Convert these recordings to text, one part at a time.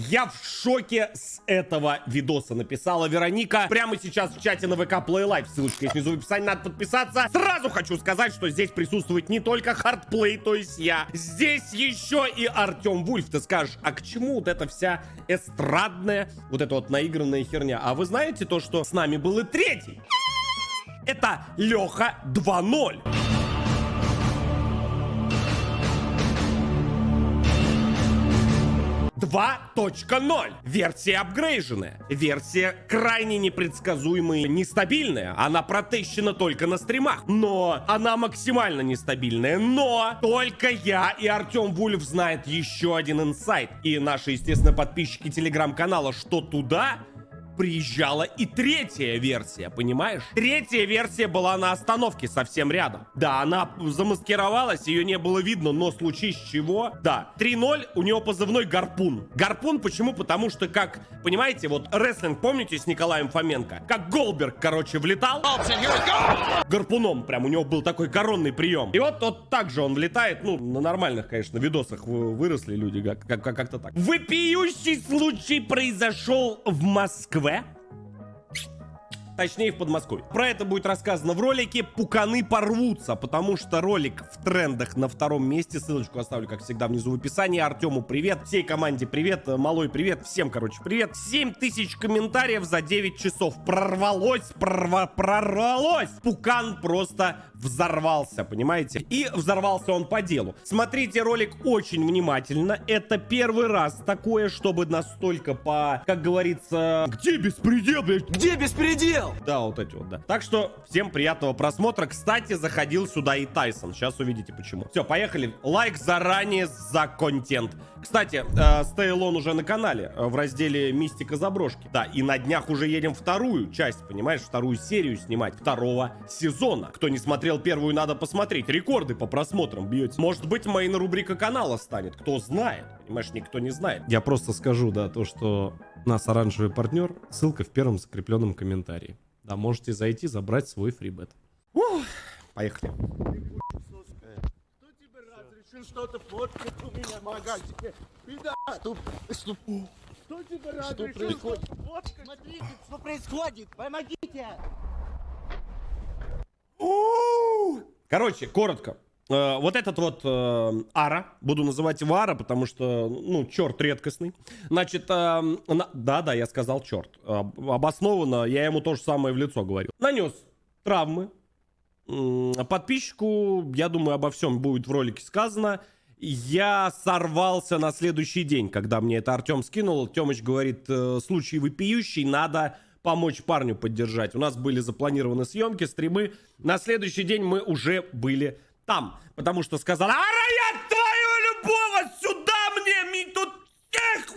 Я в шоке с этого видоса, написала Вероника. Прямо сейчас в чате на ВК Play Live. Ссылочка есть внизу в описании, надо подписаться. Сразу хочу сказать, что здесь присутствует не только Хардплей, то есть я. Здесь еще и Артем Вульф. Ты скажешь, а к чему вот эта вся эстрадная, вот эта вот наигранная херня? А вы знаете то, что с нами был и третий? Это Леха 2.0. Версия апгрейженная. Версия крайне непредсказуемая и нестабильная. Она протещена только на стримах. Но она максимально нестабильная. Но только я и Артем Вульф знает еще один инсайт. И наши, естественно, подписчики телеграм-канала, что туда приезжала и третья версия, понимаешь? Третья версия была на остановке совсем рядом. Да, она замаскировалась, ее не было видно, но случись чего. Да, 3.0, у него позывной Гарпун. Гарпун почему? Потому что, как, понимаете, вот рестлинг, помните, с Николаем Фоменко? Как Голдберг, короче, влетал гарпуном, прям у него был такой коронный прием. И вот так же он влетает, ну, на нормальных, конечно, видосах выросли люди, как-то так. Вопиющий случай произошел в Москве. Точнее, в Подмосковье. Про это будет рассказано в ролике. Пуканы порвутся, потому что ролик в трендах на втором месте. Ссылочку оставлю, как всегда, внизу в описании. Артему привет, всей команде привет, Малой привет, всем, короче, привет. 7000 комментариев за 9 часов. Прорвалось. Пукан просто взорвался, понимаете? И взорвался он по делу. Смотрите ролик очень внимательно. Это первый раз такое, чтобы настолько как говорится... Где беспредел, блядь? Где беспредел? Да, вот эти вот, да. Так что всем приятного просмотра. Кстати, заходил сюда и Тайсон. Сейчас увидите почему. Все, поехали. Лайк заранее за контент. Кстати, Стейлон уже на канале в разделе Мистика Заброшки. Да, и на днях уже едем вторую часть, понимаешь, вторую серию снимать второго сезона. Кто не смотрел первую, надо посмотреть. Рекорды по просмотрам бьете. Может быть, мейн-рубрика канала станет. Кто знает. Понимаешь, никто не знает. Я просто скажу, да, то, что у нас оранжевый партнер. Ссылка в первом закрепленном комментарии. Да, можете зайти, забрать свой фрибет. Поехали. Кто тебе разрешил что-то фоткать у меня в магазине? Пидор! Кто тебе разрешил что-то фоткать? Смотрите, что происходит! Помогите! Короче, коротко. Вот этот вот Ара, буду называть его Ара, потому что, ну, черт редкостный. Значит, да, я сказал черт. Обоснованно, я ему то же самое в лицо говорил. Нанес травмы. Подписчику, я думаю, обо всем будет в ролике сказано. Я сорвался на следующий день, когда мне это Артем скинул. Тёмыч говорит, случай вопиющий, надо помочь парню поддержать. У нас были запланированы съемки, стримы. На следующий день мы уже были там, потому что сказал: Ара, я твою любовь, сюда мне тут всех,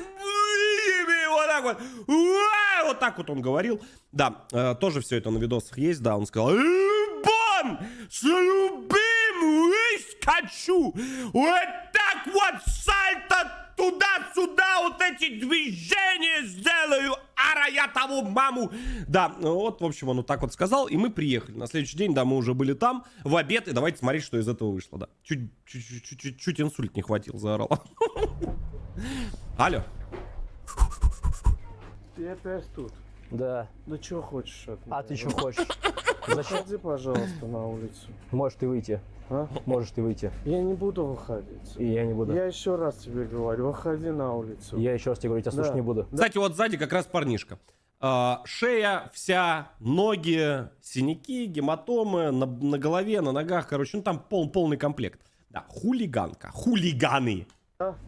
вот так вот, вот так вот он говорил. Да, тоже все это на видосах есть, да, он сказал: Бон, хочу, вот так вот сальто туда-сюда, вот эти движения сделаю, ара, я того маму. Да, вот, в общем, он вот так вот сказал, и мы приехали. На следующий день, да, мы уже были там, в обед, и давайте смотреть, что из этого вышло, да. Чуть инсульт не хватил, заорал. Алло. Ты опять тут? Да. Да что хочешь от меня? А ты что хочешь? Зачем? Выходи, пожалуйста, на улицу. Можешь ты выйти. А? Можешь ты выйти. Я не буду выходить. И я не буду. Я еще раз тебе говорю, выходи на улицу. Я еще раз тебе говорю, тебя слушать Да. не буду. Кстати, вот сзади как раз парнишка. Шея вся, ноги, синяки, гематомы, на голове, на ногах, короче, ну там полный комплект. Да, хулиганка, хулиганы.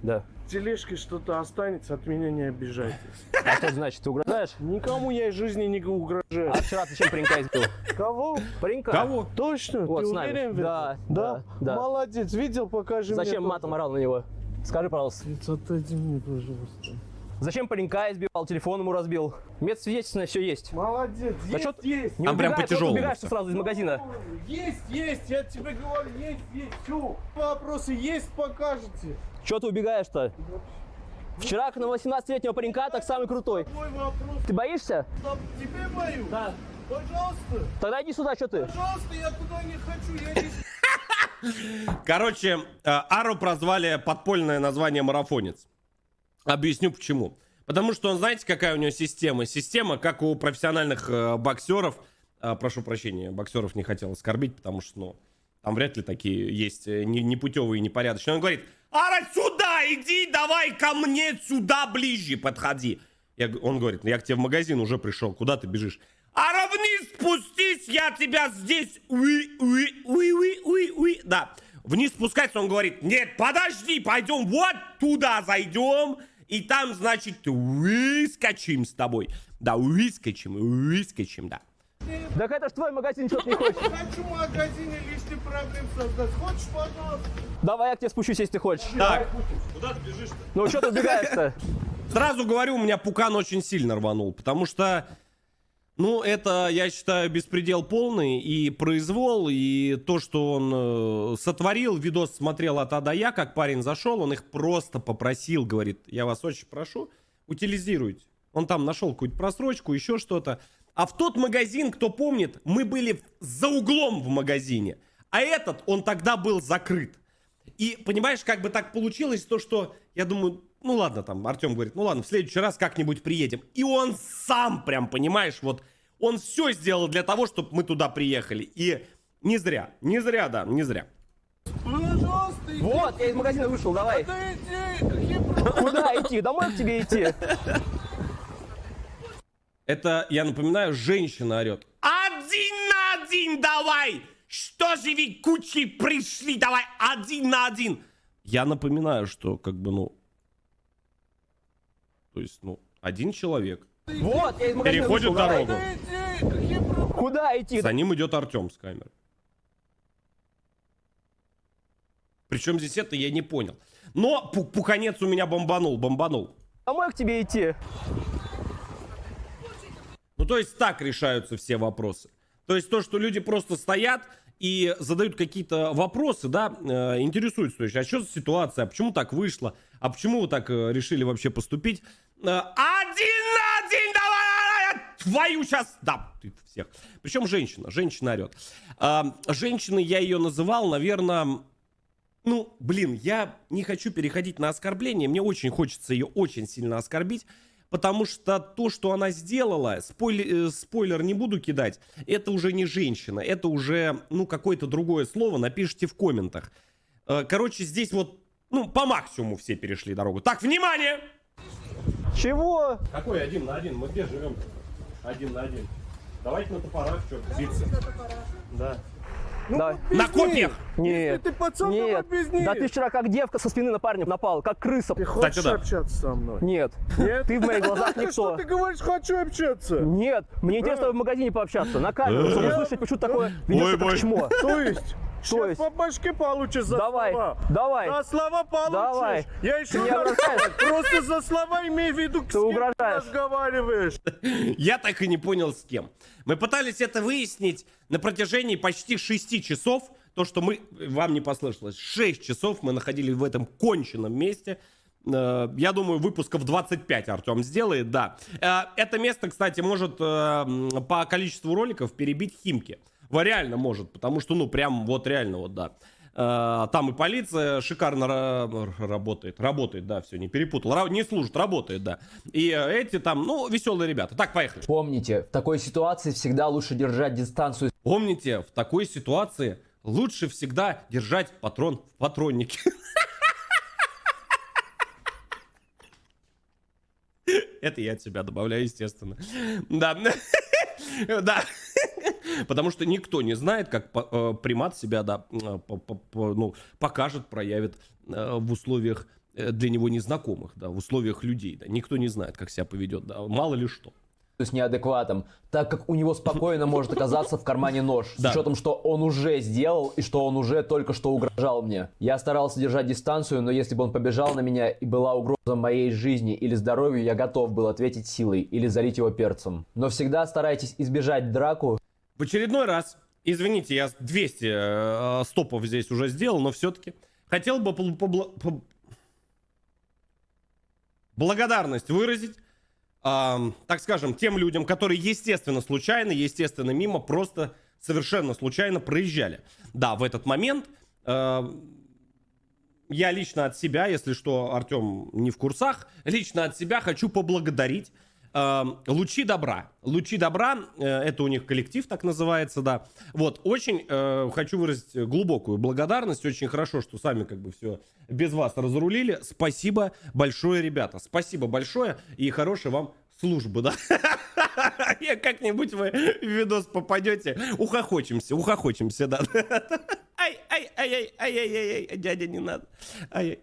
Да. В тележке что-то останется, от меня не обижайтесь. А что это значит? Ты угрожаешь? Никому я из жизни не угрожаю. А вчера ты чем паренька избил? Кого? Паренька? Кого? Точно? Вот Ты с нами. уверен в этом? Да. Молодец, видел, покажи мне. Зачем тоже. матом орал на него? Скажи, пожалуйста. Отойди мне, пожалуйста. Зачем паренька избивал, телефон ему разбил? Медсвидетельное все есть. Молодец, Да есть, чё есть. Не Там прям убегай, по-тяжелому куда ты убегаешь всё. сразу из магазина? Есть, я тебе говорю, есть, все. Вопросы есть, покажете. Чего ты убегаешь-то? Вчера на 18-летнего паренька так самый крутой. Мой вопрос, Ты боишься? стоп, тебе мою? Да. Пожалуйста, Тогда иди сюда, что ты? пожалуйста, я туда не хочу, я не... Короче, Ару прозвали подпольное название марафонец. Объясню почему. Потому что он, знаете, какая у него система? Система, как у профессиональных боксеров. Прошу прощения, боксеров не хотел оскорбить, потому что, ну, там вряд ли такие есть непутевые и непорядочные. Он говорит: ара, сюда иди, давай ко мне сюда ближе подходи. Он говорит: я к тебе в магазин уже пришел, куда ты бежишь? Ара, вниз спустись, я тебя здесь. Уи. Да, вниз спускается, он говорит: нет, подожди, пойдем вот туда зайдем. И там, значит, выскочим с тобой. Да, выскочим, да. Так это ж твой магазин, что ты не хочешь. Хочу в магазине лишний проблем создать. Хочешь, пожалуйста? Давай я к тебе спущусь, если ты хочешь. Так, Куда ты бежишь-то? Ну что ты убегаешь-то? сразу говорю, у меня пукан очень сильно рванул, потому что, ну, это, я считаю, беспредел полный, и произвол, и то, что он сотворил, видос смотрел от А до Я, как парень зашел, он их просто попросил, говорит: я вас очень прошу, утилизируйте. Он там нашел какую-то просрочку, еще что-то. А в тот магазин, кто помнит, мы были за углом в магазине, а этот, он тогда был закрыт. И, понимаешь, как бы так получилось, то, что, я думаю, ну ладно, там, Артем говорит: ну ладно, в следующий раз как-нибудь приедем. И он сам прям, понимаешь, вот, он все сделал для того, чтобы мы туда приехали. И не зря, да, не зря. Пожалуйста, иди. Вот, я из магазина вышел, давай. Да иди, какие проблемы? Куда идти? Домой к тебе идти? Это, я напоминаю, женщина орет: один на один давай! Что же вы кучей пришли? Давай один на один! Я напоминаю, что как бы, ну... То есть, ну, один человек Вот, я из магазина переходит вышел, давай. дорогу. Да иди, какие проблемы? Куда идти? За ним идет Артем с камерой. Причем здесь это, я не понял. Но пуканец у меня бомбанул. Домой к тебе идти? Ну, то есть так решаются все вопросы. То есть то, что люди просто стоят и задают какие-то вопросы, да, интересуются. То есть, а что за ситуация, а почему так вышло, а почему вы так решили вообще поступить? Один на один, давай, я твою сейчас, да, ты всех. Причем женщина орет. Женщины, я ее называл, наверное... Ну, блин, я не хочу переходить на оскорбление, мне очень хочется ее очень сильно оскорбить, потому что то, что она сделала, спойлер не буду кидать, это уже не женщина, это уже, ну, какое-то другое слово, напишите в комментах. Короче, здесь вот, ну, по максимуму все перешли дорогу. Так, внимание! Чего? Какой один на один? Мы где живем? Один на один. Давайте на топорах что-то биться. Да. Да. На копьях! Нет. Ты пацан, Нет. давай без них. Да ты вчера как девка со спины на парня напал, как крыса. Ты хочешь да. общаться со мной? Нет. Нет? Ты в моих глазах Что никто. ты говоришь, хочу общаться? Нет. Мне интересно в магазине пообщаться, на камеру, чтобы услышать, почему такое ведется как чмо. То есть? То Сейчас есть? по башке получишь за Давай, слова. давай. За слова получишь. Давай. Я еще Ты не угрожаешь. просто за слова имею в виду, с кем ты угрожаешь. разговариваешь. Я так и не понял, с кем. Мы пытались это выяснить на протяжении почти 6 часов. То, что вам не послышалось. 6 часов мы находились в этом конченном месте. Я думаю, выпусков 25 Артем сделает, да. Это место, кстати, может по количеству роликов перебить Химки. Реально может, потому что, ну, прям вот реально вот, да. Там и полиция шикарно работает. Работает, да, все, не перепутал. Не служит, работает, да. И эти там, ну, веселые ребята. Так, поехали. Помните, в такой ситуации всегда лучше держать дистанцию. Помните, в такой ситуации лучше всегда держать патрон в патроннике. Это я от себя добавляю, естественно. Да. Да. Потому что никто не знает, как примат себя, да, ну, покажет, проявит в условиях для него незнакомых, да, в условиях людей. Да. Никто не знает, как себя поведет, да, мало ли что. С неадекватом, так как у него спокойно может оказаться в кармане нож, с Да. учетом, что он уже сделал и что он уже только что угрожал мне. Я старался держать дистанцию, но если бы он побежал на меня и была угроза моей жизни или здоровью, я готов был ответить силой или залить его перцем. Но всегда старайтесь избежать драку. В очередной раз, извините, я 200 стопов здесь уже сделал, но все-таки хотел бы благодарность выразить, так скажем, тем людям, которые, естественно, случайно, естественно, мимо, просто совершенно случайно проезжали. Да, в этот момент я лично от себя, если что, Артем не в курсах, лично от себя хочу поблагодарить Лучи Добра. Лучи Добра, это у них коллектив так называется, да. Вот, очень хочу выразить глубокую благодарность. Очень хорошо, что сами как бы все без вас разрулили. Спасибо большое, ребята. Спасибо большое и хорошей вам службы, да. Я как-нибудь вы в видос попадете. Ухохочемся, да. Ай, дядя, не надо. Ай.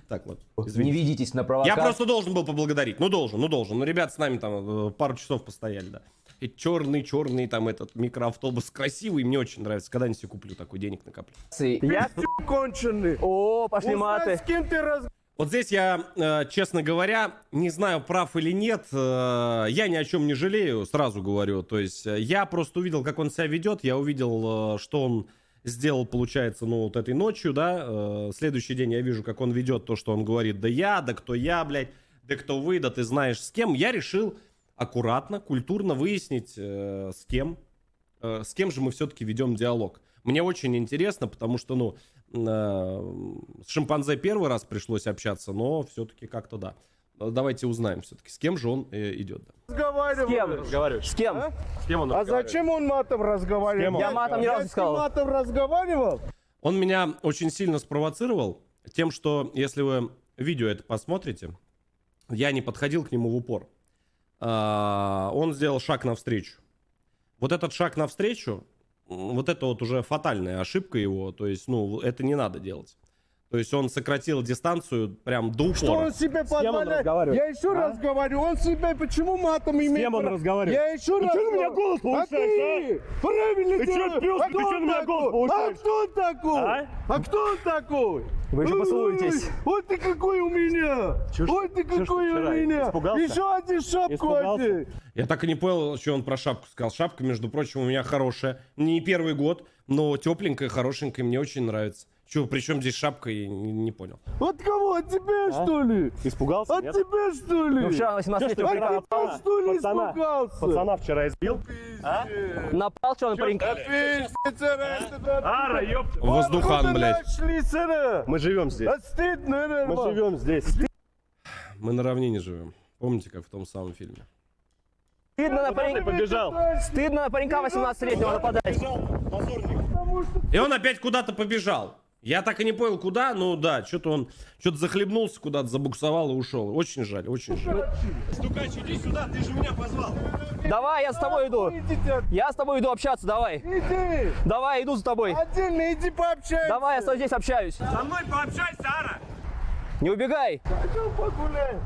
Так, вот. Не ведитесь на Я провокацию. просто должен был поблагодарить. Ну, должен. Ну, ребят с нами там пару часов постояли, да. И черный там этот микроавтобус красивый. Мне очень нравится. Когда-нибудь себе куплю такой, денег накоплю. Я... Конченый. О, пошли Узнай, маты. с кем ты Вот здесь я, честно говоря, не знаю, прав или нет. Я ни о чем не жалею, сразу говорю. То есть я просто увидел, как он себя ведет. Я увидел, что он сделал, получается, ну, вот этой ночью, да. Следующий день я вижу, как он ведет то, что он говорит. Да кто я, блядь, да кто вы, да ты знаешь с кем. Я решил аккуратно, культурно выяснить, с кем же мы все-таки ведем диалог. Мне очень интересно, потому что, ну, с шимпанзе первый раз пришлось общаться, но все-таки как-то да. Давайте узнаем все-таки, с кем же он идет. Да. разговаривал? С кем? С кем он А зачем он матом разговаривал? Я матом ни разу не с сказал. матом разговаривал? Он меня очень сильно спровоцировал тем, что, если вы видео это посмотрите, я не подходил к нему в упор. Он сделал шаг навстречу. Вот этот шаг навстречу, вот это вот уже фатальная ошибка его. То есть, ну, это не надо делать. То есть он сократил дистанцию прям до упора. Что он себе позволяет? Я еще раз говорю, он себе почему матом имеет? С кем он разговаривает? Я еще раз говорю. Ты что на меня голос повышаешь, а? Правильно ты что, пёс, ты что на меня голос повышаешь? А кто он такой? А кто он такой? Вы еще поцелуетесь. Ой, ты какой у меня! Ой, ты какой у меня! Еще один шапку одень! Я так и не понял, что он про шапку сказал. Шапка, между прочим, у меня хорошая. Не первый год, но тепленькая, хорошенькая, мне очень нравится. Че, при чем здесь шапка, я не понял. От кого? От тебя, что ли? Испугался? От Нет? тебя, что ли? Ну, вчера 18-летнего От паренька тебя, что ли, испугался? Пацана вчера избил. напал, что он паренька. Ара, ёпта. Воздухан, блядь. Мы живем здесь. Стыдно, Мы живем здесь. Мы на равнине живем. Помните, как в том самом фильме? Стыдно на паренька. Побежал. Стыдно на паренька 18-летнего нападать. И он опять куда-то побежал. Я так и не понял, куда, ну да, что-то он захлебнулся, куда-то забуксовал и ушел. Очень жаль, очень жаль. Стукач, иди сюда, ты же меня позвал. Давай, я с тобой иду. Я с тобой иду общаться, давай. Иди, Давай, иду за тобой. отдельно иди пообщайся. Давай, я с тобой здесь общаюсь. Со мной пообщайся, Ара. Не убегай. Пойдем погуляем.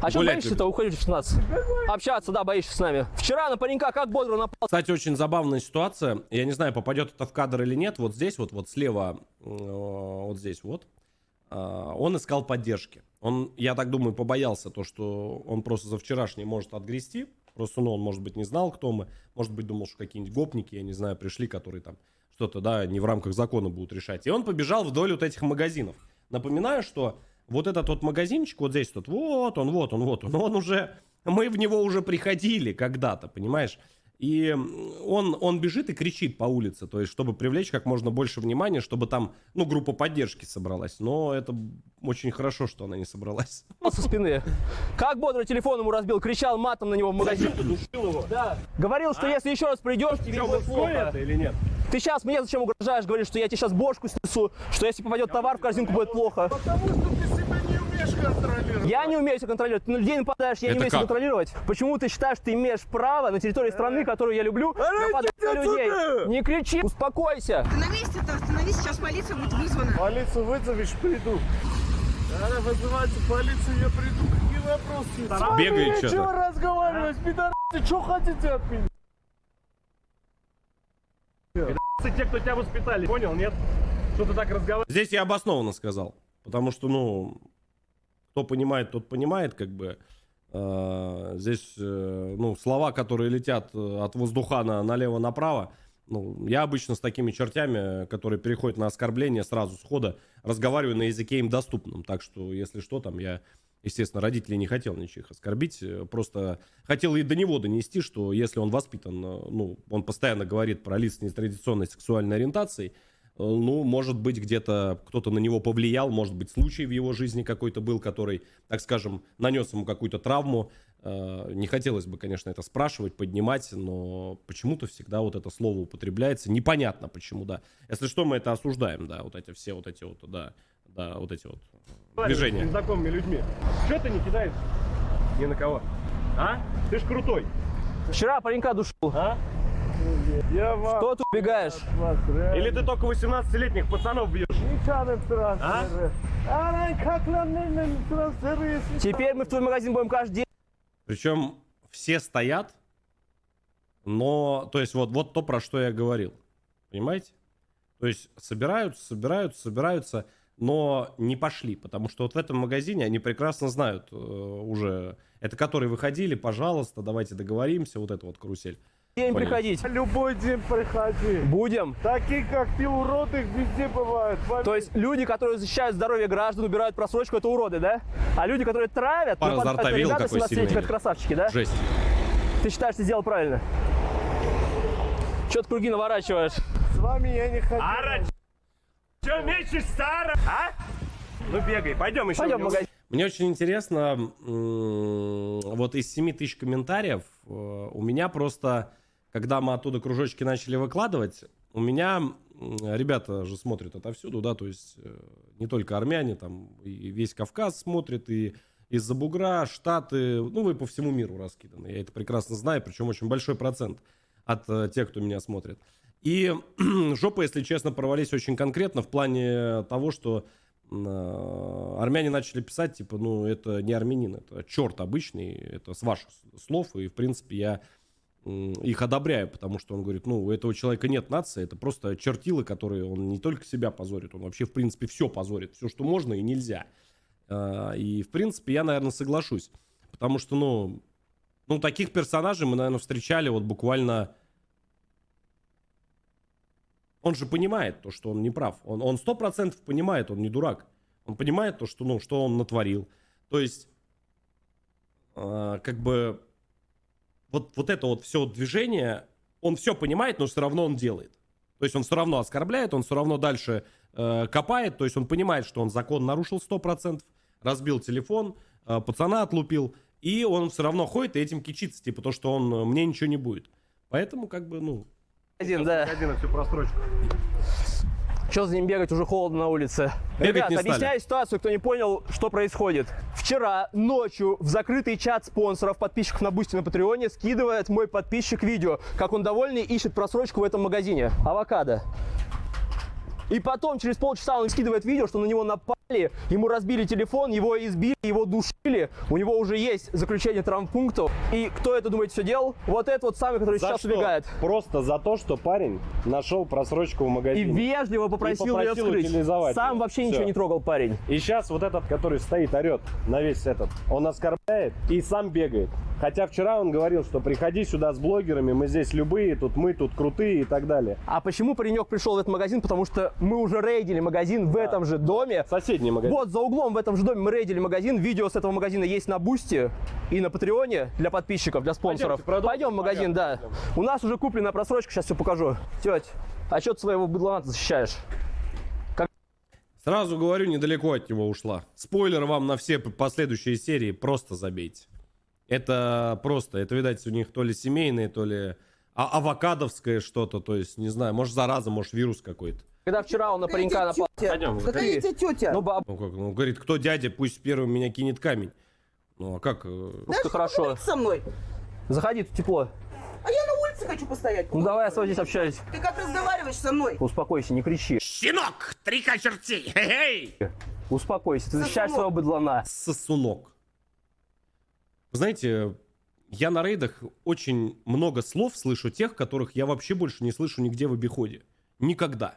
А что Гулять боишься-то? Уходишь от нас. Общаться, да, боишься с нами. Вчера на паренька как бодро напал. Кстати, очень забавная ситуация. Я не знаю, попадет это в кадр или нет. Вот здесь, вот слева, вот здесь вот. Он искал поддержки. Он, я так думаю, побоялся то, что он просто за вчерашний может отгрести. Просто, ну, он, может быть, не знал, кто мы. Может быть, думал, что какие-нибудь гопники, я не знаю, пришли, которые там что-то, да, не в рамках закона будут решать. И он побежал вдоль вот этих магазинов. Напоминаю, что вот этот вот магазинчик, вот здесь вот он уже, мы в него уже приходили когда-то, понимаешь? И он бежит и кричит по улице, то есть, чтобы привлечь как можно больше внимания, чтобы там, ну, группа поддержки собралась. Но это очень хорошо, что она не собралась. Со спины. Как бодро телефон ему разбил, кричал матом на него в магазине. Да. Говорил, что если еще раз придешь, тебе будет плохо. Это или нет? Ты сейчас мне зачем угрожаешь? Говоришь, что я тебе сейчас бошку снесу, что если попадет товар в корзинку, будет плохо. Потому что ты себя не умеешь контролировать. Я не умею себя контролировать. Ты на людей нападаешь, я не Это умею себя как? контролировать. Почему ты считаешь, что ты имеешь право на территории страны, которую я люблю, нападать иди на людей? отсюда! Не кричи, успокойся. Ты на месте-то остановись, сейчас полиция будет вызвана. Полицию вызовешь, приду. Надо вызывать полицию, я приду. Какие вопросы? Бегает Что что-то. разговаривать, пидорасы? Что хотите от меня? Те, кто тебя воспитали, понял, нет? Что ты так разговариваешь? Здесь я обоснованно сказал. Потому что, ну, кто понимает, тот понимает, как бы. Здесь, ну, слова, которые летят от воздухана налево-направо. Ну, я обычно с такими чертями, которые переходят на оскорбление, сразу схода разговариваю на языке им доступном. Так что, если что, там я, естественно, родителей не хотел ничьих оскорбить. Просто хотел и до него донести, что если он воспитан, ну, он постоянно говорит про лиц с нетрадиционной сексуальной ориентацией, ну, может быть, где-то кто-то на него повлиял, может быть, случай в его жизни какой-то был, который, так скажем, нанес ему какую-то травму. Не хотелось бы, конечно, это спрашивать, поднимать, но почему-то всегда вот это слово употребляется. Непонятно почему, да. Если что, мы это осуждаем, да, вот эти все вот эти вот, да, вот эти вот движения. С незнакомыми людьми. Что ты не кидаешь ни на кого? А? Ты ж крутой. Вчера паренька душил. А? Что ты убегаешь? Или ты только 18-летних пацанов бьешь? А? Теперь мы в твой магазин будем каждый день. Причем все стоят, но, то есть вот то, про что я говорил, понимаете? То есть собираются, но не пошли, потому что вот в этом магазине они прекрасно знают уже, это которые выходили, пожалуйста, давайте договоримся, вот это вот карусель. День Понял. приходить. Любой день приходи. Будем. Такие, как ты, уроды, везде бывают. То есть люди, которые защищают здоровье граждан, убирают просрочку, это уроды, да? А люди, которые травят, Пара изо рта видел, какой 17-летних, сильный. это красавчики, да? Жесть. Ты считаешь, ты сделал правильно? Чё ты круги наворачиваешь? С вами я не хочу. Ара, чё мечешь, Сара? А? Ну бегай, пойдем еще. Пойдем в магазин. Мне очень интересно, вот из 7000 комментариев у меня просто, когда мы оттуда кружочки начали выкладывать, у меня ребята же смотрят отовсюду, да, то есть не только армяне, там и весь Кавказ смотрит, и из-за бугра, Штаты, ну вы по всему миру раскиданы, я это прекрасно знаю, причем очень большой процент от тех, кто меня смотрит. И жопа, если честно, порвались очень конкретно в плане того, что армяне начали писать, типа, ну, это не армянин, это черт обычный, это с ваших слов, и, в принципе, я их одобряю, потому что он говорит, ну, у этого человека нет нации, это просто чертилы, которые он не только себя позорит, он вообще, в принципе, все позорит, все, что можно и нельзя. И, в принципе, я, наверное, соглашусь, потому что, ну, таких персонажей мы, наверное, встречали вот буквально... Он же понимает то, что он не прав. Он 100% понимает, он не дурак. Он понимает то, что, ну, что он натворил. То есть, как бы, вот это вот все движение, он все понимает, но все равно он делает. То есть он все равно оскорбляет, он все равно дальше копает. То есть он понимает, что он закон нарушил 100%, разбил телефон, пацана отлупил. И он все равно ходит и этим кичится, типа то, что он, мне ничего не будет. Поэтому, как бы, ну... Да. Один на всю прострочку. Что за ним бегать, уже холодно на улице. Бегать Ребят, не стали. объясняю ситуацию, кто не понял, что происходит. Вчера ночью в закрытый чат спонсоров, подписчиков на Бусти на Патреоне скидывает мой подписчик видео, как он довольный ищет просрочку в этом магазине. Авокадо. И потом, через полчаса, он скидывает видео, что на него напали, ему разбили телефон, его избили, его душили. У него уже есть заключение травмпунктов. И кто это, думаете, все делал? Вот этот вот самый, который сейчас убегает. Просто за то, что парень нашел просрочку в И магазине. вежливо попросил ее попросил вскрыть. утилизовать Сам ее. вообще Всё. ничего не трогал парень. И сейчас вот этот, который стоит, орет на весь этот, он оскорбляет и сам бегает. Хотя вчера он говорил, что приходи сюда с блогерами, мы здесь любые, тут мы, тут крутые и так далее. А почему паренек пришел в этот магазин? Потому что мы уже рейдили магазин в этом же доме. Соседний магазин. Вот за углом в этом же доме мы рейдили магазин. Видео с этого магазина есть на Бусти и на Патреоне для подписчиков, для спонсоров. Пойдем в магазин, да. У нас уже куплена просрочка, сейчас все покажу. Тетя, а что ты своего быдлана защищаешь? Сразу говорю, недалеко от него ушла. Спойлер вам на все последующие серии, просто забейте. Это просто, это, видать, у них то ли семейное, то ли авокадовское что-то, то есть, не знаю, может зараза, может вирус какой-то. Когда вчера он на паренька напал. Пойдем. Какая тебе тетя? Ну, баб, Ну, как, ну, говорит, кто дядя, пусть первым меня кинет камень. Ну, а как? что хорошо. Со мной. Заходи, тут тепло. А я на улице хочу постоять. Ну давай, я с тобой здесь общаюсь. Ты как разговариваешь со мной? Успокойся, не кричи. Щенок, 3 чертей, хей-хей! Успокойся, ты защищаешь Сосунок. своего быдлана. Сосунок. Вы знаете, я на рейдах очень много слов слышу тех, которых я вообще больше не слышу нигде в обиходе. Никогда.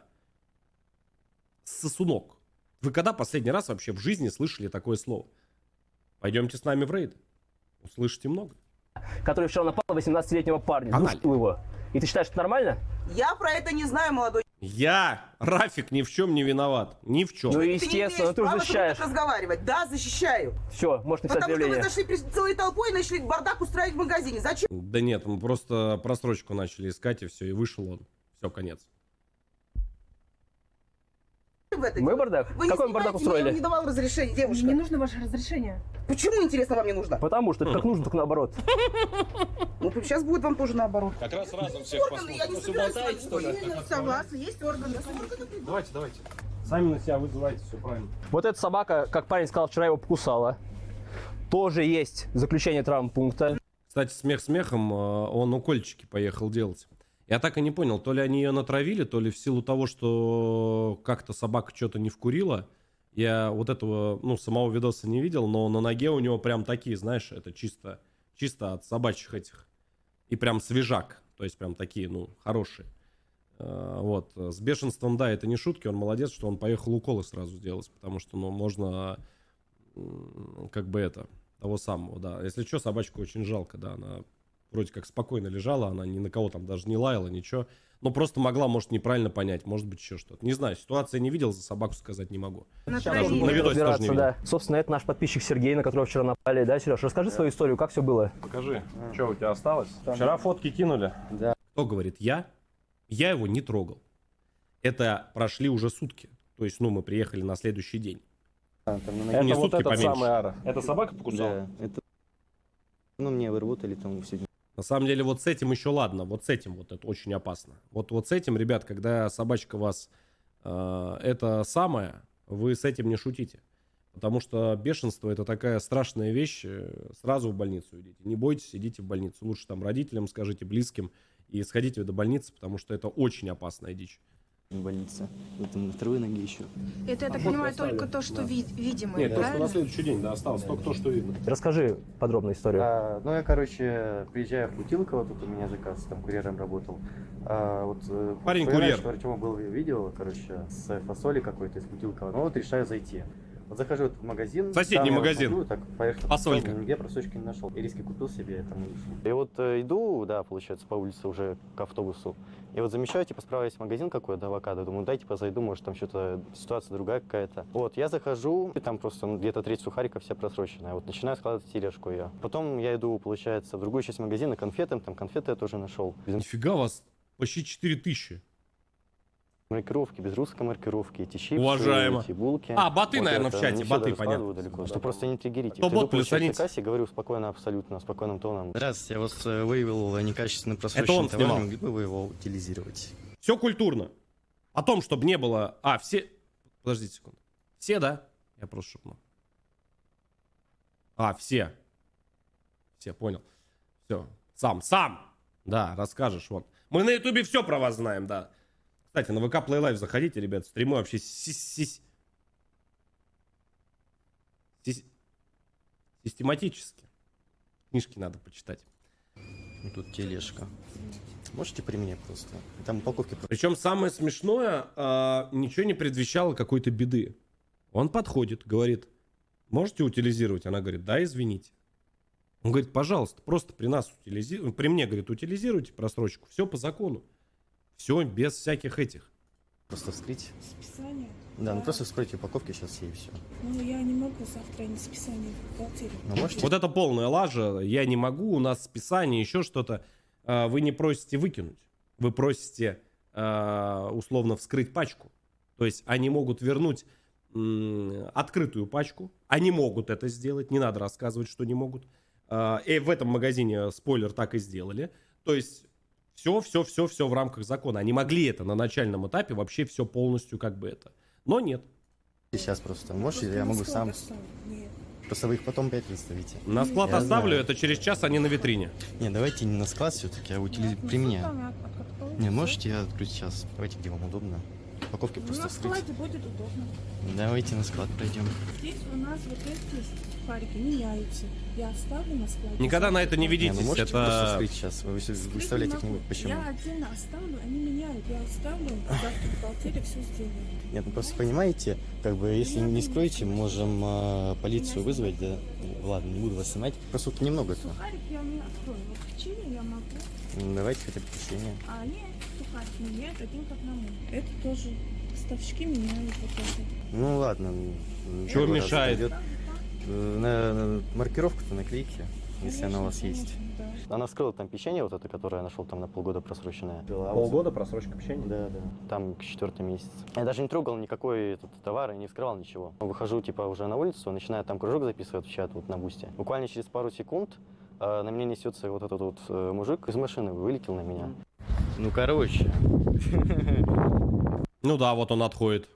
Сосунок. Вы когда последний раз вообще в жизни слышали такое слово? Пойдемте с нами в рейд. Услышите много. Который вчера напал на 18-летнего парня. Канале. Душил его. И ты считаешь, это нормально? Я про это не знаю, молодой. Я, Рафик, ни в чем не виноват. Ни в чем. Ну, Ты не естественно, имеешь ты уже права защищаешь. так разговаривать. Да, защищаю. Все, можешь написать Потому что вы заявление. зашли целой толпой и начали бардак устраивать в магазине. Зачем? Да нет, мы просто просрочку начали искать, и все, и вышел он. Все, конец. в это Мы делать? бардак? Вы не Какой мы бардак снимайте, я устроили? вам не давал разрешения, девушка. Не нужно ваше разрешение. Почему, интересно, вам не нужно? Потому что это как нужно, только наоборот. Ну, сейчас будет вам тоже наоборот. Как раз разом всех Органы, я не собираюсь с вами спорить. Согласна, есть органы. Давайте. Сами на себя вызывайте, все правильно. Вот эта собака, как парень сказал, вчера его покусала. Тоже есть заключение травмпункта. Кстати, смех смехом, он укольчики поехал делать. Я так и не понял, то ли они ее натравили, то ли в силу того, что как-то собака что-то не вкурила. Я вот этого, самого видоса не видел, но на ноге у него прям такие, знаешь, это чисто от собачьих этих. И прям свежак, то есть прям такие, хорошие. Вот, с бешенством, да, это не шутки, он молодец, что он поехал уколы сразу сделать, потому что, можно, того самого, да. Если что, собачку очень жалко, да, она вроде как спокойно лежала, она ни на кого там даже не лаяла, ничего. Но просто могла, может, неправильно понять, может быть, еще что-то. Не знаю, ситуация не видел, за собаку сказать не могу. Сейчас на видосе тоже не видел. да. Собственно, это наш подписчик Сергей, на которого вчера напали. Да, Сереж, расскажи свою историю, как все было? Покажи, что у тебя осталось? Вчера фотки кинули. Кто говорит я? Я его не трогал. Это прошли уже сутки. То есть, мы приехали на следующий день. Это не вот сутки, этот поменьше. самый Ара. Это собака покусала? Да, это... мне выработали там все. На самом деле, вот с этим еще ладно. Вот с этим вот это очень опасно. Вот с этим, ребят, когда собачка вас это самое, вы с этим не шутите. Потому что бешенство — это такая страшная вещь. Сразу в больницу идите. Не бойтесь, идите в больницу. Лучше там родителям скажите, близким. И сходите до больницы, потому что это очень опасная дичь. Больница. Вот на второй ноге еще. Это, я так понимаю, только то, что видимо, Нет, просто правильно? на следующий день, да, осталось только то, что видно. Расскажи подробную историю. Я, приезжаю в Путилково, тут у меня заказ, там курьером работал. Парень вспоминаю, курьер. что Артема было видео, с фасоли какой-то из Путилково. решаю зайти. Вот захожу в магазин. Соседний там я магазин. смотрю, так, поверх Фасолька. нигде просрочки не нашел. И риски купил себе, там и вышел. И вот иду, да, получается, по улице уже к автобусу. И вот замечаю, справа есть магазин какой-то, авокадо. Думаю, дай, зайду, может, там что-то, ситуация другая какая-то. Вот, я захожу, и там просто где-то треть сухариков вся просроченная. Вот начинаю складывать тележку ее. Потом я иду, получается, в другую часть магазина, конфеты, там конфеты я тоже нашел. Без Нифига вас, почти 4000. маркировки, без русской маркировки, эти чипсы, Уважаемо. эти булки. Боты, наверное, в чате, не всё боты, даже понятно. складываю далеко, что просто не триггерите. То Иду, бот плюс получается, они. к кассе, говорю спокойно, абсолютно, спокойным тоном. Здравствуйте, я вас выявил некачественно Это он просроченный товар, снимал. не могли бы вы его утилизировать? Все культурно. О том, чтобы не было... все... Подождите секунду. Все, да? Я просто шепнул. Все. Все, понял. Все. Сам. Да, расскажешь, вот. Мы на ютубе все про вас знаем, да. Кстати, на ВК Play Live заходите, ребят. Стримы вообще систематически. Книжки надо почитать. Тут тележка. Можете при мне просто? Там упаковки... Причем самое смешное, ничего не предвещало какой-то беды. Он подходит, говорит, можете утилизировать? Она говорит, да, извините. Он говорит, пожалуйста, просто при нас утилизируйте. При мне, говорит, утилизируйте просрочку. Все по закону. Все без всяких этих. Просто вскрыть? Списание? Да, просто вскройте упаковки сейчас и все. Ну, я не могу завтра не списание в бухгалтерии. Ну, можете? Вот это полная лажа. Я не могу, у нас списание, еще что-то. Вы не просите выкинуть. Вы просите условно вскрыть пачку. То есть они могут вернуть открытую пачку. Они могут это сделать. Не надо рассказывать, что не могут. И в этом магазине, спойлер, так и сделали. То есть все в рамках закона. Они могли это на начальном этапе вообще все полностью как бы это. Но нет. Сейчас просто можете, я могу сам... Нет. Просто вы их потом опять выставите. На склад Я оставлю, знаю. это через час они на витрине. Не, давайте не на склад все-таки, а при мне. Не, Не, можете я открыть сейчас? Давайте, где вам удобно. Упаковки просто на вскрыть. складе будет удобно. Давайте на склад пройдем. Здесь у нас вот эти сухарики меняются. Я оставлю на складе. Никогда на это не Не, ведитесь. ну можете просто Это... вскрыть сейчас? Вы Вскрыть выставляете не книгу. могу. Почему? Я отдельно оставлю, они меняют. Я оставлю, завтра в бухгалтерии все сделаю. Нет, ну просто понимаете, как бы если не скроете, можем полицию вызвать, да? Ладно, не буду вас снимать. Просто тут немного-то. Сухарик я не открою. Вот печенье я могу. Давайте хотя бы печенье. А они сухарики меняют один к одному. Это тоже поставщики меняют вот это. Ну ладно. Чего первый раз мешает? пойдет. На маркировку-то наклейки. если она у вас есть. Да. Она вскрыла там печенье, вот это, которое я нашел там на полгода просроченное. Полгода просрочка печенья? Да, да. Там к 4-й месяц. Я даже не трогал никакой этот товар и не вскрывал ничего. Выхожу типа уже на улицу, начинаю там кружок записывать в чат вот на бусте. Буквально через пару секунд на меня несется вот этот вот мужик из машины, вылетел на меня. Ну, короче. Ну да, вот он отходит.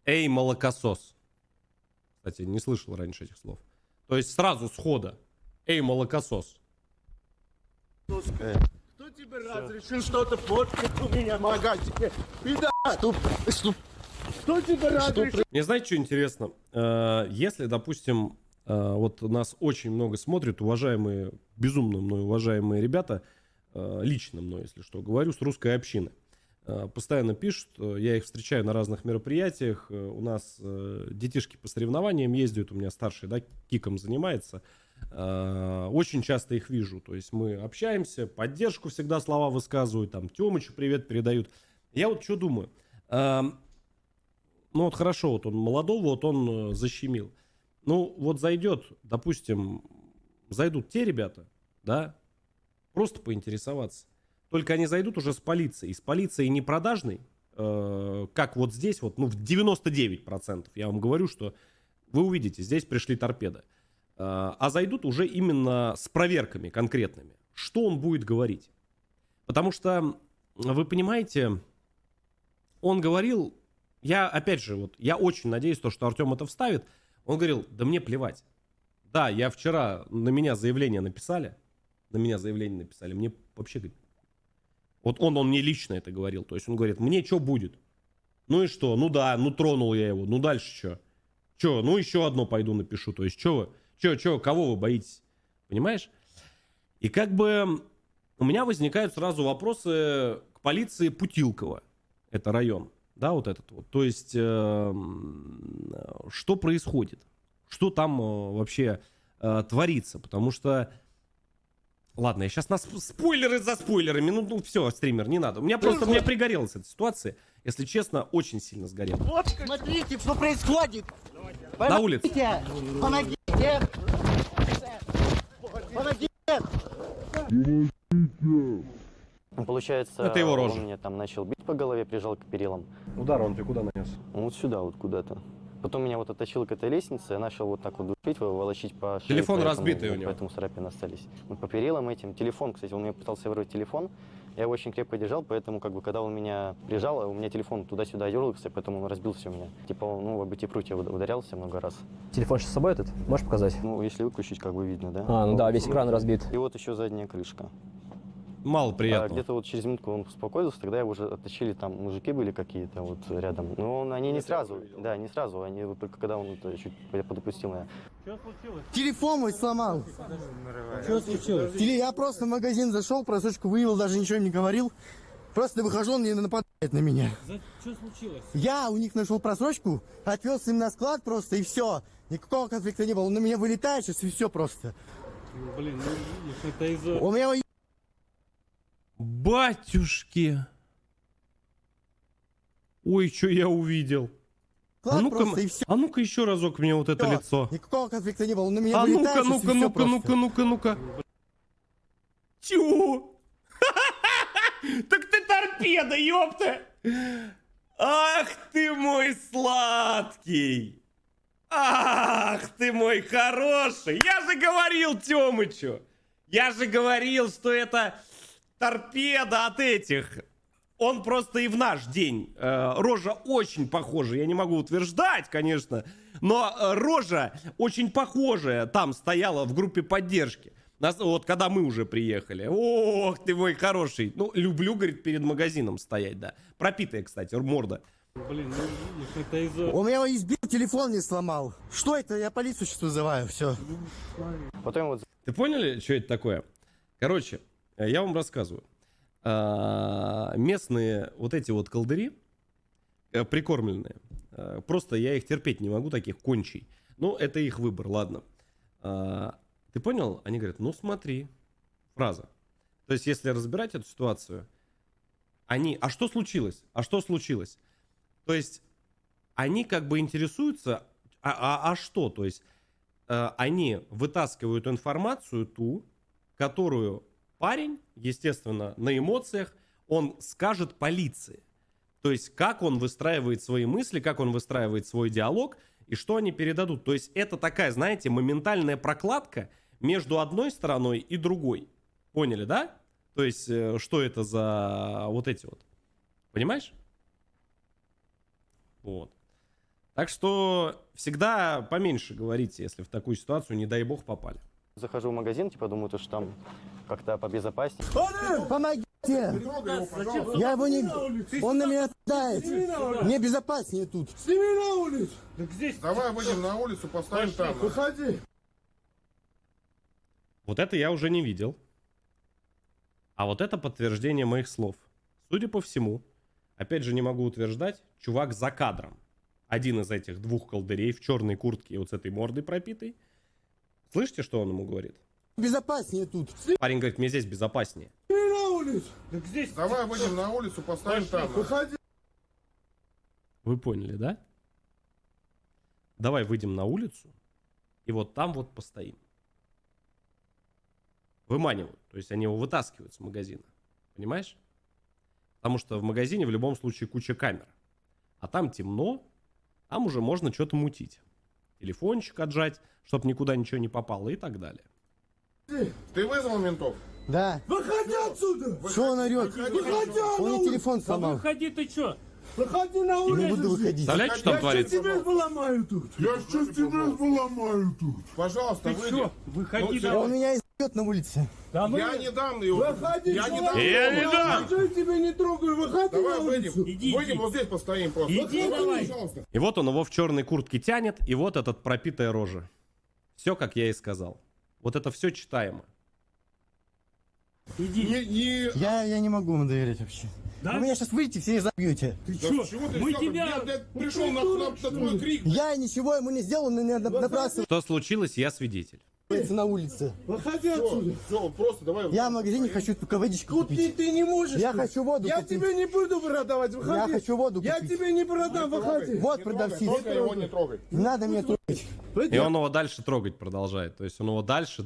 Эй, молокосос. Кстати, не слышал раньше этих слов. То есть сразу схода. Эй, молокосос. Кто тебе разрешил что-то фоткать у меня в магазине? Кто тебе разрешил? Мне знаете, что интересно? Если, допустим, вот нас очень много смотрят, уважаемые, безумно мной уважаемые ребята, лично мной, если что, говорю, с русской общины. Постоянно пишут, я их встречаю на разных мероприятиях, у нас детишки по соревнованиям ездят, у меня старший, да, киком занимается, очень часто их вижу, то есть мы общаемся, поддержку всегда слова высказывают, там, Тёмычу привет передают. Я вот что думаю, ну вот хорошо, вот он молодого, вот он защемил, ну вот зайдет, допустим, зайдут те ребята, да, просто поинтересоваться. Только они зайдут уже с полицией. С полицией не продажной, как вот здесь, вот, ну, в 99%. Я вам говорю, что вы увидите, здесь пришли торпеды. А зайдут уже именно с проверками конкретными. Что он будет говорить? Потому что, вы понимаете, он говорил, я, опять же, вот, я очень надеюсь, что Артем это вставит. Он говорил, да мне плевать. Да, я вчера, на меня заявление написали. Мне вообще, говорит, вот он мне лично это говорил. То есть он говорит, мне что будет? Ну и что? Ну да, ну тронул я его. Ну дальше что? Что? Ну еще одно пойду напишу. То есть что вы? Кого вы боитесь? Понимаешь? И как бы у меня возникают сразу вопросы к полиции Путилково. Это район. Да, вот этот вот. То есть что происходит? Что там вообще творится? Потому что... Ладно, я сейчас на спойлеры за спойлерами. Ну все, стример, не надо. У меня просто пригорелась эта ситуация. Если честно, очень сильно сгорел. Вот, смотрите, что происходит. На улице. Помогите. Помогите. Получается, Это его рожа. он меня там начал бить по голове, прижал к перилам. Удар он тебе куда нанес? Ну, вот сюда вот куда-то. Потом меня вот оттащил к этой лестнице, я начал вот так вот душить, волочить по шее. Телефон поэтому, разбитый у него. Поэтому царапины остались. Ну, по перилам этим. Телефон, кстати, он мне пытался вырвать телефон. Я его очень крепко держал, поэтому, как бы, когда он меня прижал, у меня телефон туда-сюда дергался, поэтому он разбился у меня. Типа, ну, об эти прутья ударялся много раз. Телефон сейчас с собой этот? Можешь показать? Ну, если выключить, как бы видно, да? А, ну да, весь экран разбит. И вот еще задняя крышка. Мало приятно. Где-то вот через минутку он успокоился, тогда его уже оттащили, там мужики были какие-то вот рядом. Но они не сразу, да, не сразу, они вот только когда он это чуть подопустил меня. Что случилось? Телефон мой сломал. Что случилось? Я просто в магазин зашел, просрочку выявил, даже ничего не говорил. Просто выхожу, он не нападает на меня. Что случилось? Я у них нашел просрочку, отвез им на склад просто и все. Никакого конфликта не было. Он на меня вылетает сейчас и все просто. Блин, ну видишь, это из-за... У меня Батюшки. Ой, что я увидел. А ну-ка еще разок мне вот это лицо. Никакого конфликта не было. Он на меня А вылетает. ну-ка. Тю. Так ты торпеда, ёпта. Ах ты мой сладкий. Ах ты мой хороший. Я же говорил Тёмычу. Я же говорил, что это торпеда от этих. Он просто и в наш день. Рожа очень похожа. Я не могу утверждать, конечно. Но рожа очень похожая там стояла в группе поддержки. Вот когда мы уже приехали. Ох ты мой хороший. Ну, люблю, говорит, перед магазином стоять, да. Пропитая, кстати, морда. Блин, ну видишь, это из-за... Он меня избил, телефон не сломал. Что это? Я полицию сейчас вызываю, все. Потом вот... Ты поняли, что это такое? Короче, я вам рассказываю. Местные вот эти вот колдыри, прикормленные, просто я их терпеть не могу, таких кончей. Ну, это их выбор, ладно. Ты понял? Они говорят, ну смотри, фраза. То есть, если разбирать эту ситуацию, они, а что случилось? То есть, они как бы интересуются, а что? То есть, они вытаскивают информацию ту, которую парень, естественно, на эмоциях, он скажет полиции. То есть, как он выстраивает свои мысли, как он выстраивает свой диалог, и что они передадут. То есть, это такая, знаете, моментальная прокладка между одной стороной и другой. Поняли, да? То есть, что это за вот эти вот. Понимаешь? Вот. Так что всегда поменьше говорите, если в такую ситуацию, не дай бог, попали. Захожу в магазин, типа думаю, то, что там как-то побезопаснее. Помогите! Я его не... Он на меня нападает. Мне безопаснее тут. Сними на улицу! Так здесь... Давай выйдем на улицу, поставим там. Выходи! Вот это я уже не видел. А вот это подтверждение моих слов. Судя по всему, опять же не могу утверждать, чувак за кадром. Один из этих двух колдырей в черной куртке и вот с этой мордой пропитой. Слышите, что он ему говорит? Безопаснее тут. Парень говорит, мне здесь безопаснее. Сними на улицу! Так здесь... Давай выйдем на улицу, поставим там. Выходи! Вы поняли, да? Давай выйдем на улицу и вот там вот постоим. Выманивают. То есть они его вытаскивают с магазина. Понимаешь? Потому что в магазине в любом случае куча камер. А там темно, там уже можно что-то мутить. Телефончик отжать, чтобы никуда ничего не попало и так далее. Ты вызвал ментов? Да. Выходи отсюда! Что он орет? Выходи! Он мне телефон сломал. Выходи, ты чё? Выходи на улицу! Я не буду выходить. Представляете, что там творится? Я тебе поломаю тут. Я сейчас тебя поломаю тут. Пожалуйста, выйди. Выходи, Ну, Он меня избьет на улице. Да ну... Я не дам его. Выходи, Я не дам. Я не дам! Я тебя не трогаю, выходи Давай на выйдем. улицу. Выйдем, вот здесь постоим просто. Иди давай. Пожалуйста. И вот он его в черной куртке тянет, и вот этот пропитая рожа. Все, как я и сказал. Вот это все читаемо. Иди. Я не могу ему доверять вообще. Да? Вы меня сейчас выйдете, все забьете. Ты Да чё? почему ты Мы всё, тебя... я пришел на твой крик. Я ничего ему не сделал, он на меня набрасывается Что случилось, я свидетель. на улице. Выходи отсюда. Все, просто давай. Я в магазине хочу только водичку купить. Ты не можешь. Я хочу воду купить. Я тебе не буду продавать, выходи. Я хочу воду купить. Я тебе не продам, выходи. Вот продавщица. Только его не трогай. Не надо меня трогать. И он его дальше трогать продолжает. То есть он его дальше,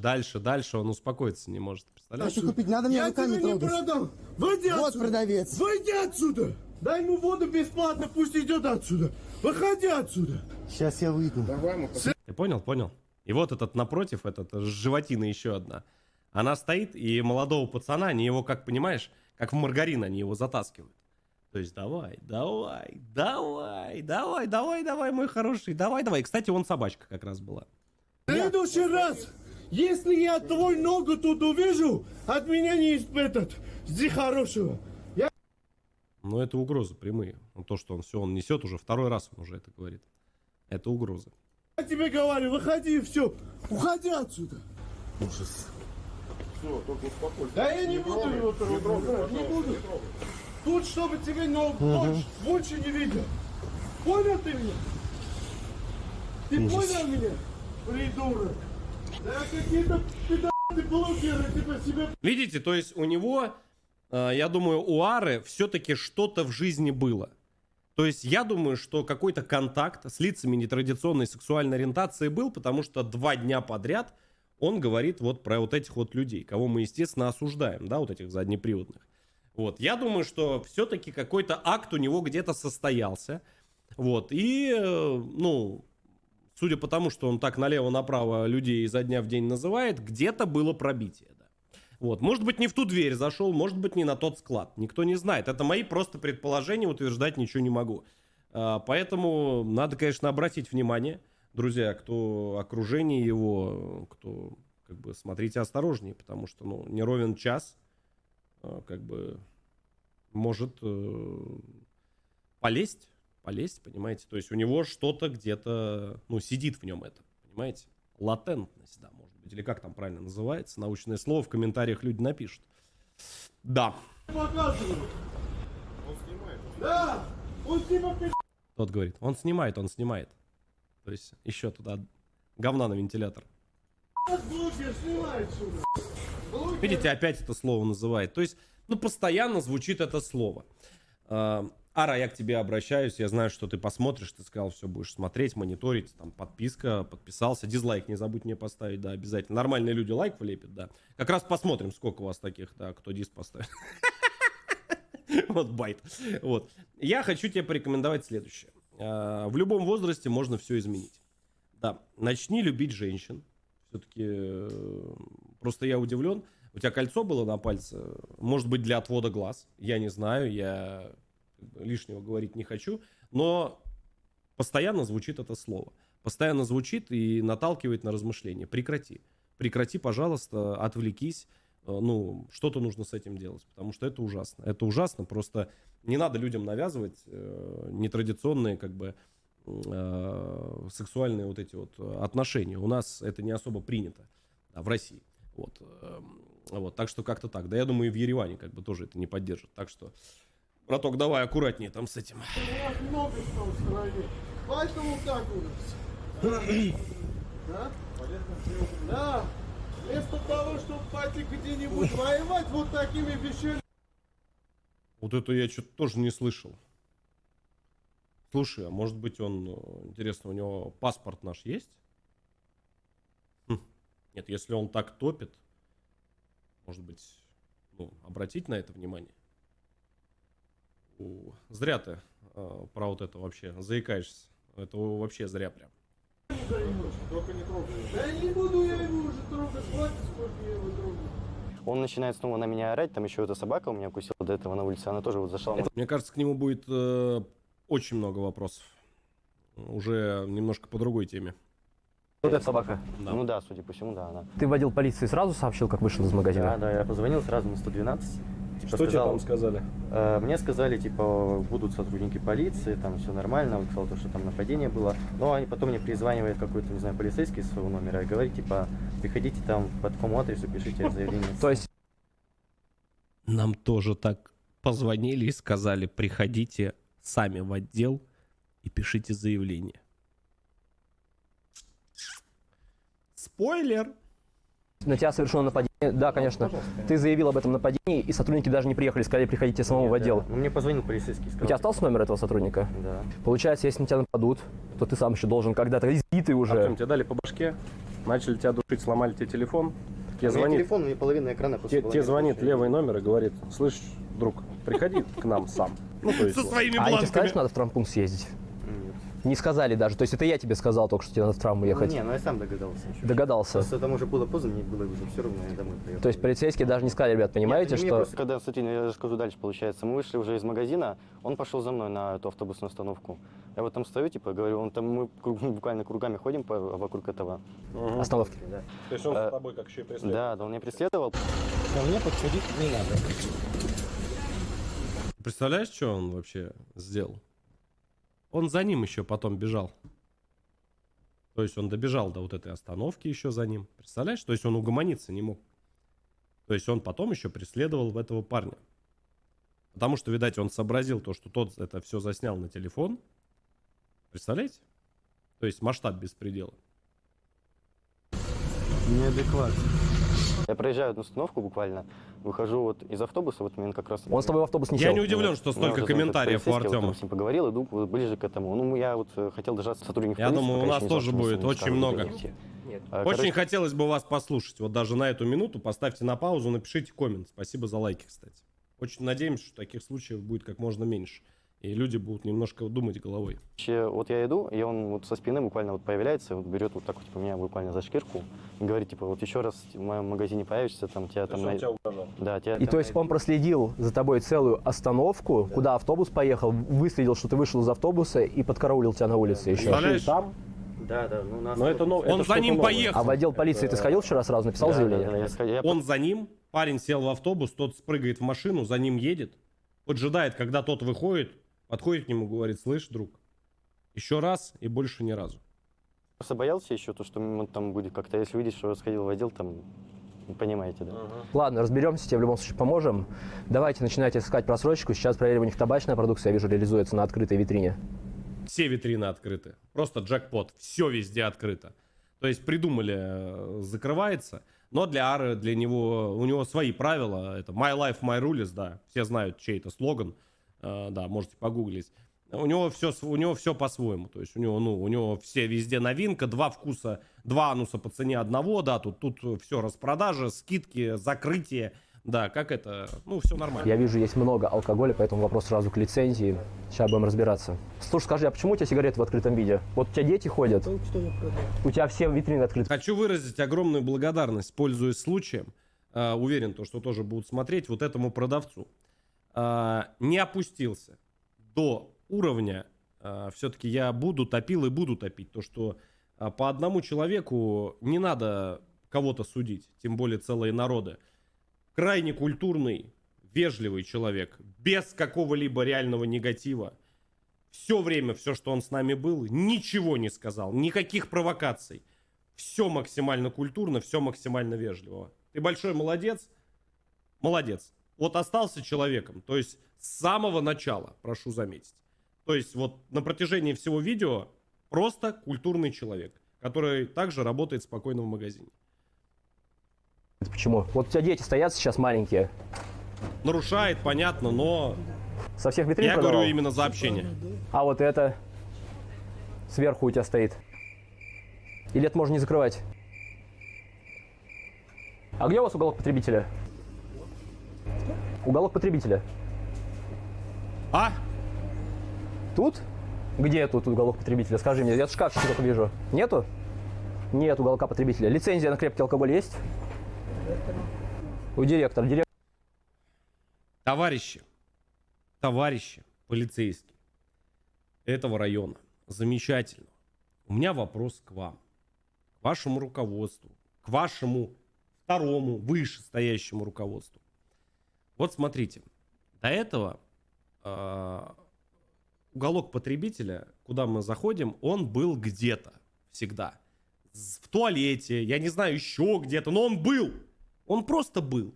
он успокоиться не может. Представляешь? Хочу купить, надо меня руками трогать. Я тебе не продам. Выйди отсюда. Вот продавец. Выйди отсюда. Дай ему воду бесплатно, пусть идет отсюда. Выходи отсюда. Сейчас я выйду. Давай, мы Ты понял? Понял. И вот этот напротив, этот животина еще одна. Она стоит, и молодого пацана, они его, как понимаешь, как в маргарин они его затаскивают. То есть давай, мой хороший, давай. Кстати, вон собачка как раз была. В следующий раз, если я твой ногу тут увижу, от меня не испытат. Жди хорошего. Но это угрозы прямые. То, что он несет уже второй раз, он уже это говорит. Это угрозы. Я тебе говорю, выходи и все. Уходи отсюда. Ужас. все, только успокойся. Да я не буду его трогать. Не буду. Тут, чтобы тебе больше не видел. Понял ты меня? Ты понял меня? Придурок. Да какие-то пидаты блогеры типа себя... Видите, то есть у него, я думаю, у Ары все-таки что-то в жизни было. То есть я думаю, что какой-то контакт с лицами нетрадиционной сексуальной ориентации был, потому что 2 дня подряд он говорит вот про вот этих вот людей, кого мы, естественно, осуждаем, да, вот этих заднеприводных. Вот, я думаю, что все-таки какой-то акт у него где-то состоялся. Вот, и, ну, судя по тому, что он так налево-направо людей изо дня в день называет, где-то было пробитие, да. Вот, может быть, не в ту дверь зашел, может быть, не на тот склад. Никто не знает. Это мои просто предположения, утверждать ничего не могу. Поэтому надо, конечно, обратить внимание, друзья, кто окружение его, кто, как бы, смотрите осторожнее, потому что, ну, не ровен час, как бы, может полезть, понимаете? То есть у него что-то где-то, ну, сидит в нем это, понимаете? Латентность, да, может быть. Или как там правильно называется? Научное слово. В комментариях люди напишут. Да. Да! Он типа... Тот говорит, он снимает. То есть еще туда говна на вентилятор. Видите, опять это слово называет. То есть, ну, постоянно звучит это слово. Ара, я к тебе обращаюсь, я знаю, что ты посмотришь, ты сказал, все будешь смотреть, мониторить, там, подписка, подписался, дизлайк не забудь мне поставить, да, обязательно. Нормальные люди лайк влепят, да. Как раз посмотрим, сколько у вас таких, да, кто диз поставит. Вот байт. Вот. Я хочу тебе порекомендовать следующее. В любом возрасте можно все изменить. Да, начни любить женщин. Все-таки просто я удивлен. У тебя кольцо было на пальце, может быть, для отвода глаз. Я не знаю, я лишнего говорить не хочу. Но постоянно звучит это слово. Постоянно звучит и наталкивает на размышления. Прекрати. Прекрати, пожалуйста, отвлекись. Ну, что-то нужно с этим делать, потому что это ужасно. Это ужасно, просто не надо людям навязывать нетрадиционные, как бы, сексуальные вот эти вот отношения. У нас это не особо принято, да, в России. Вот. Вот, так что как-то так. Да, я думаю, и в Ереване как бы тоже это не поддержит. Так что, браток, давай аккуратнее там с этим. Много что в стране. Поэтому так у нас. Да? Да. Вместо того, чтобы пойти где-нибудь воевать вот такими вещами. Вот это я что-то тоже не слышал. Слушай, а может быть он, интересно, у него паспорт наш есть? Нет, если он так топит, может быть, ну, обратить на это внимание. Зря ты про вот это вообще заикаешься. Это вообще зря прям. Только не трогай. Да не буду я его уже трогать, хватит, сколько я его трогаю. Он начинает снова на меня орать, там еще эта собака у меня укусила до этого на улице, она тоже вот зашла. Мне кажется, к нему будет очень много вопросов. Уже немножко по другой теме. Вот эта собака? Да. Ну да, судя по всему, да, она. Ты водил полиции сразу сообщил, как вышел из магазина? Да, да, я позвонил сразу на 112. Типа, Что тебе там сказали? Мне сказали, типа, будут сотрудники полиции, там все нормально, он сказал, что там нападение было. Но они потом мне перезванивает какой-то, не знаю, полицейский из своего номера и говорит, типа, приходите там по такому адресу, пишите заявление. То есть... Нам тоже так позвонили и сказали, приходите сами в отдел и пишите заявление. Спойлер! На тебя совершено нападение. Да, конечно. Ты заявил об этом нападении, и сотрудники даже не приехали, сказали, приходите самому в отдел. Да. Ну, мне позвонил полицейский. Сказал, У тебя остался номер этого сотрудника? Да. Получается, если на тебя нападут, то ты сам еще должен когда-то избитый уже. Артем, тебе дали по башке, начали тебя душить, сломали тебе телефон. Тебе звонит, телефон, мне половина экрана просто тебе звонит левый номер и говорит, слышь, друг, приходи к нам сам. Ну, то есть, Со своими А они тебе бланками. сказали, что надо в травмпункт съездить? Нет. Не сказали даже. То есть это я тебе сказал только, что тебе надо в травму ехать? Не, ну я сам догадался. Еще. Догадался. Просто там уже было поздно, мне было уже все равно, я домой приехал. То есть полицейские даже не сказали, ребят, понимаете, Нет, мне что... просто, когда, смотри, я расскажу дальше, получается, мы вышли уже из магазина, он пошел за мной на эту автобусную остановку. Я вот там стою, типа, говорю, он там, мы буквально кругами ходим вокруг этого. Остановки. Да. То есть он с тобой как еще и преследует? Да, он меня преследовал. Ко мне подходить не надо. Представляешь, что он вообще сделал? Он за ним еще потом бежал. То есть он добежал до вот этой остановки еще за ним. Представляешь? То есть он угомониться не мог. То есть он потом еще преследовал этого парня. Потому что, видать, он сообразил то, что тот это все заснял на телефон. Представляете? То есть масштаб беспредела. Неадекватно. Я проезжаю одну остановку буквально, выхожу вот из автобуса, вот мне как раз... Он с тобой в автобус не Я сел? не удивлен, что столько комментариев у Артема. Я с ним поговорил, иду ближе к этому. Ну, я вот хотел дождаться сотрудников Я полиции, думаю, у пока нас еще не тоже знал, что будет мы очень скажем, много. где Нет. Очень хотелось бы вас послушать. Вот даже на эту минуту поставьте на паузу, напишите коммент. Спасибо за лайки, кстати. Очень надеемся, что таких случаев будет как можно меньше. И люди будут немножко думать головой. Вот я иду, и он вот со спины буквально вот появляется, вот берет вот так вот, типа, меня буквально за шкирку и говорит, типа, вот еще раз в моем магазине появишься, там тебя там... он тебя угрожал? Да, тебя... И то есть он проследил за тобой целую остановку, да, куда автобус поехал, выследил, что ты вышел из автобуса и подкараулил тебя на улице еще. Представляешь? Там? Да, да, ну нас... Но это, Он за ним поехал. А в отдел полиции ты сходил вчера сразу, написал заявление? Я Он за ним, парень сел в автобус, тот спрыгает в машину, за ним едет, поджидает, когда тот выходит, подходит к нему, говорит, слышь, друг, еще раз и больше ни разу. просто боялся еще, то, что он там будет как-то, если увидишь, что я сходил в отдел, там, понимаете, да? Ладно, разберемся, тебе в любом случае поможем. Давайте начинайте искать просрочку. Сейчас проверим, у них табачная продукция, я вижу, реализуется на открытой витрине. Все витрины открыты. Просто джекпот. Все везде открыто. То есть придумали, закрывается. Но для Ары, для него, у него свои правила. Это My Life, My Rules, да. Все знают, чей это слоган. Да, можете погуглить. У него все по-своему. То есть у него все везде новинка, два ануса по цене одного, да, тут все распродажа, скидки, закрытие. Да, как это, все нормально. Я вижу, есть много алкоголя, поэтому вопрос сразу к лицензии. Сейчас будем разбираться. Слушай, скажи, а почему у тебя сигареты в открытом виде? Вот у тебя дети ходят, у тебя все витрины открыты. Хочу выразить огромную благодарность, пользуясь случаем. Уверен, что тоже будут смотреть, вот этому продавцу. Не опустился до уровня, все-таки я топил и буду топить. То, что по одному человеку не надо кого-то судить, тем более целые народы. Крайне культурный, вежливый человек, без какого-либо реального негатива. Все время, все, что он с нами был, ничего не сказал, никаких провокаций. Все максимально культурно, все максимально вежливо. Ты большой молодец, молодец. Вот остался человеком, то есть с самого начала, прошу заметить. То есть вот на протяжении всего видео просто культурный человек, который также работает спокойно в магазине. Почему? Вот у тебя дети стоят сейчас маленькие. Нарушает, понятно, но... Со всех витрин Я продавал? говорю именно за общение. А вот это сверху у тебя стоит. Или это можно не закрывать? А где у вас уголок потребителя? Уголок потребителя. А? Тут? Где тут уголок потребителя? Скажи мне, я в шкафчике только вижу. Нету? Нет уголка потребителя. Лицензия на крепкий алкоголь есть? У директора. Товарищи полицейские этого района, замечательно. У меня вопрос к вам, к вашему руководству, к вашему второму вышестоящему руководству. Вот смотрите, до этого уголок потребителя, куда мы заходим, он был где-то всегда. В туалете, я не знаю, еще где-то, но он был. Он просто был.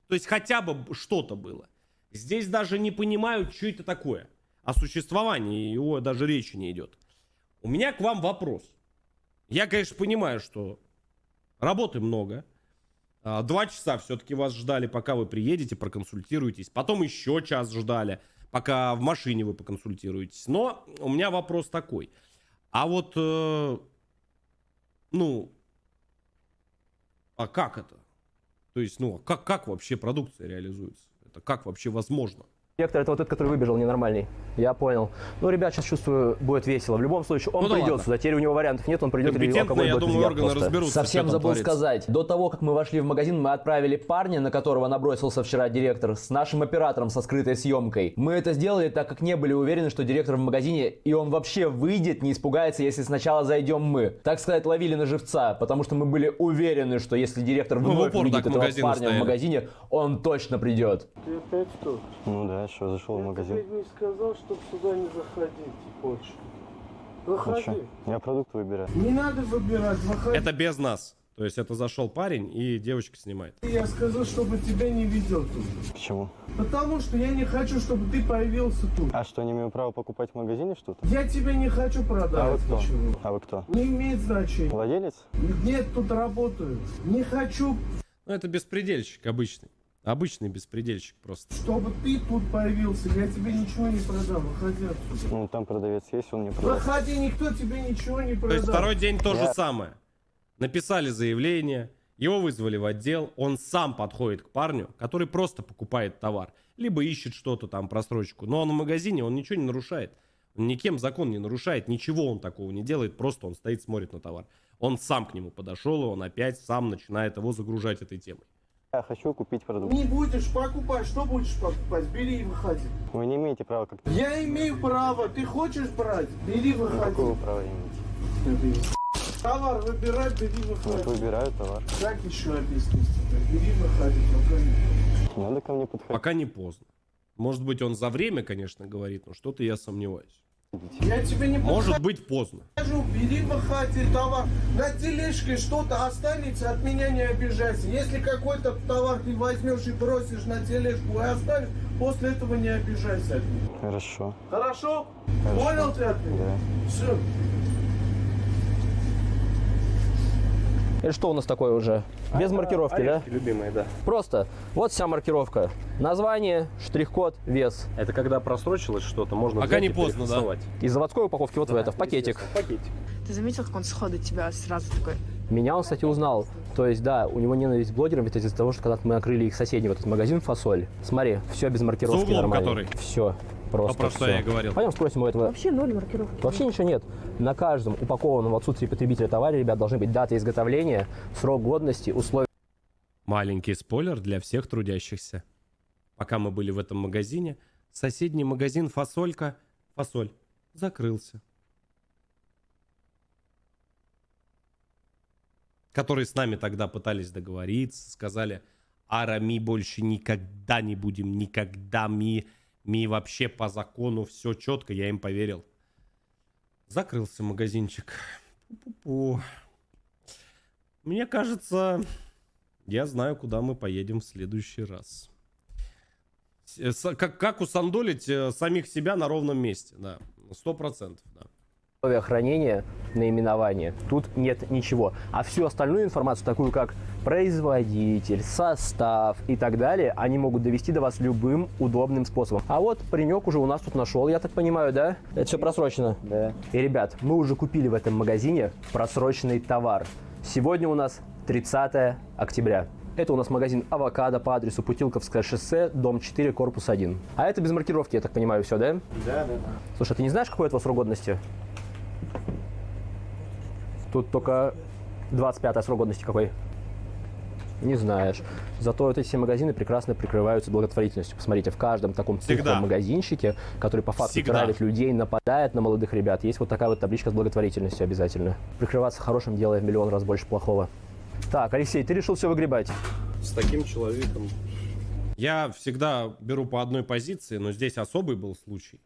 То есть хотя бы что-то было. Здесь даже не понимают, что это такое. О существовании его даже речи не идет. У меня к вам вопрос. Я, конечно, понимаю, что работы много. 2 часа все-таки вас ждали, пока вы приедете, проконсультируетесь. Потом еще час ждали, пока в машине вы поконсультируетесь. Но у меня вопрос такой. А вот, а как это? То есть, как вообще продукция реализуется? Это как вообще возможно? Директор, это вот этот, который выбежал, ненормальный. Я понял. Ну, ребят, сейчас чувствую, будет весело. В любом случае, он придет сюда. Теперь у него вариантов нет, он придет, или алкоголь будет изъят. Совсем забыл сказать. До того, как мы вошли в магазин, мы отправили парня, на которого набросился вчера директор, с нашим оператором со скрытой съемкой. Мы это сделали, так как не были уверены, что директор в магазине, и он вообще выйдет, не испугается, если сначала зайдем мы. Так сказать, ловили на живца, потому что мы были уверены, что если директор вновь увидит этого парня в магазине, он точно придет. Ты опять что? Ну да, что, зашел в магазин. Ты не сказал, чтобы сюда не заходить больше. Заходи. Я продукты выбираю. Не надо выбирать, выходи. Это без нас. То есть это зашел парень и девочка снимает. Я сказал, чтобы тебя не видел тут. Почему? Потому что я не хочу, чтобы ты появился тут. А что, не имею права покупать в магазине что-то? Я тебя не хочу продать. А вы кто? Ничего. А вы кто? Не имеет значения. Владелец? Нет, тут работаю. Не хочу. Ну это беспредельщик обычный. Обычный беспредельщик просто. Чтобы ты тут появился, я тебе ничего не продам. Выходи отсюда. Ну там продавец есть, он не продает. Выходи, никто тебе ничего не продаст. То есть второй день то же самое. Написали заявление, его вызвали в отдел, он сам подходит к парню, который просто покупает товар, либо ищет что-то там, просрочку. Но он в магазине, он ничего не нарушает. Он никем закон не нарушает, ничего он такого не делает, просто он стоит, смотрит на товар. Он сам к нему подошел, и он опять сам начинает его загружать этой темой. Я хочу купить продукт. Не будешь покупать, что будешь покупать? Бери и выходи. Вы не имеете права как-то... Я имею право, ты хочешь брать? Бери, выходи. Какого права имеете? Товар выбирай, бери, выходи. Вот выбираю товар. Как еще объяснить тебе? Бери, выходи, пока не... Надо ко мне подходить. Пока не поздно. Может быть, он за время, конечно, говорит, но что-то я сомневаюсь. Я тебе не Может быть, поздно. Бери, выходи товар. На тележке что-то останется, от меня не обижайся. Если какой-то товар ты возьмешь и бросишь на тележку и оставишь, после этого не обижайся от меня. Хорошо. Хорошо? Понял ты от меня? Да. Все. Это что у нас такое уже? Без маркировки, да? Орешки любимые, да. Просто. Вот вся маркировка. Название, штрих-код, вес. Это когда просрочилось что-то, можно Пока взять не и поздно, да. перефасовать. Из заводской упаковки вот в это, в пакетик. Пакетик. Ты заметил, как он сходу тебя сразу такой? Меня он, кстати, узнал. То есть, да, у него ненависть к блогерам, ведь из-за того, что когда мы накрыли их соседний вот этот магазин «Фасоль». Смотри, все без маркировки. За углом нормально. который. Все. Просто про что всё. я и говорил. Пойдем спросим у этого. Вообще ноль маркировки. Вообще ничего нет. На каждом упакованном в отсутствии потребителя товаре, ребят, должны быть дата изготовления, срок годности, условия. Маленький спойлер для всех трудящихся. Пока мы были в этом магазине, соседний магазин «Фасолька» «Фасоль» закрылся. Которые с нами тогда пытались договориться, сказали: «Ара, ми больше никогда не будем, никогда, ми вообще по закону, все четко», я им поверил. Закрылся магазинчик. Пу-пу-пу. Мне кажется, я знаю, куда мы поедем в следующий раз. Как усандолить самих себя на ровном месте, да, 100%, да. Условия хранения, наименования. Тут нет ничего. А всю остальную информацию, такую как производитель, состав и так далее, они могут довести до вас любым удобным способом. А вот паренек уже у нас тут нашел, я так понимаю, да? Это все просрочено? Да. И, ребят, мы уже купили в этом магазине просроченный товар. Сегодня у нас 30 октября. Это у нас магазин «Авокадо» по адресу Путилковское шоссе, дом 4, корпус 1. А это без маркировки, я так понимаю, все, да? Да. Слушай, ты не знаешь, какой это у вас срок годности? Тут только 25-й срок годности какой? Не знаешь. Зато вот эти все магазины прекрасно прикрываются благотворительностью. Посмотрите, в каждом таком цифровом магазинчике, который по факту травит людей, нападает на молодых ребят, есть вот такая вот табличка с благотворительностью обязательно. Прикрываться хорошим делая в миллион раз больше плохого. Так, Алексей, ты решил все выгребать? С таким человеком. Я всегда беру по одной позиции, но здесь особый был случай.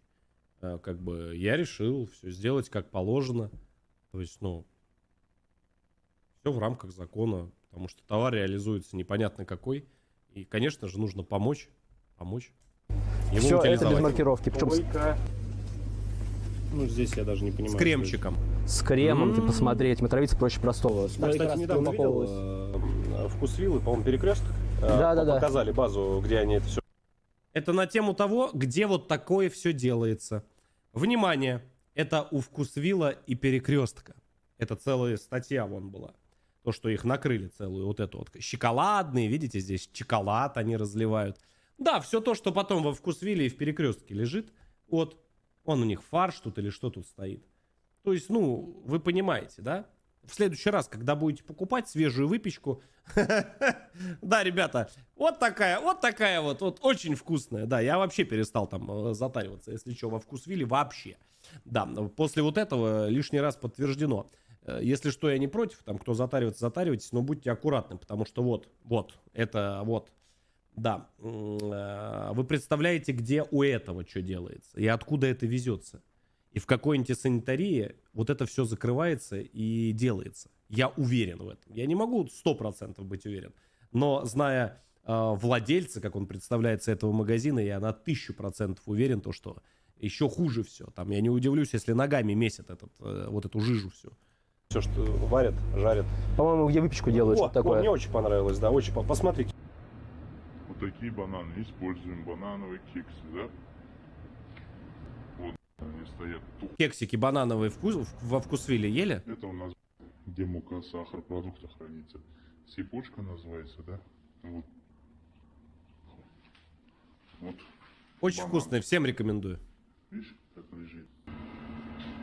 Как бы я решил все сделать как положено. То есть, ну, все в рамках закона, потому что товар реализуется непонятно какой. И, конечно же, нужно помочь. Его все это без утилизовать. маркировки. Причем Ну, здесь я даже не понимаю. С кремчиком. с кремом, ты посмотреть, отравиться проще простого. Я, кстати, недавно видел Вкусвиллы, по-моему, перекресток. Да. Показали базу, где они это все. Это на тему того, где вот такое все делается. Внимание! Это у Вкусвилла и Перекрестка. Это целая статья вон была. То, что их накрыли целую вот эту вот. Шоколадные, видите, здесь шоколад они разливают. Да, все то, что потом во Вкусвилле и в Перекрестке лежит. Вот, он у них фарш тут или что тут стоит. То есть, ну, вы понимаете, да? В следующий раз, когда будете покупать свежую выпечку, да, ребята, вот такая вот очень вкусная. Да, я вообще перестал там затариваться, если что, во Вкусвилле вообще. Да, после вот этого лишний раз подтверждено. Если что, я не против, там, кто затаривается, затаривайтесь, но будьте аккуратны, потому что да, вы представляете, где у этого что делается и откуда это везется. И в какой антисанитарии вот это все закрывается и делается. Я уверен в этом. Я не могу 100% быть уверен. Но зная владельца, как он представляется этого магазина, я на 1000% уверен, то, что еще хуже все. Там я не удивлюсь, если ногами месят вот эту жижу всю. Все, что варят, жарят. По-моему, где выпечку делают, что такое? Мне очень понравилось, да, очень. Посмотрите. Вот такие бананы используем, банановые кексы, да? Вот они стоят. Кексики банановые во Вкусвилле ели? Это у нас где мука, сахар, продукты хранится. Сипучка называется, да? Вот. Очень вкусные, всем рекомендую. Видишь, как лежит?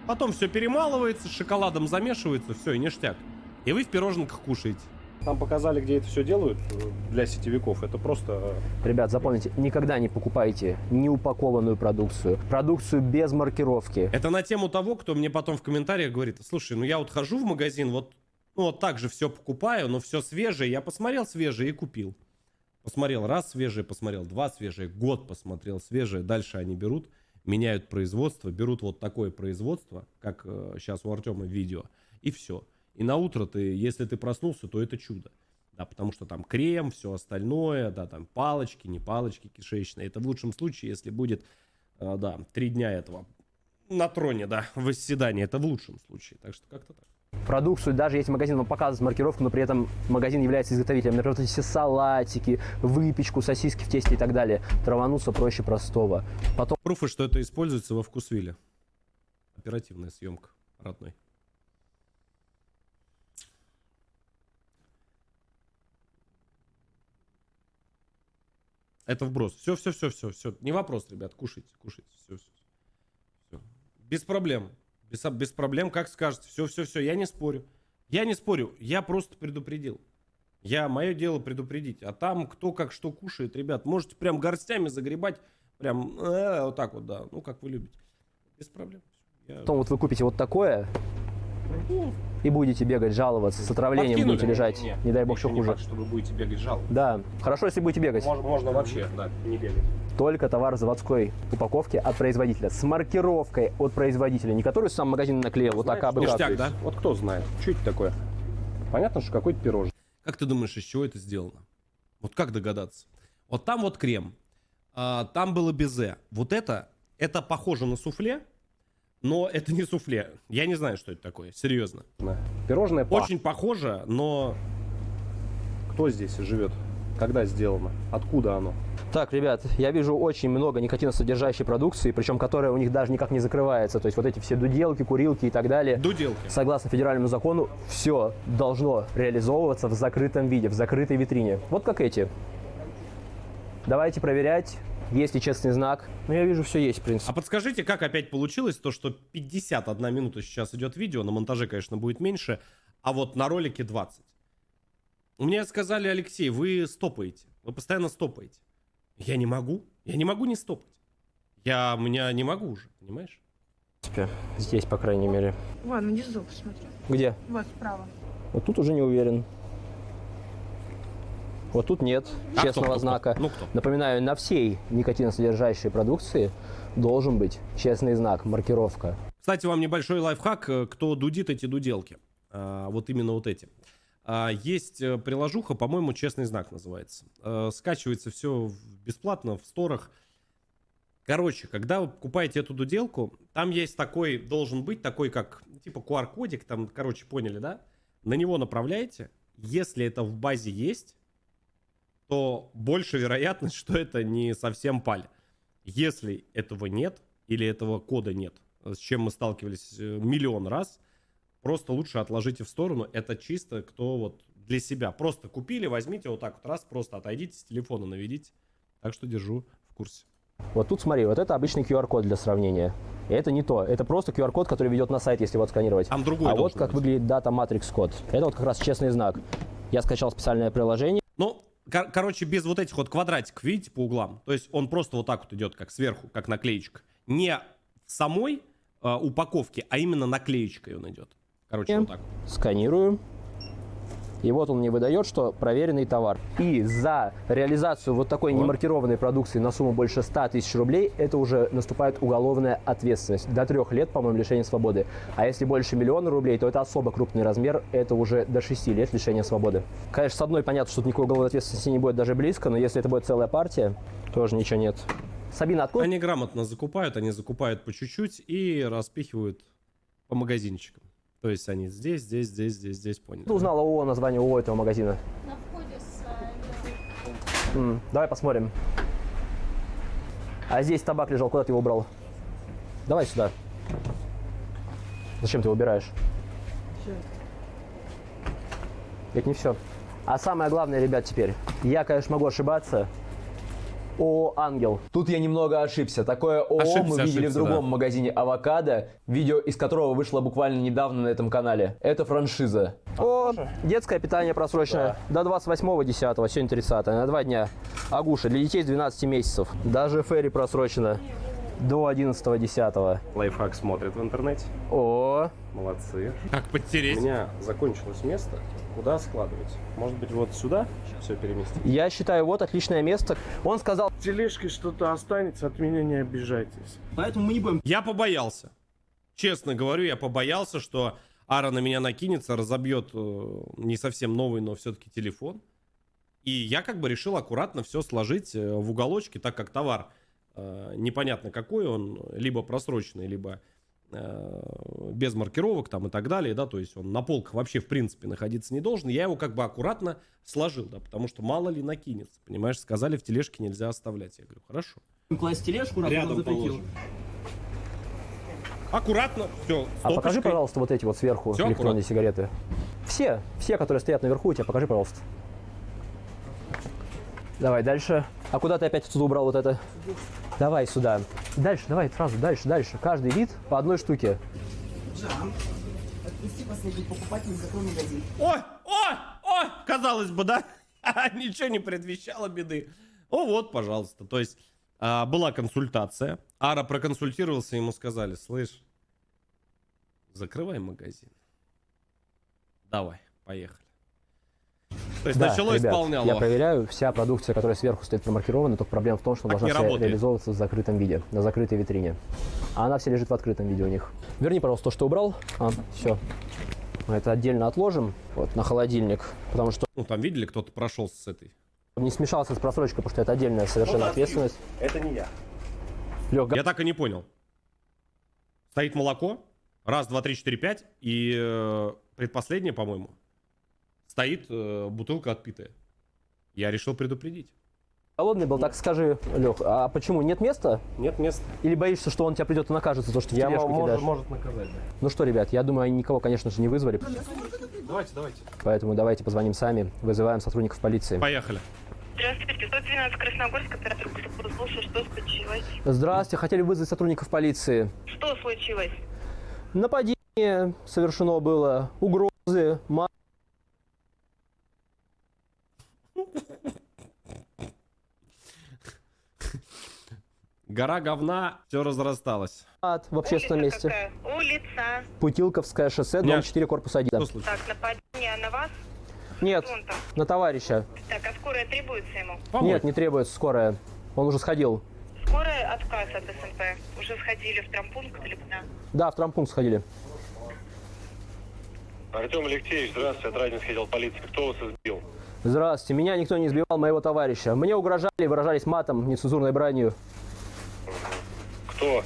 Потом все перемалывается, с шоколадом замешивается, все, и ништяк. И вы в пироженках кушаете. Там показали, где это все делают для сетевиков. Это просто... Ребят, запомните, никогда не покупайте неупакованную продукцию. Продукцию без маркировки. Это на тему того, кто мне потом в комментариях говорит: слушай, ну я вот хожу в магазин, вот так же все покупаю, но все свежее. Я посмотрел свежее и купил. Посмотрел раз свежее, посмотрел два свежее, год посмотрел свежее. Дальше они берут, меняют производство, берут вот такое производство, как сейчас у Артема видео, и все. И на утро если ты проснулся, то это чудо. Да, потому что там крем, все остальное, да, там палочки, не палочки кишечные. Это в лучшем случае, если будет, 3 дня этого на троне, да, восседания. Это в лучшем случае. Так что как-то так. продукцию, даже если магазин вам показывает маркировку, но при этом магазин является изготовителем. Например, вот эти все салатики, выпечку, сосиски в тесте и так далее. Травануться проще простого. Потом... Пруфы, что это используется во Вкусвилле. Оперативная съемка, родной. Это вброс. Все. Не вопрос, ребят. Кушайте. Все. Без проблем. Без проблем, как скажете. Все. Я не спорю. Я просто предупредил. Мое дело предупредить. А там кто как что кушает, ребят. Можете прям горстями загребать. Прям вот так вот, да. Ну, как вы любите. Без проблем. Потом вот вы купите вот такое. И будете бегать, жаловаться, с отравлением будете лежать. Не дай бог, что хуже. Не факт, что вы будете бегать, жаловаться. Да, хорошо, если будете бегать. Можно вообще, да, не бегать. Только товар заводской упаковки от производителя. С маркировкой от производителя. Не который сам магазин наклеил, вот так абы как. Ништяк, да? Вот кто знает, что это такое? Понятно, что какое-то пирожное. Как ты думаешь, из чего это сделано? Вот как догадаться? Вот там вот крем. Там было безе. Вот это похоже на суфле. Но это не суфле. Я не знаю, что это такое. Серьезно. Пирожное очень похоже, но... Кто здесь живет? Когда сделано? Откуда оно? Так, ребят, я вижу очень много никотиносодержащей продукции, причем которая у них даже никак не закрывается. То есть вот эти все дуделки, курилки и так далее. Дуделки. Согласно федеральному закону, все должно реализовываться в закрытом виде, в закрытой витрине. Вот как эти. Давайте проверять. Есть ли честный знак? Ну, я вижу, все есть, в принципе. А подскажите, как опять получилось то, что 51 минута сейчас идет видео, на монтаже, конечно, будет меньше, а вот на ролике 20. Мне сказали, Алексей, вы стопаете, вы постоянно стопаете. Я не могу не стопать. Меня не могу уже, понимаешь? Здесь, по крайней мере. Ладно, внизу посмотри. Где? Вот справа. Вот тут уже не уверен. Вот тут нет честного знака. Ну, кто? Напоминаю, на всей никотиносодержащей продукции должен быть честный знак, маркировка. Кстати, вам небольшой лайфхак, кто дудит эти дуделки. Вот именно вот эти. Есть приложуха, по-моему, «Честный знак» называется. Скачивается все бесплатно в сторах. Короче, когда вы покупаете эту дуделку, там есть такой, должен быть такой, как, типа QR-кодик, там, короче, поняли, да? На него направляете. Если это в базе есть, то больше вероятность, что это не совсем паль. Если этого нет, или этого кода нет, с чем мы сталкивались миллион раз, просто лучше отложите в сторону. Это чисто кто вот для себя. Просто купили, возьмите вот так вот раз, просто отойдите с телефона, наведите. Так что держу в курсе. Вот тут смотри, вот это обычный QR-код для сравнения. И это не то. Это просто QR-код, который ведет на сайт, если вот сканировать. Там другой а вот как выглядит Data Matrix код. Это вот как раз честный знак. Я скачал специальное приложение. Ну, короче, без вот этих вот квадратиков, видите, по углам. То есть он просто вот так вот идет, как сверху, как наклеечка. Не в самой упаковке, а именно наклеечкой он идет. Короче, вот так. Сканирую. И вот он мне выдает, что проверенный товар. И за реализацию вот такой немаркированной продукции на сумму больше 100 тысяч рублей, это уже наступает уголовная ответственность. До 3 лет, по-моему, лишения свободы. А если больше 1 000 000 рублей, то это особо крупный размер, это уже до 6 лет лишения свободы. Конечно, с одной понятно, что тут никакой уголовной ответственности не будет даже близко, но если это будет целая партия, тоже ничего нет. Сабина, откуда? Они грамотно закупают, по чуть-чуть и распихивают по магазинчикам. То есть они здесь, поняли. Ты узнала ООО, название ООО этого магазина? На входе с... Давай посмотрим. А здесь табак лежал, куда ты его убрал? Давай сюда. Зачем ты его убираешь? Это не все. А самое главное, ребят, теперь. Я, конечно, могу ошибаться. ООО «Ангел». Тут я немного ошибся. Такое ООО мы видели в другом магазине «Авокадо», видео из которого вышло буквально недавно на этом канале. Это франшиза. О, детское питание просроченное. Да. До 28.10, сегодня 30 на 2 дня. Агуша для детей с 12 месяцев. Даже Ферри просрочено до 11.10. Лайфхак смотрит в интернете. О, молодцы. Как подтереть? У меня закончилось место. Куда складывать? Может быть, вот сюда все переместить? Я считаю, вот отличное место. Он сказал... В тележке что-то останется, от меня не обижайтесь. Поэтому мы не будем... Я побоялся. Честно говорю, я побоялся, что Ара на меня накинется, разобьет не совсем новый, но все-таки телефон. И я как бы решил аккуратно все сложить в уголочке, так как товар непонятно какой он, либо просроченный, либо без маркировок там и так далее, да, то есть он на полках вообще в принципе находиться не должен. Я его как бы аккуратно сложил, да, потому что мало ли накинется, понимаешь, сказали, в тележке нельзя оставлять. Я говорю, хорошо. Класть тележку, рядом положим. Аккуратно, все. А покажи, пожалуйста, вот эти вот сверху Всё электронные аккуратно. сигареты. Все, которые стоят наверху, у тебя покажи, пожалуйста. Давай дальше. А куда ты опять отсюда убрал вот это? Давай сюда. Дальше, давай сразу, дальше. Каждый вид по одной штуке. Отпусти последний покупатель, закрой магазин. Ой, казалось бы, да? Ничего не предвещало беды. О, вот, пожалуйста. То есть была консультация. Ара проконсультировался, ему сказали, слышь, закрывай магазин. Давай, поехали. То есть начало исполняло. Я проверяю, вся продукция, которая сверху стоит промаркирована, только проблема в том, что она должна реализовываться в закрытом виде, на закрытой витрине. А она вся лежит в открытом виде у них. Верни, пожалуйста, то, что убрал. Все. Мы это отдельно отложим, вот, на холодильник, потому что... Ну, там видели, кто-то прошел с этой. Не смешался с просрочкой, потому что это отдельная совершенно ответственность. Это не я. Лёх, Я так и не понял. Стоит молоко. Раз, два, три, четыре, пять. И предпоследнее, по-моему, стоит бутылка отпитая. Я решил предупредить. Голодный был, так скажи, Лёх, а почему? Нет места? Нет места. Или боишься, что он тебя придет и накажет за то, что в тележку кидаешь? Может наказать, да. Ну что, ребят, я думаю, они никого, конечно же, не вызвали. Давайте. Поэтому давайте позвоним сами, вызываем сотрудников полиции. Поехали. Здравствуйте, 112 Красногорск, оператор слушаю, что случилось? Здравствуйте, хотели вызвать сотрудников полиции. Что случилось? Нападение совершено было, угрозы, Гора говна, все разрасталось. в общественном месте. Какая? Улица. Путилковское шоссе, дом 4, корпус 1. Так, нападение на вас? Нет, на товарища. Так, а скорая требуется ему? Нет, не требуется скорая. Он уже сходил. Скорая отказ от СНП. Уже сходили в травмпункт или куда? Да, в травмпункт сходили. Артем Алексеевич, здравствуйте, от Радинский отдел полиции. Кто вас избил? Здравствуйте, меня никто не избивал, моего товарища. Мне угрожали, выражались матом, нецензурной бранью. Кто?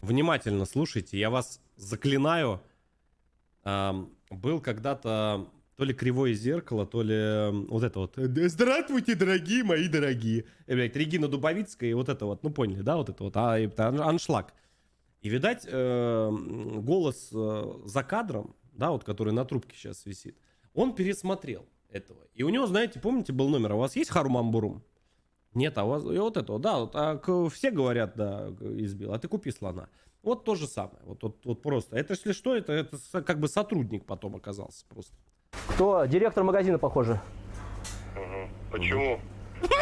Внимательно слушайте, я вас заклинаю. Был когда-то то ли кривое зеркало, то ли вот это вот. Здравствуйте, дорогие мои дорогие. Блядь, Регина Дубовицкая и вот это вот, ну поняли, да, вот это вот, это аншлаг. И, видать, голос за кадром, да, вот который на трубке сейчас висит, он пересмотрел этого. И у него, знаете, помните, был номер, а у вас есть Харумамбурум? Нет, а у вас, и вот это, да, вот, все говорят, да, избил, а ты купи слона. Вот то же самое, вот просто. Это, если что, это как бы сотрудник потом оказался просто. Кто? Директор магазина, похоже. Почему?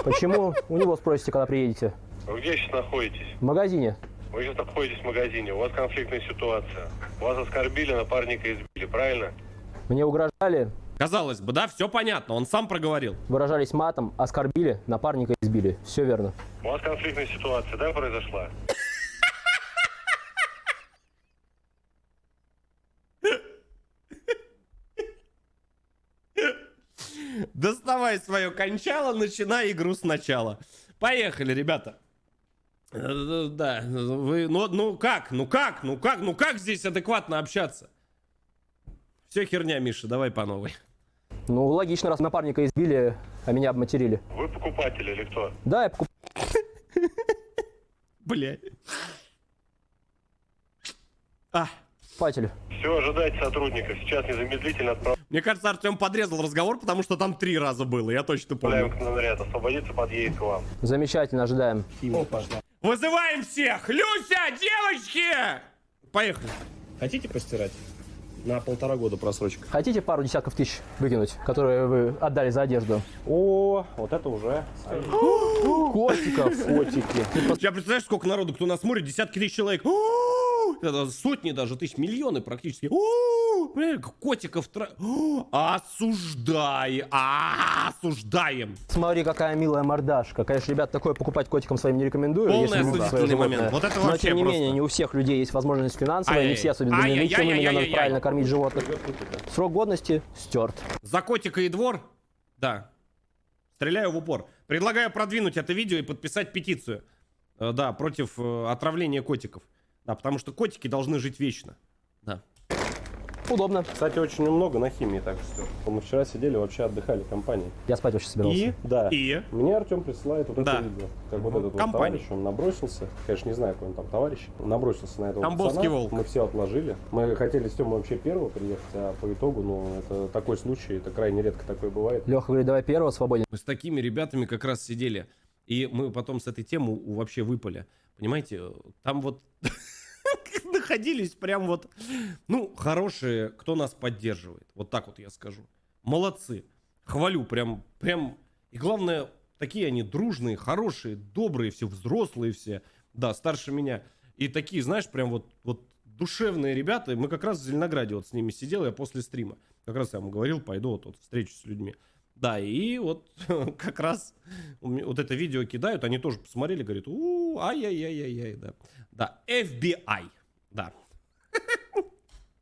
Почему? У него спросите, когда приедете. Вы где сейчас находитесь? В магазине. Вы сейчас находитесь в магазине, у вас конфликтная ситуация. Вас оскорбили, напарника избили, правильно? Мне угрожали. Казалось бы, да, все понятно, он сам проговорил. Выражались матом, оскорбили, напарника избили. Все верно. У вас конфликтная ситуация, да, произошла? Доставай свое кончало, начинай игру сначала. Поехали, ребята. Да, вы, ну как здесь адекватно общаться? Все херня, Миша, давай по новой. Ну, логично, раз напарника избили, а меня обматерили. Вы покупатель или кто? Да, я покупатель. Блядь. Покупатель. Все, ожидайте сотрудника. Сейчас незамедлительно отправляем Мне кажется, Артем подрезал разговор, потому что там 3 раза было, я точно помню. на наряд. Освободиться, подъедет к вам. Замечательно, ожидаем. Вызываем всех! Люся, девочки! Поехали. Хотите постирать? На 1,5 года просрочка. Хотите пару десятков тысяч выкинуть, которые вы отдали за одежду? О, вот это уже. Котиков. Котики. Я представляешь, сколько народу, кто нас смотрит, десятки тысяч человек. Это сотни даже тысяч, миллионы практически. Котиков. Осуждаем. Смотри, какая милая мордашка. Конечно, ребят, такое покупать котикам своим не рекомендую. Полный осудительный момент. Вот это вообще. Но тем не просто. менее, не у всех людей есть возможность финансовая, не все особенно дальномерные, именно надо правильно кормить животных. Срок годности стерт. За котика и двор? Да. Стреляю в упор. Предлагаю продвинуть это видео и подписать петицию. Да, против отравления котиков. Да, потому что котики должны жить вечно. Да. Удобно. Кстати, очень много на химии так что. Мы вчера сидели, вообще отдыхали компанией. Я спать вообще собирался. И, да, И? мне Артем присылает вот Да. это видео. Как вот этот вот Компания. товарищ, он набросился. Конечно, не знаю, какой он там товарищ. Набросился на этого Тамбовский пацана. волк. Мы все отложили. Мы хотели с Тёмой вообще первого приехать, а по итогу, ну, это такой случай, это крайне редко такое бывает. Леха говорит, давай первого, свободен. Мы с такими ребятами как раз сидели. И мы потом с этой темы вообще выпали. Понимаете, там вот находились прям вот, ну, хорошие, кто нас поддерживает. Вот так вот я скажу. Молодцы. Хвалю прям. И главное, такие они дружные, хорошие, добрые, все взрослые все. Да, старше меня. И такие, знаешь, прям вот душевные ребята. Мы как раз в Зеленограде вот с ними сидел, я после стрима. Как раз я вам говорил, пойду вот встречусь с людьми. Да, и вот как раз вот это видео кидают, они тоже посмотрели, говорят, ай-яй-яй-яй, да. Да, FBI, да.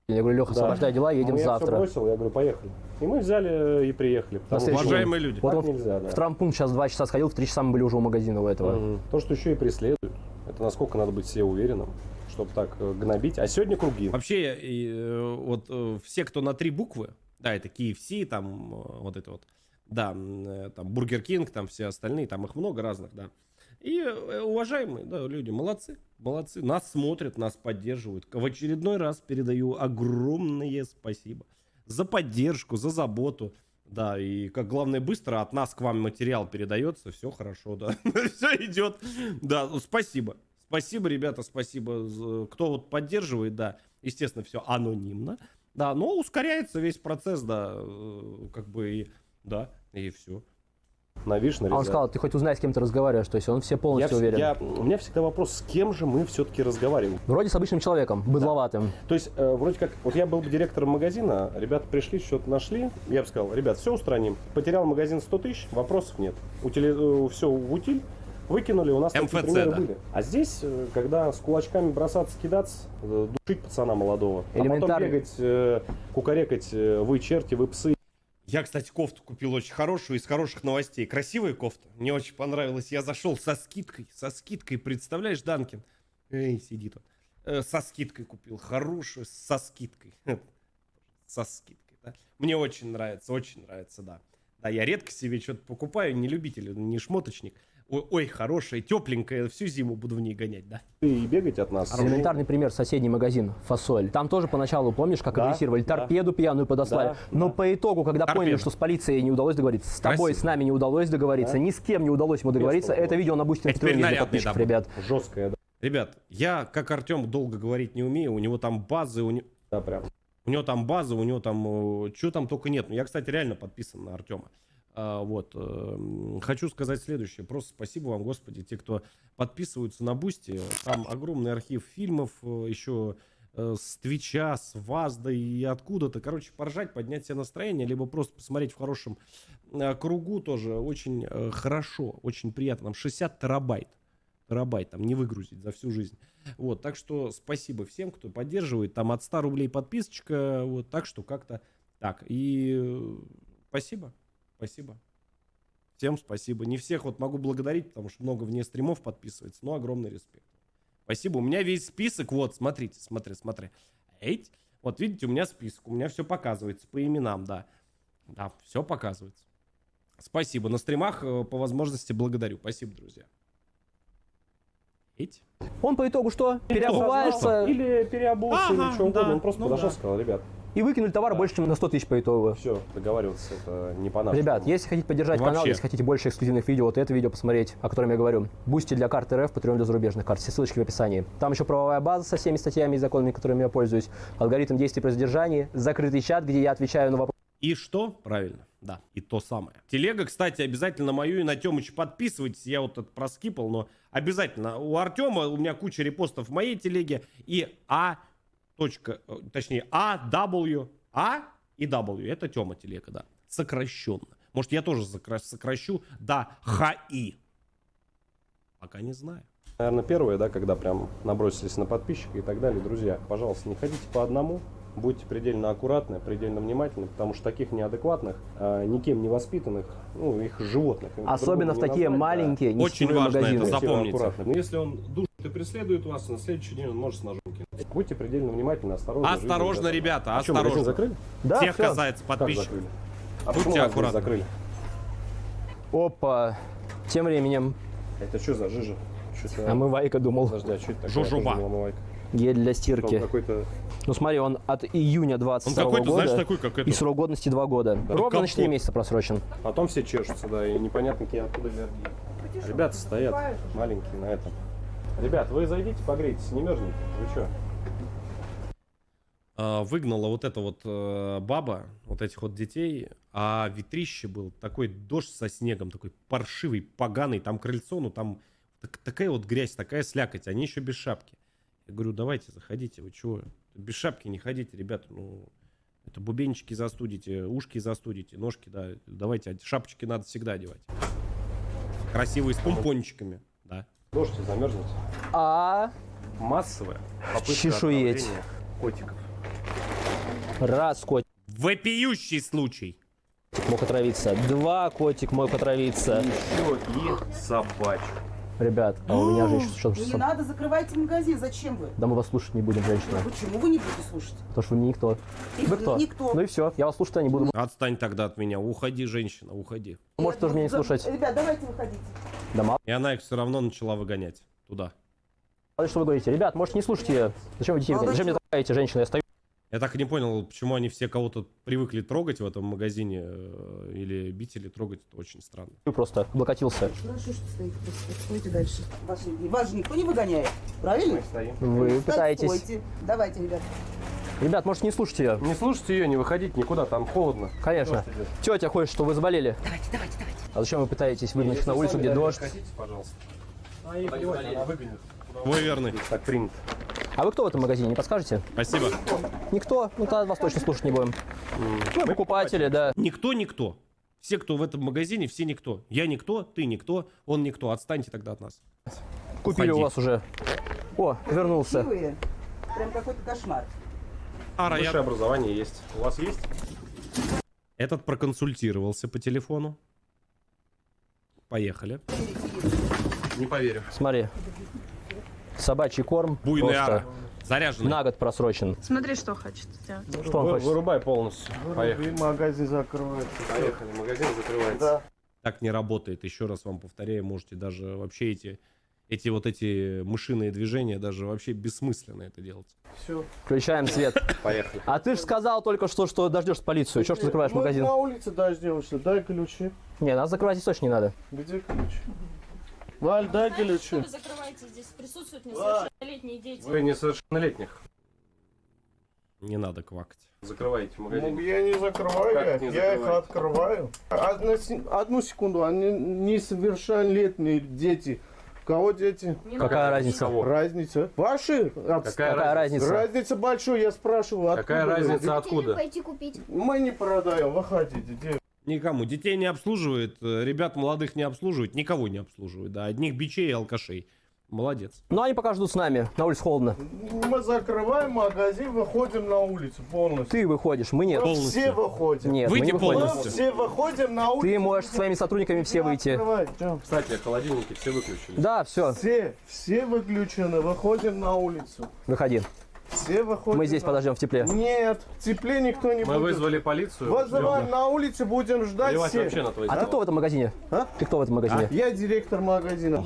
Я говорю, Леха, освобождай дела, едем Ну, завтра. Я все бросил, я говорю, поехали. И мы взяли и приехали. Потому что Уважаемые люди. Вот так он нельзя, да. в травмпункт сейчас 2 часа сходил, в 3 часа мы были уже у магазина у этого. То, что еще и преследуют, это насколько надо быть себе уверенным, чтобы так гнобить. А сегодня круги. Вообще, вот все, кто на 3 буквы, да, это KFC, там вот это вот, да, там Бургер Кинг, там все остальные, там их много разных, да. И уважаемые, да, люди, молодцы, молодцы, нас смотрят, нас поддерживают. В очередной раз передаю огромное спасибо за поддержку, за заботу, да, и как главное, быстро от нас к вам материал передается, все хорошо, да, все идет, да, спасибо, спасибо, ребята, спасибо, кто вот поддерживает, да, естественно, все анонимно, да, но ускоряется весь процесс, да, как бы, и, да, и все. На виш, А он нарезать. сказал, ты хоть узнай, с кем ты разговариваешь, то есть он все полностью уверен. У меня всегда вопрос, с кем же мы все-таки разговариваем? Вроде с обычным человеком, быдловатым. То есть, вроде как, вот я был бы директором магазина, ребята пришли, что-то нашли, я бы сказал, ребят, все устраним. Потерял магазин 100 тысяч, вопросов нет. Все в утиль, выкинули, у нас такие МФЦ, примеры да. были. А здесь, когда с кулачками бросаться, кидаться, душить пацана молодого, а потом Элементарно. бегать, кукарекать, вы черти, вы псы. Я, кстати, кофту купил очень хорошую, из хороших новостей. Красивая кофта, мне очень понравилась. Я зашел со скидкой, представляешь, Данкин? Эй, сидит он. Со скидкой купил, хорошую, со скидкой. Со скидкой, да. Мне очень нравится, да. Да, я редко себе что-то покупаю, не любитель, не шмоточник. Ой, хорошая, тепленькая, всю зиму буду в ней гонять, да. И бегать от нас. Элементарный пример, соседний магазин, фасоль. Там тоже поначалу, помнишь, как Да, агрессировали, да. торпеду пьяную подослали. Да, Но да. по итогу, когда Торпеда. поняли, что с полицией не удалось договориться, с тобой, Красиво. с нами не удалось договориться, Да. ни с кем не удалось ему договориться, Место это видео на Бусти А теперь для нарядный, подписчиков, да, ребят. Жесткая, да. Ребят, я, как Артем, долго говорить не умею, у него там базы, у него там база, у него там, чего там только нет. Я, кстати, реально подписан на Артема. Вот. Хочу сказать следующее. Просто спасибо вам, Господи, те, кто подписываются на Бусти. Там огромный архив фильмов, еще с Твича, с Вазда и откуда-то. Короче, поржать, поднять себе настроение, либо просто посмотреть в хорошем кругу тоже очень хорошо, очень приятно. Там 60 терабайт там не выгрузить за всю жизнь. Вот, так что спасибо всем, кто поддерживает. Там от 100 рублей подписочка, вот, так что как-то так. И спасибо. Спасибо. Всем спасибо. Не всех вот могу благодарить, потому что много вне стримов подписывается, но огромный респект. Спасибо. У меня весь список, вот, смотрите. Эть. Вот, видите, у меня список, у меня все показывается по именам, да. Да, все показывается. Спасибо. На стримах по возможности благодарю. Спасибо, друзья. Эть. Он по итогу что? Переобувается Или переобулся, или что угодно. да. Он просто Ну подошел и да. сказал, ребят, и выкинули товар больше, чем на 100 тысяч по итогу. все, договариваться, это не по нашему. Ребят, если хотите поддержать канал, Вообще. если хотите больше эксклюзивных видео, вот это видео посмотреть, о котором я говорю. Бусти для карт РФ, Patreon для зарубежных карт. Все ссылочки в описании. Там еще правовая база со всеми статьями и законами, которыми я пользуюсь. Алгоритм действий при задержании. Закрытый чат, где я отвечаю на вопросы. И что? Правильно. Да, и то самое. Телега, кстати, обязательно мою и на Тёмыча подписывайтесь. Я вот это проскипал, но обязательно. У Артема у меня куча репостов в моей телеге. И AW и W. Это Тёма телега, да. Сокращенно. Может, я тоже сокращу до ХИ. Пока не знаю. Наверное, первое, да, когда прям набросились на подписчика и так далее. Друзья, пожалуйста, не ходите по одному. Будьте предельно аккуратны, предельно внимательны, потому что таких неадекватных, никем не воспитанных, ну, их животных. Особенно в такие маленькие, Очень несетевые важно это магазины. запомните. Но если он душит и преследует вас, на следующий день он может с ножом кинуть. Будьте предельно внимательны, осторожны. Осторожно, ребята, А что, магазин осторожно. закрыли? Да, Всех всё. касается Как подписчиков. закрыли? А почему Будьте магазин аккуратны. закрыли? Опа. Тем временем Это что за жижа? Что-то... омывайка, думал. Подожди, а что это такое? Жожоба. Я тоже думал, омывайка. Гель для Он стирки. какой-то... Ну смотри, он от июня Он 22 какой-то, года. знаешь, такой, как это. И срок годности 2 года. Ровно на 4 капот. месяца просрочен. Потом все чешутся, да, и непонятно, какие оттуда аллергии. Ребята стоят маленькие на этом. Ребят, вы зайдите, погрейтесь, не мерзнете. Вы что? Выгнала вот эта вот баба, вот этих вот детей, а ветрище был такой дождь со снегом, такой паршивый, поганый, там крыльцо, ну там такая вот грязь, такая слякоть, они еще без шапки. Я говорю, давайте, заходите, вы чего? Без шапки не ходите, ребята, ну, это бубенчики застудите, ушки застудите, ножки, да, давайте, шапочки надо всегда одевать. Красивые, с помпончиками, да. Дождь и замерзнете. А Массовая попытка чешуеть. отравления котиков. Раз котик Вопиющий случай. мог отравиться. 2 котик мог отравиться. Еще и собачка. Ребят, а у меня же еще что-то... Не надо, закрывайте магазин. Зачем вы? Да мы вас слушать не будем, женщина. Почему вы не будете слушать? Потому что вы не никто. Вы кто? Никто. Ну и все, я вас слушать не буду. Отстань тогда от меня, уходи, женщина, уходи. Может тоже меня не слушать. Ребят, давайте выходите. Да мало И она их все равно начала выгонять туда. ли, что вы говорите. Ребят, может не слушайте ее. Зачем вы детей выгоняете? Зачем мне такая женщина? Я стою. Я так и не понял, почему они все кого-то привыкли трогать в этом магазине или бить, или трогать. Это очень странно. Просто облокотился. Хорошо, что стоите. Стойте дальше. Вас же никто не выгоняет. Правильно? Вы пытаетесь. Стойте. Давайте, ребят. Ребят, может не слушайте ее. Не слушайте ее, не выходите никуда, там холодно. Конечно. Тетя хочет, что вы заболели. Давайте. А зачем вы пытаетесь выгнать их на улицу, где дождь? Хотите, пожалуйста. Она выгонит. Вы верный. Так принято. А вы кто в этом магазине, не подскажете? Спасибо. Никто? Ну тогда вас точно слушать не будем. Мы покупатели, да. Никто. Все, кто в этом магазине, все никто. Я никто, ты никто, он никто. Отстаньте тогда от нас. Купили Уходи. у вас уже. О, вернулся. Красивые. Прям какой-то кошмар. Высшее образование есть. У вас есть? Этот проконсультировался по телефону. Поехали. Не поверю. Смотри. Собачий корм. Буйный просто ара. Заряженный. на год просрочен. Смотри, что хочет сделать. Что он хочет? Вырубай полностью. Поехали. Магазин закроется. Поехали. Магазин закрывается. Да. Так не работает. Еще раз вам повторяю, можете даже вообще эти мышиные движения даже вообще бессмысленно это делать. Все. Включаем свет. Поехали. А ты же сказал только что дождешься полицию. Чего ж ты закрываешь Мы магазин? на улице дождемся. Дай ключи. Не, нас закрывать здесь точно не надо. Где ключи? Валь, дай ключи. Вы закрываете здесь, присутствуют несовершеннолетние дети. Вы несовершеннолетних. Не надо квакать. Закрываете магазин. Ну, я не закрываю, Как не я их закрываете? открываю. Одну секунду, они несовершеннолетние дети. Кого дети? Какая разница? Разница. Ваши? Какая разница? Разница большая, я спрашиваю. Какая откуда вы? разница откуда? Пойти купить. Мы не продаем, выходите. Где? Никому. Детей не обслуживает, ребят молодых не обслуживает, никого не обслуживает. Да, одних бичей и алкашей. Молодец. Ну они пока ждут с нами. На улице холодно. Мы закрываем магазин, выходим на улицу полностью. Ты выходишь, мы нет. Мы полностью. все выходим. Нет, Выйди мы не выходим. Мы полностью. все выходим на улицу. Ты можешь со своими сотрудниками все выйти. Открывай, Джон. Кстати, холодильники все выключили. Да, все, Все выключены, выходим на улицу. выходи. Все выходим. Мы здесь подождем в тепле. Нет, в тепле никто не Мы будет. вызвали полицию. Вызываем на улице, будем ждать Плевать все. вообще на твои А ты слова. кто в этом магазине? А? Ты кто в этом магазине? Я директор магазина.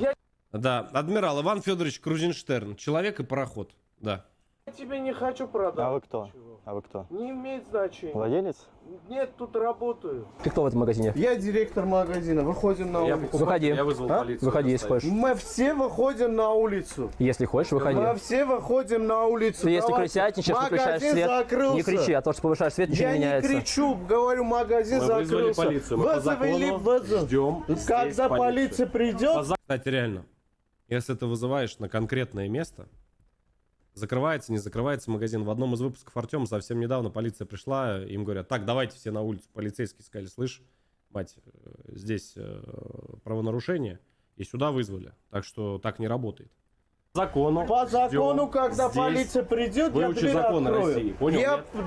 Да, адмирал Иван Федорович Крузенштерн. Человек и пароход. Да. Я тебе не хочу продать. А вы кто? А вы кто? Не имеет значения. Владелец? Нет, тут работаю. Ты кто в этом магазине? Я директор магазина, выходим на Я улицу. покупатель, Выходи. Я вызвал А? полицию. Выходи, если доставить. хочешь. Мы все выходим на улицу. Если хочешь, выходи. Мы все выходим на улицу. Ты если Давайте. кричатничаешь, выключаешь Магазин свет. закрылся. Не кричи, а то, что повышаешь свет, ничего Я не не меняется. кричу, говорю, магазин Мы вызвали закрылся. полицию. Мы по закону ждем здесь Когда полицию. полиция придет, Кстати, реально, если ты вызываешь на конкретное место, закрывается, не закрывается магазин. В одном из выпусков Артема совсем недавно полиция пришла, им говорят, так, давайте все на улицу. Полицейские сказали, слышь, мать, здесь правонарушение, и сюда вызвали. Так что так не работает. закону. По закону, ждем когда здесь. полиция придет, я Выучи дверь законы открою. России, понял,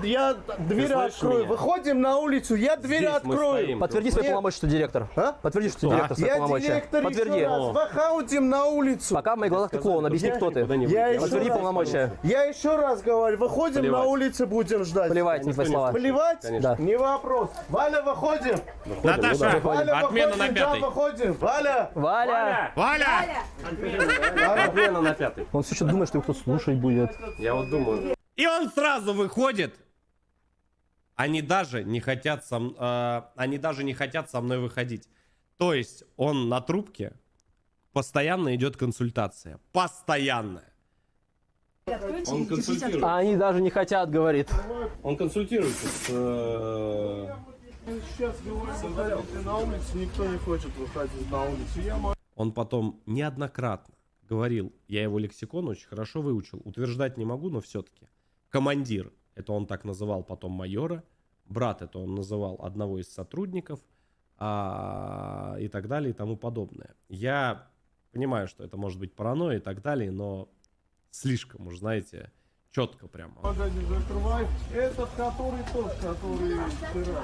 Я дверь слышишь открою. меня? Выходим на улицу, я дверь Здесь мы открою. стоим. Подтверди свои Нет. полномочия, что директор. А? Подтверди, что ты директор свои Я полномочия. директор Подтверди. еще раз. Выходим на улицу. Пока в моих глазах ты клоун, объясни, кто ты. Я еще Подтверди раз- полномочия. Я еще раз говорю, выходим Плевать. на улицу, будем ждать. Плевать на твои слова. Плевать? Да. Не вопрос. Валя, выходим. Наташа, Валя, отмена на выходим, да, пятый. выходим. Валя. Валя! Валя! Отмена на 5. Он все еще думает, что его кто-то слушать будет. Я вот думаю. И он сразу выходит. Они даже не хотят со мной выходить. То есть он на трубке, постоянно идет консультация. Постоянная. Он консультирует. А они даже не хотят, говорит. Он консультируется с... Сейчас говорю, на улицу, никто не хочет выходить на улицу. Он потом неоднократно говорил, я его лексикон очень хорошо выучил. Утверждать не могу, но все-таки. Командир, это он так называл потом майора. Брат, это он называл одного из сотрудников. И так далее, и тому подобное. Я понимаю, что это может быть паранойя и так далее, но слишком уж, знаете, четко прямо. Погоди, закрывай. Этот, который тот, который вчера.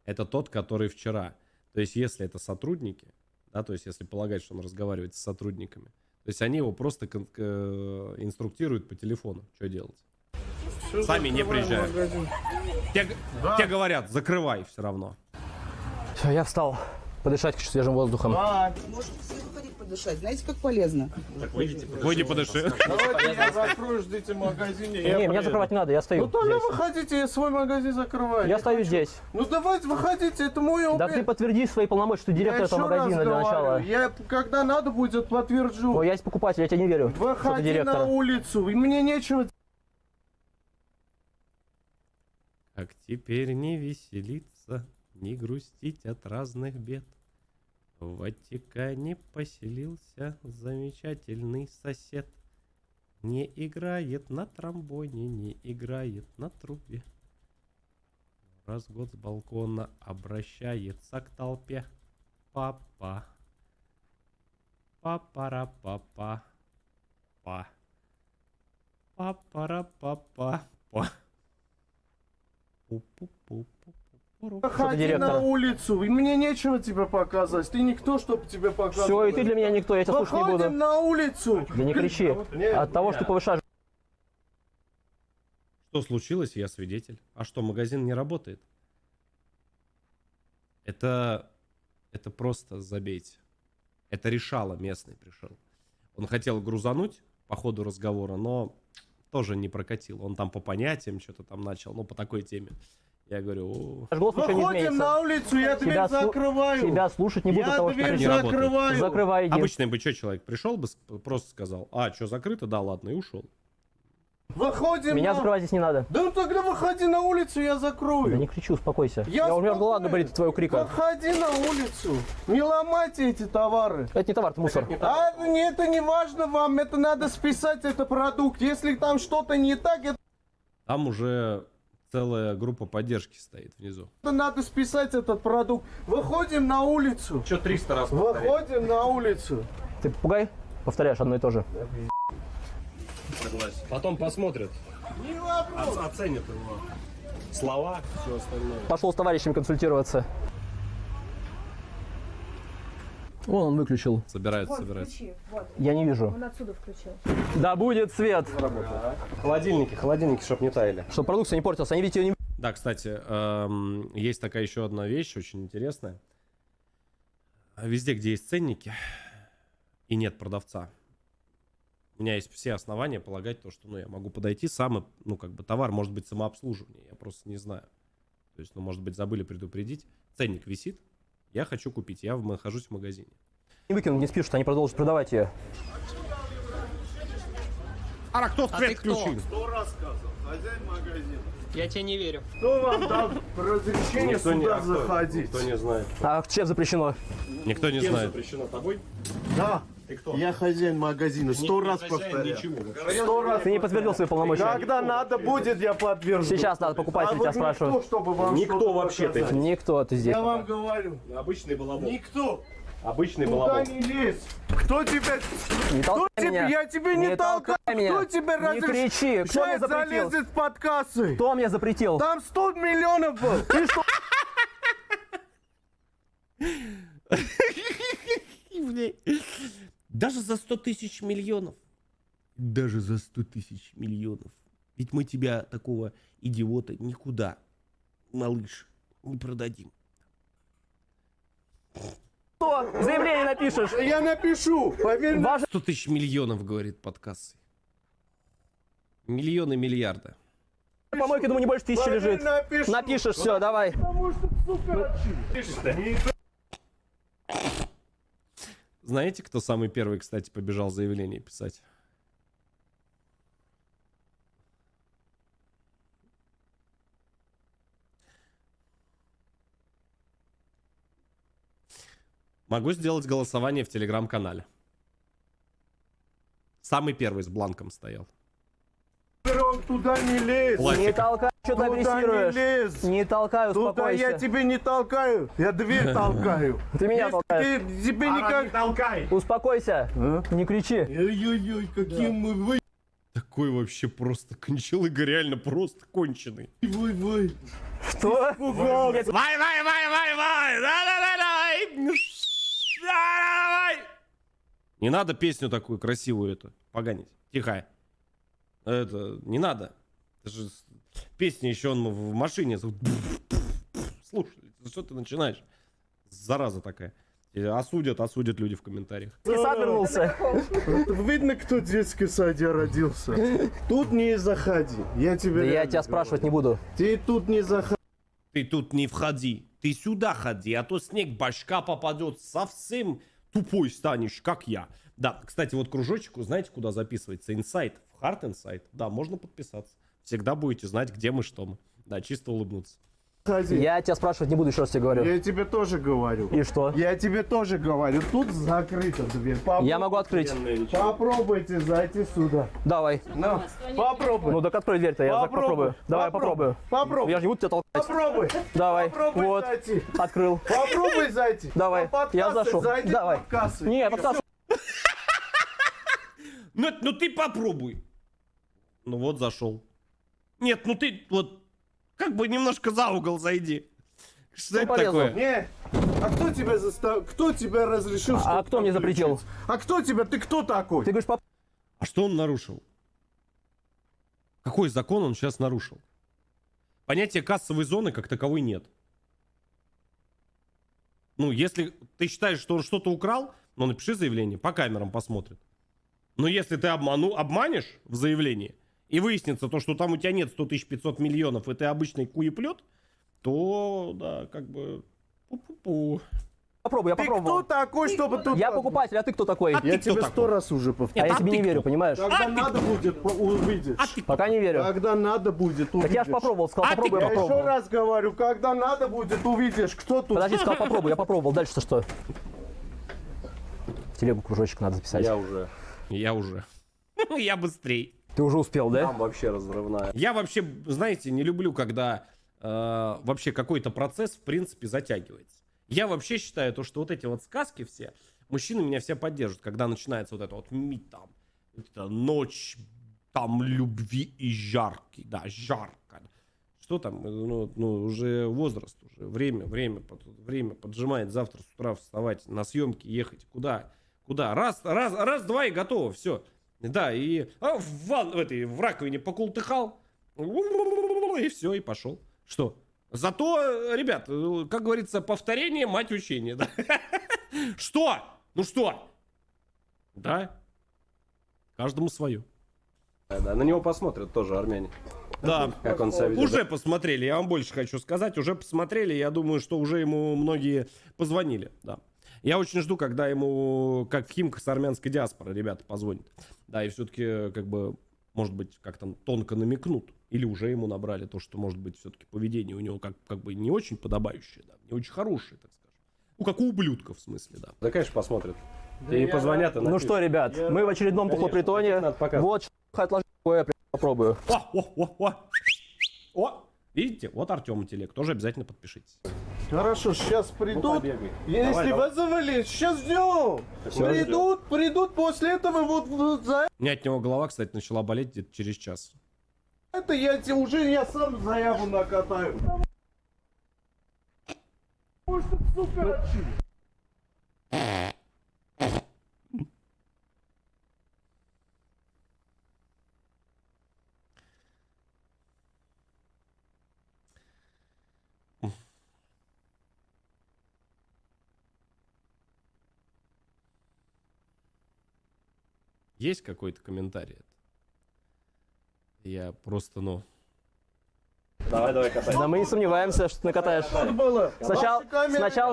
Это тот, который вчера. То есть, если это сотрудники, да, то есть, если полагать, что он разговаривает с сотрудниками, то есть, они его просто инструктируют по телефону, что делать. Все, Сами не закрываем приезжают. магазин. Те говорят, закрывай все равно. Все, я встал. Подышать хочу свежим воздухом. Можете все выходить подышать. Знаете, как полезно? Выйди, подыши. Давайте я закрою, ждите в магазине. Не, меня закрывать не надо, я стою. Ну тогда здесь. выходите, я свой магазин закрываю. Я Не стою хочу. здесь. Ну давайте выходите, это мой ОП. Да ты подтверди свои полномочия, что ты Я директор этого еще раз магазина для начала. говорю, я когда надо будет подтвержу. О, я есть покупатель, я тебе не верю, что ты Выходи директор. на улицу, и мне нечего. Как теперь не веселиться, не грустить от разных бед. В Ватикане поселился замечательный сосед. Не играет на тромбоне, не играет на трубе. Раз в год с балкона обращается к толпе. Папа. Папара-папа. Па. Папара-папа. Па. Выходи директор? на улицу, и мне нечего тебе показывать. Ты никто, чтобы тебе показывать. Все, и ты для меня никто, я тебя слушать не буду. Выходим на улицу. Да не кричи. От того, что ты повышаешь. Что случилось, я свидетель. А что, магазин не работает? Это просто забейте. Это решало местный пришел. Он хотел грузануть по ходу разговора, но тоже не прокатил. Он там по понятиям что-то там начал, ну по такой теме. Я говорю, Голос ничего не Выходим изменится. на улицу, я дверь Тебя закрываю. Тебя слушать не буду, Я от того, что дверь ты не работает. закрываю. закрывай, иди. обычный бы что человек пришел бы, просто сказал, что закрыто, да ладно, и ушел. Выходим Меня на... закрывать здесь не надо. Да ну тогда выходи на улицу, я закрою. Да не кричу, успокойся. Я У меня голова спокоен. говорит от твоего крика. Выходи на улицу. Не ломайте эти товары. Это не товар, это мусор. Это не важно вам, это надо списать, это продукт. Если там что-то не так, это Там уже целая группа поддержки стоит внизу. надо списать этот продукт. Выходим на улицу. Что 300 раз повторяй? Выходим на улицу. Ты попугай? Повторяешь одно и то же. Согласен. Потом посмотрят. Не вопрос. Оценят его слова, все остальное. Пошел с товарищами консультироваться. Вон он выключил. Собираются. Я не вижу. Он отсюда включил. Да будет свет. Холодильники, чтоб не таяли. Чтобы продукция не портилась. Они ведь ее не... Да, кстати, есть такая еще одна вещь, очень интересная. Везде, где есть ценники и нет продавца, у меня есть все основания полагать то, что я могу подойти сам, и, товар может быть самообслуживание, я просто не знаю. То есть, может быть, забыли предупредить. Ценник висит, я хочу купить, я нахожусь в магазине. Не выкинут, не спишут, они продолжат продавать ее. А кто свет включил? Кто рассказал? Хозяин магазина. Я тебе не верю. Кто вам дал разрешение сюда заходить? Никто не знает. А чем запрещено? Никто не Кем знает. запрещено тобой? Да. Я хозяин магазина, 100 раз повторяю. 100 раз Ты не подтвердил свои полномочия. Когда надо будет, я подтвержу. Сейчас надо покупатель тебя спрашивают. Никто, чтобы вам Никто что-то вообще-то. показать. Никто ты здесь. Я вам говорю. Обычный балабол. Никто. Обычный Туда балабол. не лезь. Кто тебя... Не толкай Кто меня. Я тебе не толкаю. меня. Кто тебе Не кричи. Кто мне Сейчас запретил? залезет под кассы. Кто мне запретил? Там 100 миллионов был. Ты что? Даже за 100 тысяч миллионов. Даже за 100 тысяч миллионов. Ведь мы тебя, такого идиота, никуда, малыш, не продадим. Что? Заявление напишешь. Я напишу. Поверь мне. 100 тысяч миллионов, говорит под кассой. Миллионы, миллиарда. На помойке, думаю, не больше 1000 лежит. Напишу. Напишешь, все, давай. Потому что, сука, Знаете, кто самый первый, кстати, побежал заявление писать? Могу сделать голосование в телеграм-канале. Самый первый с бланком стоял. туда не лезь. Не толкай, что ты Туда не агрессируешь. лезь. Не толкай, Туда успокойся. я тебе не толкаю. Я дверь толкаю. Ты меня Если толкаешь. Тебе никак... толкай. Успокойся. Не кричи. Ой-ой-ой, какие мы вы... Такой вообще просто кончалыга, реально просто конченый. Вой-вой. Что? Испугался. Вай, вай, вай, вай, вай! Давай! Не надо песню такую красивую эту поганить. Тихо. Это, не надо. Это же песня еще он в машине. Слушай, что ты начинаешь? Зараза такая. Осудят люди в комментариях. Ты сад вернулся. Видно, кто в детской саде родился. Тут не заходи. Я тебе... Да я реально тебя спрашивать не говорю. буду. Ты тут не заходи. Ты тут не входи. Ты сюда ходи, а то снег башка попадет. Совсем тупой станешь, как я. Да, кстати, вот кружочек, знаете, куда записывается? Инсайт. В Hard Insight. Да, можно подписаться. Всегда будете знать, где мы, что мы. Да, чисто улыбнуться. Я тебя спрашивать не буду, еще раз тебе говорю. Я тебе тоже говорю. И что? Я тебе тоже говорю. Тут закрыта дверь. Я могу открыть. Попробуйте зайти сюда. Давай. Ну, попробуй. Ну так открой дверь-то, я попробую. Давай, попробую. Попробуй. Я же не буду тебя толкать. Попробуй. Давай. Попробуй Вот. зайти. Открыл. Попробуй зайти. Давай. Под Я кассой зашел. зайди Давай. под кассой. Не, под кассой. Ну ты попробуй. Ну вот зашел. Нет, ну ты вот как бы немножко за угол зайди. Что это полезу. такое? Не. А кто тебя Кто тебя разрешил? А кто мне запретил? А кто тебя? Ты кто такой? Ты говоришь, пап... А что он нарушил? Какой закон он сейчас нарушил? Понятия кассовой зоны как таковой нет. Ну, если ты считаешь, что он что-то украл, ну, напиши заявление, по камерам посмотрят. Но если ты обманешь в заявлении, и выяснится то, что там у тебя нет 100 500 миллионов, и ты обычный куеплет, то, да, как бы... Пу-пу-пу. Попробуй, я Ты попробовал. кто такой, чтобы тут... Я покупатель, а ты кто такой? А ты Я кто тебе такой? 100 раз уже А повторяю. я тебе не ты верю, кто? понимаешь? Когда надо будет, увидишь. Пока не верю. Когда надо будет, увидишь. Так я же попробовал, сказал, А ты попробуй, я Я еще попробовал. раз говорю, когда надо будет, увидишь, кто тут. Подожди, сказал, попробуй, я попробовал. Дальше-то что? В телегу кружочек надо записать. Я уже. Я быстрей. Ты уже успел, да? Там вообще разрывная. Я вообще, знаете, не люблю, когда вообще какой-то процесс, в принципе, затягивается. Я вообще считаю, то, что вот эти вот сказки все, мужчины меня все поддержат, когда начинается вот это вот там, это ночь, там любви и жаркий, да, жарко. Что там, ну, уже возраст, уже время поджимает, завтра с утра вставать, на съемки ехать, куда, раз, два и готово, все. Да, и в раковине покултыхал, и все, и пошел. Что? Зато, ребят, как говорится, повторение мать учения, да? Что? Ну что? Да? Каждому свое. Да, на него посмотрят тоже армяне. Да, Как он себя ведет. уже посмотрели, я вам больше хочу сказать, уже посмотрели, я думаю, что уже ему многие позвонили, да. Я очень жду, когда ему, как в Химках с армянской диаспоры, ребята позвонят. Да, и все-таки, как бы, может быть, как-то тонко намекнут. Или уже ему набрали то, что, может быть, все-таки поведение у него как бы не очень подобающее, да, не очень хорошее, так скажем. Ну, как у ублюдка, в смысле, да. Да, конечно, посмотрят. Тебе позвонят и Ну что, ребят, мы в очередном тухлопритоне. Вот, отложить, я попробую. О, видите, вот Артем Телек, тоже обязательно подпишитесь. Хорошо, сейчас придут. Если давай. вызвали, сейчас ждем. Всё, Придут после этого вот за У меня от него голова, кстати, начала болеть где-то через час. это я сам заяву накатаю. Может, сука, Есть какой-то комментарий? Я просто, ну... Давай, катай. Да мы не сомневаемся, что ты накатаешь. Сначала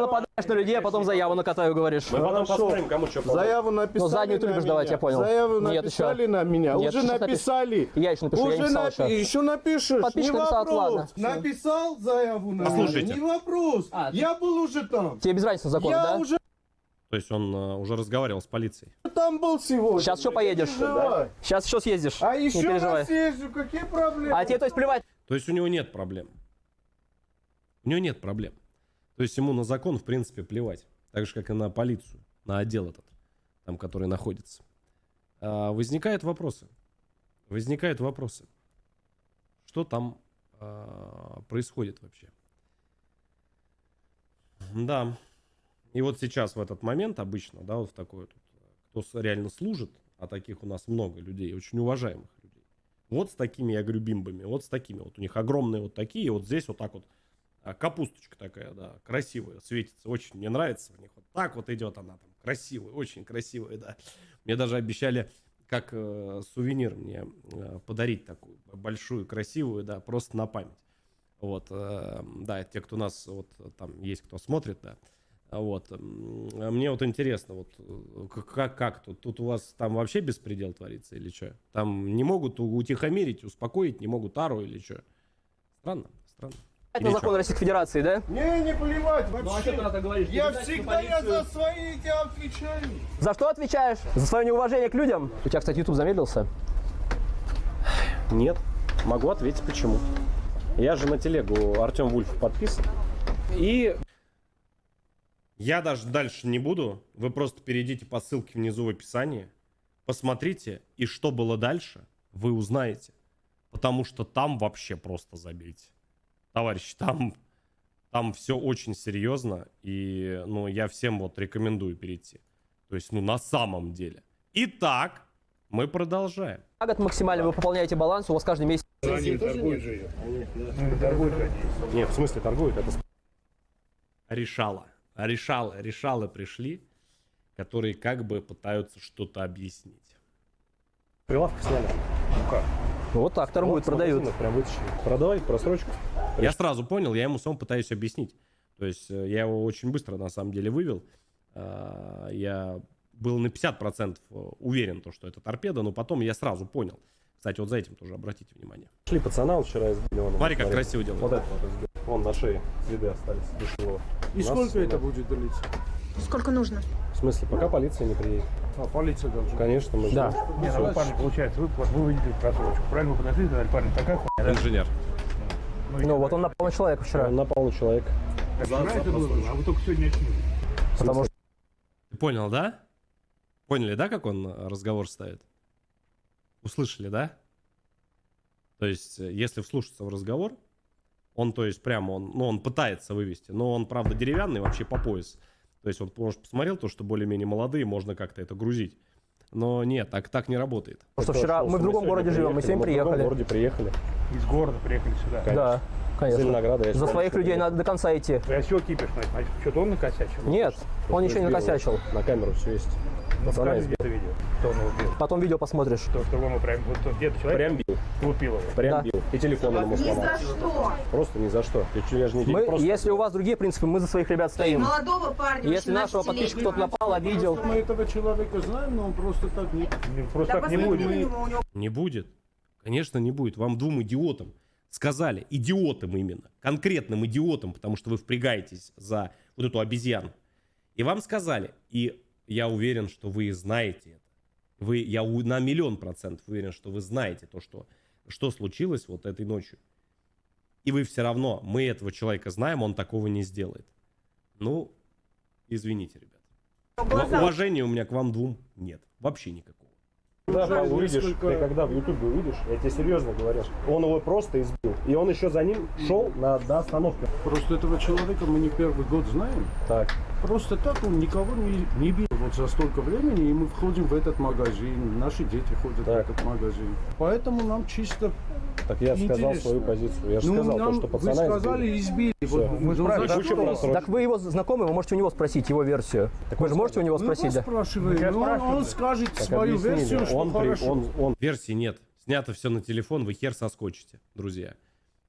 нападаешь на людей, а потом заяву накатаю, говоришь. Мы потом посмотрим, кому что получится. заяву написали. Ну, заднюю ты на любишь меня. давать, я понял. Заяву Нет, написали еще. на меня. Нет, Уже сейчас написали. Я еще напишу, я не писал еще. Еще напишешь. Подписчик не написал, вопрос. ладно, всё. Написал заяву на меня. Послушайте. Не вопрос. Я был уже там. Тебе без разницы закон, Я да? уже То есть он уже разговаривал с полицией. там был сегодня. Сейчас еще поедешь. переживай. Сейчас еще съездишь. А Не еще переживай. раз езжу. Какие проблемы? А тебе, то есть, плевать? То есть у него нет проблем. У него нет проблем. То есть ему на закон, в принципе, плевать. Так же, как и на полицию, на отдел этот, там, который находится. Возникают вопросы. Что там происходит вообще? Да. И вот сейчас в этот момент обычно, да, вот в такой вот, кто реально служит, а таких у нас много людей, очень уважаемых людей. Вот с такими, я говорю, бимбами, вот с такими. Вот у них огромные вот такие, вот здесь вот так вот капусточка такая, да, красивая, светится. Очень мне нравится в них. Вот так вот идет она там, красивая, очень красивая, да. Мне даже обещали, как сувенир мне подарить такую большую, красивую, да, просто на память. Вот, да, те, кто нас, вот там есть, кто смотрит, да. Вот, мне вот интересно, вот как тут у вас там вообще беспредел творится или что? Там не могут утихомирить, успокоить, не могут ару или что? Странно. Это закон Российской Федерации, да? Не плевать вообще. Ну а что ты на это говоришь? Я Ты всегда за свои эти отвечаю. За что отвечаешь? За свое неуважение к людям? У тебя, кстати, YouTube замедлился. Нет. Могу ответить, почему. Я же на телегу Артем Вульф подписан. И... Я даже дальше не буду. Вы просто перейдите по ссылке внизу в описании. Посмотрите, и что было дальше, вы узнаете. Потому что там вообще просто забейте. Товарищи, там все очень серьезно. И, ну, я всем вот рекомендую перейти. То есть, ну, на самом деле. Итак, мы продолжаем. За год максимально вы пополняете баланс, у вас каждый месяц... Нет, в смысле торгуют, это... Решалы пришли, которые как бы пытаются что-то объяснить. Прилавка сняли. Вот так торгуют, продают. Прям вытащили. Продавай, просрочку. Я сразу понял, я ему сам пытаюсь объяснить. То есть я его очень быстро на самом деле вывел. Я был на 50% уверен, что это торпеда, но потом я сразу понял. Кстати, вот за этим тоже обратите внимание. Шли пацана, он вчера избили. Смотри, как красиво делает. Вот это вот избил. Вон на шее следы остались. Душевого. И сколько это будет длиться? Сколько нужно? В смысле, пока полиция не приедет. А, полиция должна. Конечно, мы Да. ждем. Не, ну, парень, получается, вы увидели просрочку. Правильно вы подошли и сказали, парень, такая хуйня, да? Инженер. Ну вот он напал на человека вчера. Он напал на человека. Вчера это было, а вы только сегодня очнулись. Потому что... Ты понял, да? Поняли, да, как он разговор ставит? Услышали, да? То есть, если вслушаться в разговор, он, то есть, прямо, он пытается вывести, но он, правда, деревянный вообще по пояс. То есть, он, может, посмотрел то, что более-менее молодые, можно как-то это грузить. Но нет, так не работает. Потому что вчера мы в другом городе живем, мы сегодня В другом приехали. городе приехали. Из города приехали сюда. Да, конечно. Зеленограда, я За считаю, своих что людей нет. надо до конца идти. А чего кипиш? Значит, что-то он накосячил? Нет, он ничего не накосячил. На камеру все есть. Ну, Пацана покажи избил. где-то видео, что он его бил. Потом видео посмотришь. То, что он его прям, вот где-то человек Прям бил. лупил его. Прям Да. бил. И телефон он ему сломал. что? Просто ни за что. Я же не Мы, просто... если у вас другие принципы, мы за своих ребят стоим. Молодого парня. Если нашего подписчика кто-то напал, обидел. Мы этого человека знаем, но он просто так не... Просто так не будет. Не будет. Конечно, не будет. Вам двум идиотам сказали, идиотам именно, конкретным идиотам, потому что вы впрягаетесь за вот эту обезьяну. И вам сказали, и я уверен, что вы знаете это. Я на 1000000% уверен, что вы знаете то, что случилось вот этой ночью. И вы все равно, мы этого человека знаем, он такого не сделает. Ну, извините, ребят. Уважения у меня к вам двум нет. Вообще никакого. Да, увидишь, ты когда в Ютубе увидишь, я тебе серьезно говорю, он его просто избил. И он еще за ним шел до остановки. Просто этого человека мы не первый год знаем. Так. Просто так он никого не бил. Вот за столько времени, и мы входим в этот магазин, наши дети ходят в этот магазин. Поэтому нам чисто Так я же сказал свою позицию. Я же сказал, то, что пацана вы сказали, избили. Так вы его знакомый, вы можете у него спросить его версию. Так вы же можете у него спросить, да? Он скажет свою версию, что хорошо. Версии нет. Снято все на телефон, вы хер соскочите, друзья.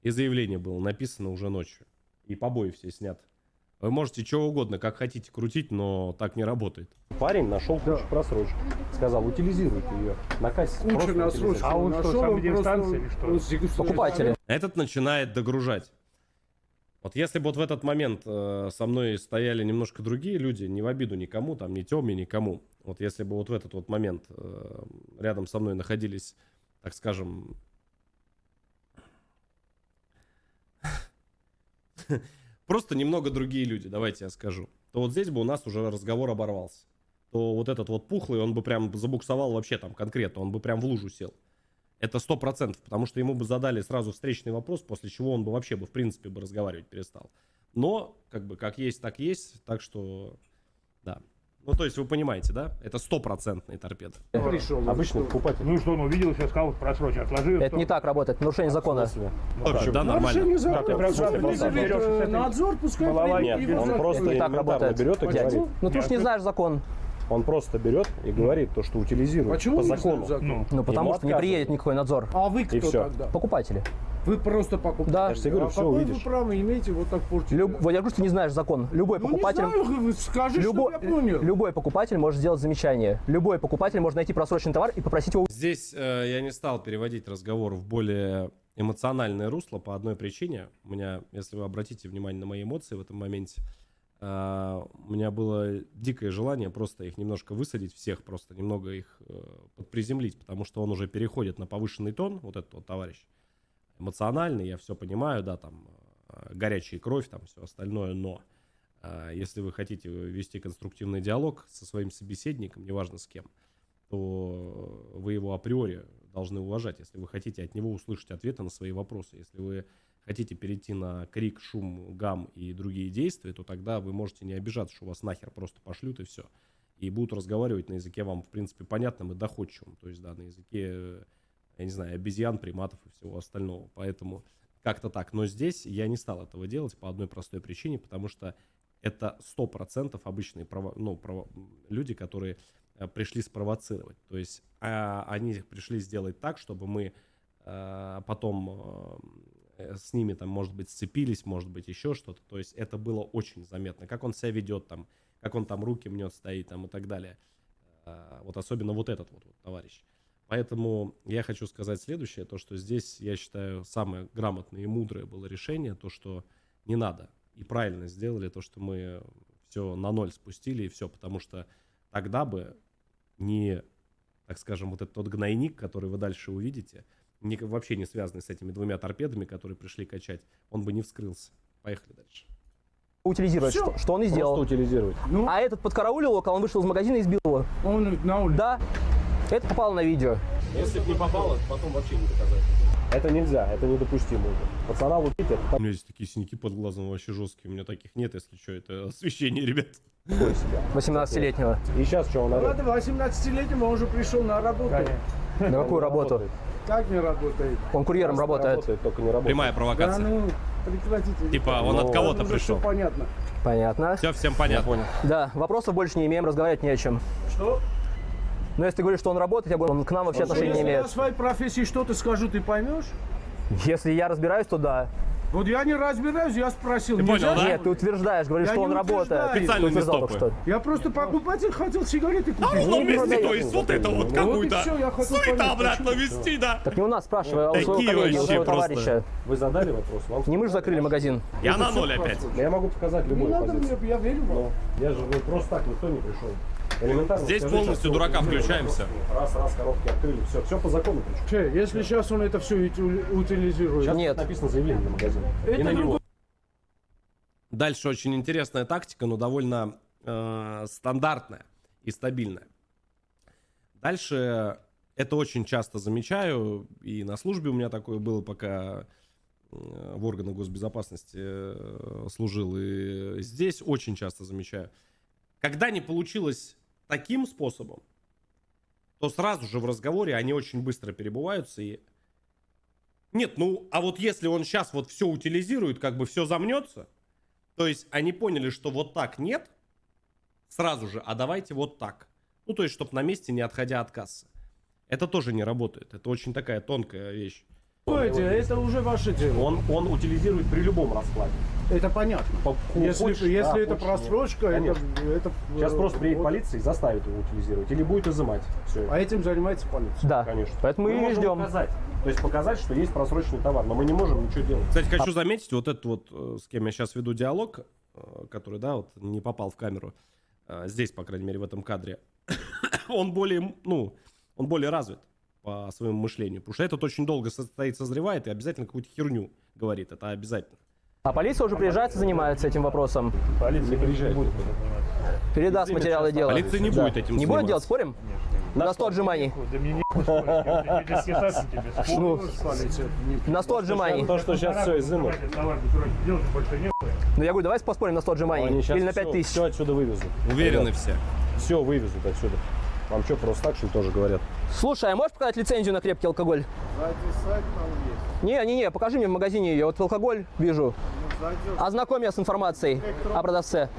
И заявление было написано уже ночью. И побои все сняты. Вы можете что угодно, как хотите крутить, но так не работает. Парень нашел кучу просрочки. Сказал, утилизируйте ее. На кассе. Куча просрочки. А он что, сам дистанция или что? Покупатели. Этот начинает догружать. Вот если бы вот в этот момент со мной стояли немножко другие люди, не в обиду никому, там, ни Тёме, никому. Вот если бы вот в этот вот момент рядом со мной находились, так скажем... Просто немного другие люди, давайте я скажу. То вот здесь бы у нас уже разговор оборвался. То вот этот вот пухлый, он бы прям забуксовал вообще там конкретно, он бы прям в лужу сел. Это 100%, потому что ему бы задали сразу встречный вопрос, после чего он бы вообще бы в принципе бы разговаривать перестал. Но, как бы, как есть, так что, да. Ну, то есть вы понимаете, да? Это 100% торпеда. Обычный покупатель. Ну что, он увидел, сейчас сказал, просрочь, отложи. Это не так работает, нарушение закона. Да, нормально. Надзор, пускай. Нет, он просто не так работает. Берет и говорит. Ну ты ж не знаешь закон. Он просто берет и говорит то, что утилизирует. Почему по не закону. знает закон? Ну потому что не приедет никакой надзор. А вы кто тогда? Покупатели. Вы просто покупаете. Да. Я же тебе говорю, все какое увидишь. вы право имеете вот так портить? Я говорю, что ты не знаешь закон. Любой покупатель... не знаю, скажи, что я понял. Любой покупатель может сделать замечание. Любой покупатель может найти просроченный товар и попросить его... Здесь я не стал переводить разговор в более эмоциональное русло по одной причине. У меня, если вы обратите внимание на мои эмоции в этом моменте, у меня было дикое желание просто их немножко высадить всех, просто немного их подприземлить, потому что он уже переходит на повышенный тон, вот этот вот товарищ. Эмоциональный, я все понимаю, да, там горячая кровь, там все остальное, но если вы хотите вести конструктивный диалог со своим собеседником, неважно с кем, то вы его априори должны уважать, если вы хотите от него услышать ответы на свои вопросы. Если вы хотите перейти на крик, шум, гам и другие действия, то тогда вы можете не обижаться, что вас нахер просто пошлют и все. И будут разговаривать на языке вам, в принципе, понятным и доходчивым. То есть, да, на языке, я не знаю, обезьян, приматов и всего остального. Поэтому как-то так. Но здесь я не стал этого делать по одной простой причине, потому что это 100% обычные люди, которые пришли спровоцировать. То есть они пришли сделать так, чтобы мы потом с ними там, может быть, сцепились, может быть, еще что-то. То есть это было очень заметно. Как он себя ведет там, как он там руки мнет, стоит там и так далее. Вот особенно вот этот вот товарищ. Поэтому я хочу сказать следующее, то, что здесь, я считаю, самое грамотное и мудрое было решение, то, что не надо. И правильно сделали то, что мы все на ноль спустили и все, потому что тогда бы не, так скажем, вот этот тот гнойник, который вы дальше увидите, вообще не связанный с этими двумя торпедами, которые пришли качать, он бы не вскрылся. Поехали дальше. Утилизировать, что он и сделал. Просто утилизировать. Ну? А этот подкараулил его, когда он вышел из магазина и избил его. Он на улице? Да. Это попало на видео. Если бы не попало, потом вообще не доказать. Это нельзя, это недопустимо. Пацана лупить это... У меня здесь такие синяки под глазом вообще жесткие. У меня таких нет, если что. Это освещение, ребят. 18-летнего. И сейчас что он орёт? 18-летнему он уже пришел на работу. На какую работу? Как не работает? Он курьером работает. Только не работает. Прямая провокация. Да, ну, прекратите. Типа он от кого-то уже пришел. Все понятно. Понятно. Все всем понятно. Да, вопросов больше не имеем, разговаривать не о чем. Что? Но если ты говоришь, что он работает, я говорю, он к нам вообще отношения не Если я имеет. о своей профессии что-то скажу, ты поймешь? Если я разбираюсь, то да. Вот я не разбираюсь, я спросил. Ты понял, да? Нет, ты утверждаешь, говоришь, Я что не он работает. утверждаю. Ты Специальными утверждал только стопы. что. Я просто покупатель хотел сигареты купить. А можно ввести, то есть вот это вот какую-то всё, я хотел суета понять, обратно ввести, да. Так не у нас, спрашивай, а у своего Такие коллеги, у вообще своего просто. товарища. Вы задали вопрос? Вам... Не мы же закрыли магазин. Я на ноль опять. Я могу показать Не любую надо позицию. мне, я верю вам. Я же просто так никто не пришел. Элементарно. Здесь скажи, полностью сейчас дурака всё включаемся. Раз, коробки открыли, все по закону причем. Если сейчас он это все утилизирует. Сейчас Нет. написано заявление на магазин. Это И на него. Дальше очень интересная тактика, но довольно стандартная и стабильная. Дальше это очень часто замечаю, и на службе у меня такое было, пока в органах госбезопасности служил, и здесь очень часто замечаю. Когда не получилось таким способом, то сразу же в разговоре они очень быстро перебываются и... Нет, ну, а вот если он сейчас вот все утилизирует, как бы все замнется, то есть они поняли, что вот так нет, сразу же, а давайте вот так. Ну, то есть, чтобы на месте, не отходя от кассы. Это тоже не работает. Это очень такая тонкая вещь. Это уже ваше дело. Он утилизирует при любом раскладе. Это понятно. Если это просрочка, это... Сейчас просто приедет полиция и заставит его утилизировать. Или будет изымать. Все. А этим занимается полиция. Да, Конечно. поэтому мы и можем ждем. показать. То есть показать, что есть просроченный товар, но мы не можем ничего делать. Кстати, хочу заметить, вот этот вот, с кем я сейчас веду диалог, который, да, вот не попал в камеру, здесь, по крайней мере, в этом кадре, он более развит по своему мышлению, потому что этот очень долго стоит, созревает и обязательно какую-то херню говорит, это обязательно. А полиция уже приезжает и занимается этим вопросом. Полиция не приезжает. Передаст материалы дела. Полиция не будет этим Не заниматься. будет делать, спорим? На 100 отжиманий. Ну, на 100 отжиманий. То, что сейчас все изымут. Ну, я говорю, давайте поспорим на 100 отжиманий. Или на 5000. Все отсюда вывезут. Уверены все. Все вывезут отсюда. Вам что, просто так, что ли, тоже говорят? Слушай, а можешь показать лицензию на крепкий алкоголь? Не, покажи мне в магазине ее. Вот алкоголь вижу. Ознакомь меня с информацией о продавце.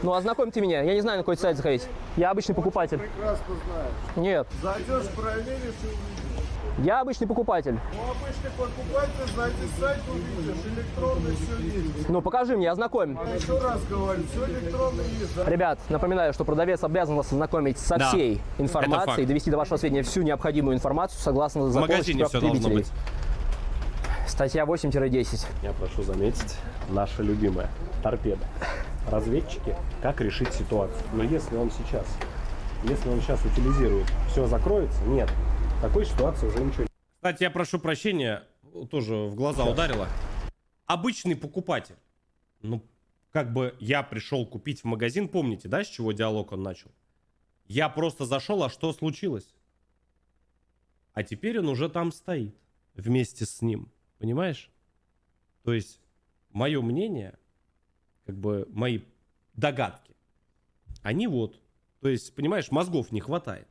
Ну, ознакомь ты меня. Я не знаю, на какой сайт заходить. Я обычный покупатель. Прекрасно знаешь. Нет. Зайдешь, проверишь и увидишь. Я обычный покупатель. Ну, обычный покупатель, зайди сайт, увидишь. Электронный все есть. Ну, покажи мне, ознакомь. А еще раз говорю, все электронно есть. Ребят, напоминаю, что продавец обязан вас ознакомить со Да, всей это информацией, факт. довести до вашего сведения всю необходимую информацию согласно В закону магазине все должно быть. Статья 8-10. Я прошу заметить, наша любимая торпеда. Разведчики, как решить ситуацию. Но если он сейчас утилизирует, все закроется, нет. В такой ситуации уже ничего не... Кстати, я прошу прощения, тоже в глаза ударило. Обычный покупатель. Ну, как бы я пришел купить в магазин, помните, да, с чего диалог он начал? Я просто зашел, а что случилось? А теперь он уже там стоит, вместе с ним. Понимаешь? То есть, мое мнение, как бы мои догадки, они вот. То есть, понимаешь, мозгов не хватает.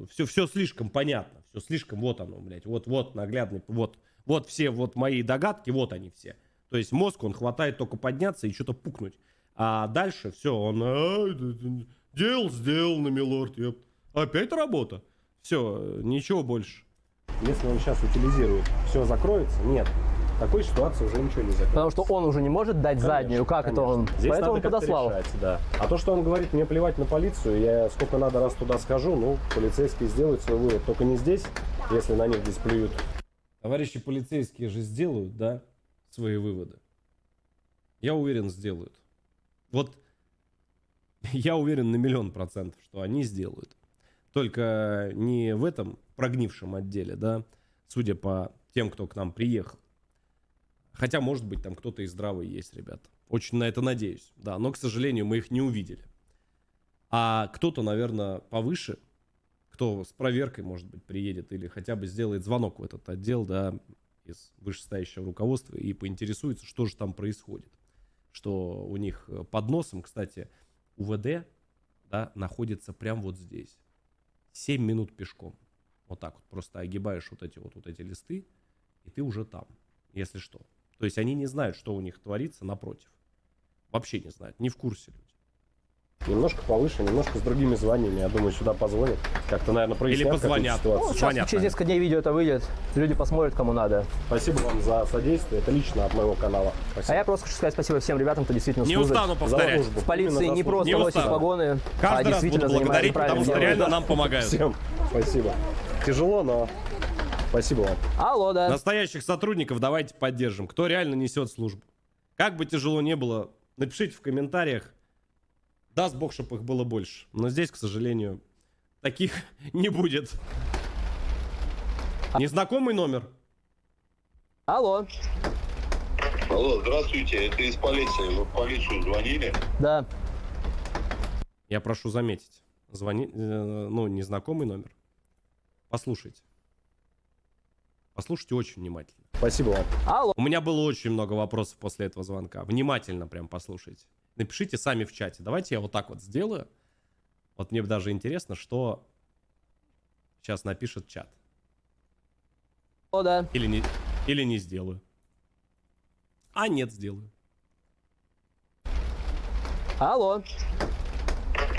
Все слишком понятно, все слишком, вот оно, блядь, вот наглядный, вот все вот мои догадки, вот они все. То есть мозг, он хватает только подняться и что-то пукнуть. А дальше все, он дело сделано, милорд, опять работа. Все, ничего больше. Если он сейчас утилизирует, все закроется, нет. В такой ситуации уже ничего не закроется. Потому что он уже не может дать заднюю, как это он? Здесь Поэтому надо он подослал. как-то решать, да. А то, что он говорит, мне плевать на полицию, я сколько надо раз туда схожу, ну, полицейские сделают свой вывод. Только не здесь, если на них здесь плюют. Товарищи полицейские же сделают, да, свои выводы. Я уверен, сделают. Вот я уверен на 1000000%, что они сделают. Только не в этом прогнившем отделе, да, судя по тем, кто к нам приехал. Хотя, может быть, там кто-то и здравый есть, ребята. Очень на это надеюсь, да, но, к сожалению, мы их не увидели. А кто-то, наверное, повыше, кто с проверкой, может быть, приедет или хотя бы сделает звонок в этот отдел, да, из вышестоящего руководства и поинтересуется, что же там происходит. Что у них под носом, кстати, УВД, да, находится прямо вот здесь. 7 минут пешком. Вот так вот просто огибаешь вот эти листы, и ты уже там, если что. То есть они не знают, что у них творится напротив. Вообще не знают, не в курсе люди. Немножко повыше, немножко с другими званиями. Я думаю, сюда позвонят. Как-то, наверное, прояснят. Или позвонят. Ну, сейчас через несколько дней видео это выйдет. Люди посмотрят, кому надо. Спасибо вам за содействие. Это лично от моего канала. Спасибо. А я просто хочу сказать спасибо всем ребятам, кто действительно Не служит. устану повторять. В полиции не просто Не носит устану. погоны, а Каждый раз действительно буду благодарить, занимается потому что правильным реально делом. нам помогают. Всем спасибо. Тяжело, но спасибо вам. Алло, да. Настоящих сотрудников давайте поддержим. Кто реально несет службу. Как бы тяжело не было, напишите в комментариях. Даст бог, чтобы их было больше. Но здесь, к сожалению, таких не будет. Незнакомый номер. Алло. Алло, здравствуйте, это из полиции. Вы в полицию звонили? Да. Я прошу заметить. Незнакомый номер. Послушайте. Послушайте очень внимательно. Спасибо вам. Алло. У меня было очень много вопросов после этого звонка. Внимательно прям послушайте. Напишите сами в чате. Давайте я вот так вот сделаю. Вот мне даже интересно, что сейчас напишет чат. О, да. Или не сделаю. А нет, сделаю. Алло.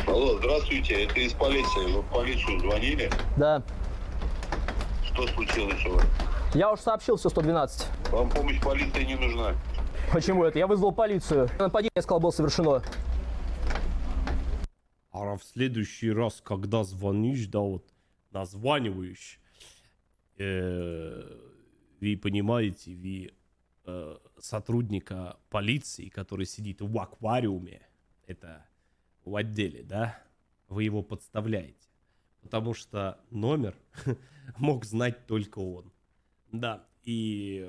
Алло, здравствуйте, это из полиции. Вы в полицию звонили? Да. Что случилось у вас? Я уже сообщил все 112. Вам помощь полиции не нужна. Почему это? Я вызвал полицию. Нападение, я сказал, было совершено. А в следующий раз, когда звонишь, да, вот, названиваешь, вы понимаете, вы сотрудника полиции, который сидит в аквариуме, это в отделе, да, вы его подставляете. Потому что номер мог знать только он. Да, и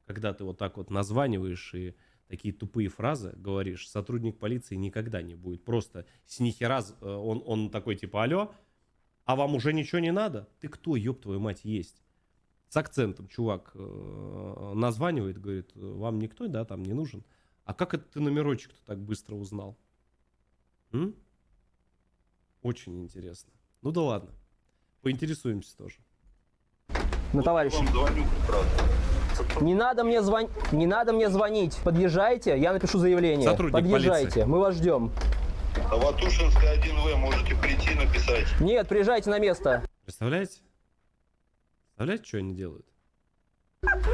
когда ты вот так вот названиваешь и такие тупые фразы говоришь, сотрудник полиции никогда не будет. Просто с нихера он такой типа алло, а вам уже ничего не надо? Ты кто, ёб твою мать, есть? С акцентом чувак названивает, говорит, вам никто, да, там не нужен. А как это ты номерочек-то так быстро узнал? М? Очень интересно. Ну да ладно. Поинтересуемся тоже. Ну, товарищ. Не надо мне звонить. Подъезжайте, я напишу заявление. Сотрудник Подъезжайте, полиции. мы вас ждем. Новотушинская 1В, можете прийти написать. Нет, приезжайте на место. Представляете? Представляете, что они делают?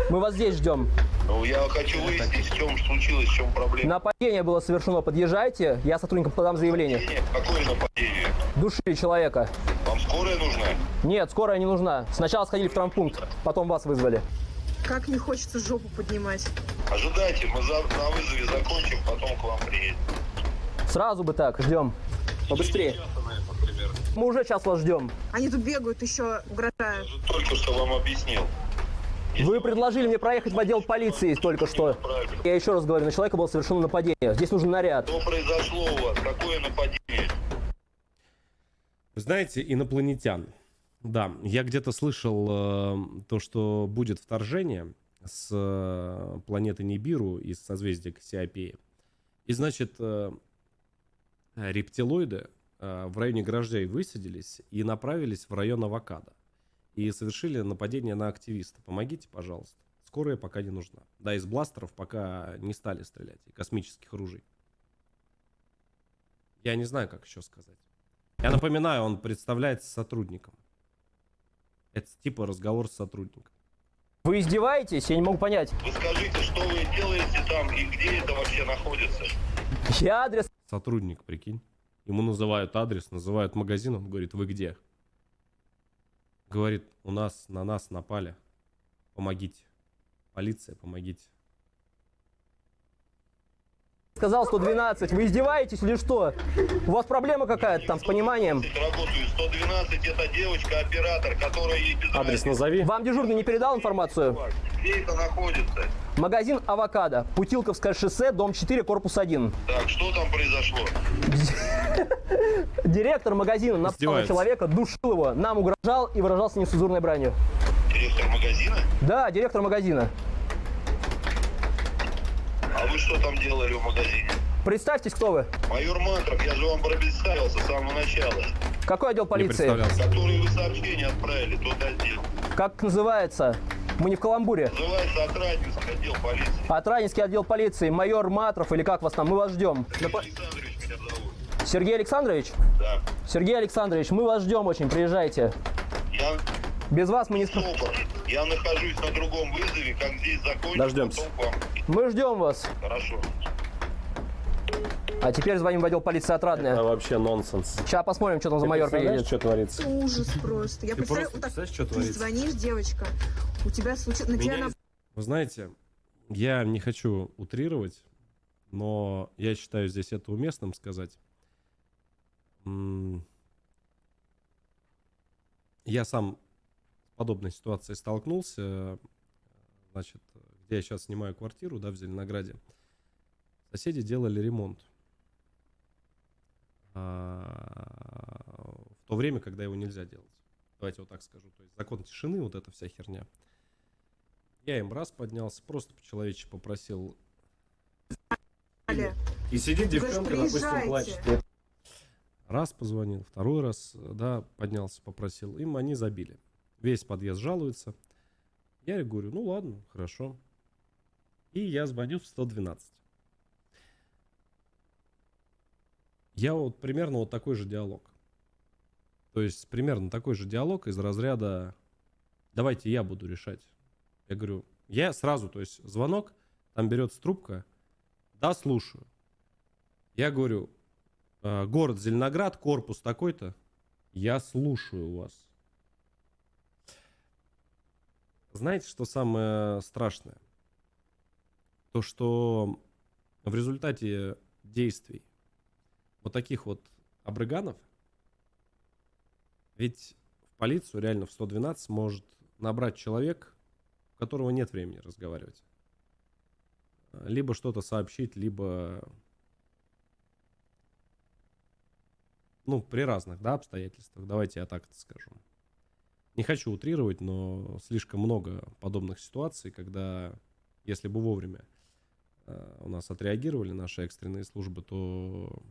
Мы вас здесь ждем. Ну, я хочу выяснить, в чем случилось, в чем проблема. Нападение было совершено. Подъезжайте, я сотрудникам подам заявление. Какое нападение? Душили человека. Вам скорая нужна? Нет, скорая не нужна. Сначала сходили в травмпункт, потом вас вызвали. Как не хочется жопу поднимать. Ожидайте, мы на вызове закончим, потом к вам приедем. Сразу бы так, ждем. Побыстрее. Мы уже час вас ждем. Они тут бегают, еще угрожают. Только что вам объяснил. Вы предложили мне проехать в отдел полиции только что. Я еще раз говорю, на человека было совершено нападение. Здесь нужен наряд. Что произошло у вас? Какое нападение? Вы знаете, инопланетян. Да, я где-то слышал то, что будет вторжение с планеты Нибиру из созвездия Кассиопеи. И, значит, рептилоиды в районе гаражей высадились и направились в район Авокадо. И совершили нападение на активиста. Помогите, пожалуйста. Скорая пока не нужна. Да, из бластеров пока не стали стрелять. И космических ружей. Я не знаю, как еще сказать. Я напоминаю, он представляется сотрудником. Это типа разговор с сотрудником. Вы издеваетесь? Я не могу понять. Вы скажите, что вы делаете там и где это вообще находится? Я адрес... Сотрудник, прикинь. Ему называют адрес, называют магазин. Он говорит, вы где? Говорит, на нас напали. Помогите. Полиция, помогите. Сказал 112. Вы издеваетесь или что? У вас проблема какая-то там с пониманием? Работаю 112, это девочка-оператор, которая ей без Адрес назови. Вам дежурный не передал информацию? Где это находится? Магазин «Авокадо», Путилковское шоссе, дом 4, корпус 1. Так, что там произошло? Директор магазина напал на человека, душил его, нам угрожал и выражался нецензурной бранью. Директор магазина? Да, директор магазина. А вы что там делали в магазине? Представьтесь, кто вы. Майор Мантров, я же вам представился с самого начала. Какой отдел полиции? Который вы сообщение отправили, тот отдел. Как называется? Мы не в каламбуре. Называется Отрадненский отдел полиции. Отрадненский отдел полиции. Майор Матров или как вас там? Мы вас ждем. Александрович меня зовут. Сергей Александрович? Да. Сергей Александрович, мы вас ждем очень. Приезжайте. Я... Без вас мы не... Я нахожусь на другом вызове, как здесь закончим. Дождемся. Мы ждем вас. Хорошо. А теперь звоним в отдел полиции Отрадная. Это вообще нонсенс. Сейчас посмотрим, что там за майор приедет. Что творится? Ужас просто. Я представляю, вот так ты звонишь, девочка, у тебя случилось... Вы знаете, я не хочу утрировать, но я считаю здесь это уместным сказать. Я сам с подобной ситуацией столкнулся, значит, где я сейчас снимаю квартиру, да, в Зеленограде. Соседи делали ремонт. В то время, когда его нельзя делать. Давайте вот так скажу. То есть закон тишины, вот эта вся херня. Я им раз поднялся, просто по-человечески попросил. И сидит девчонка, допустим, плачет. Раз позвонил, второй раз, да, поднялся, попросил. Им они забили. Весь подъезд жалуется. Я говорю, ну ладно, хорошо. И я звоню в 112. Я вот примерно вот такой же диалог. То есть примерно такой же диалог из разряда давайте я буду решать. Я говорю, я сразу, то есть звонок, там берется трубка, да, слушаю. Я говорю, город Зеленоград, корпус такой-то, я слушаю вас. Знаете, что самое страшное? То, что в результате действий вот таких вот абрыганов, ведь в полицию реально в 112 может набрать человек, у которого нет времени разговаривать. Либо что-то сообщить, либо, ну, при разных, да, обстоятельствах. Давайте я так это скажу. Не хочу утрировать, но слишком много подобных ситуаций, когда, если бы вовремя у нас отреагировали наши экстренные службы, то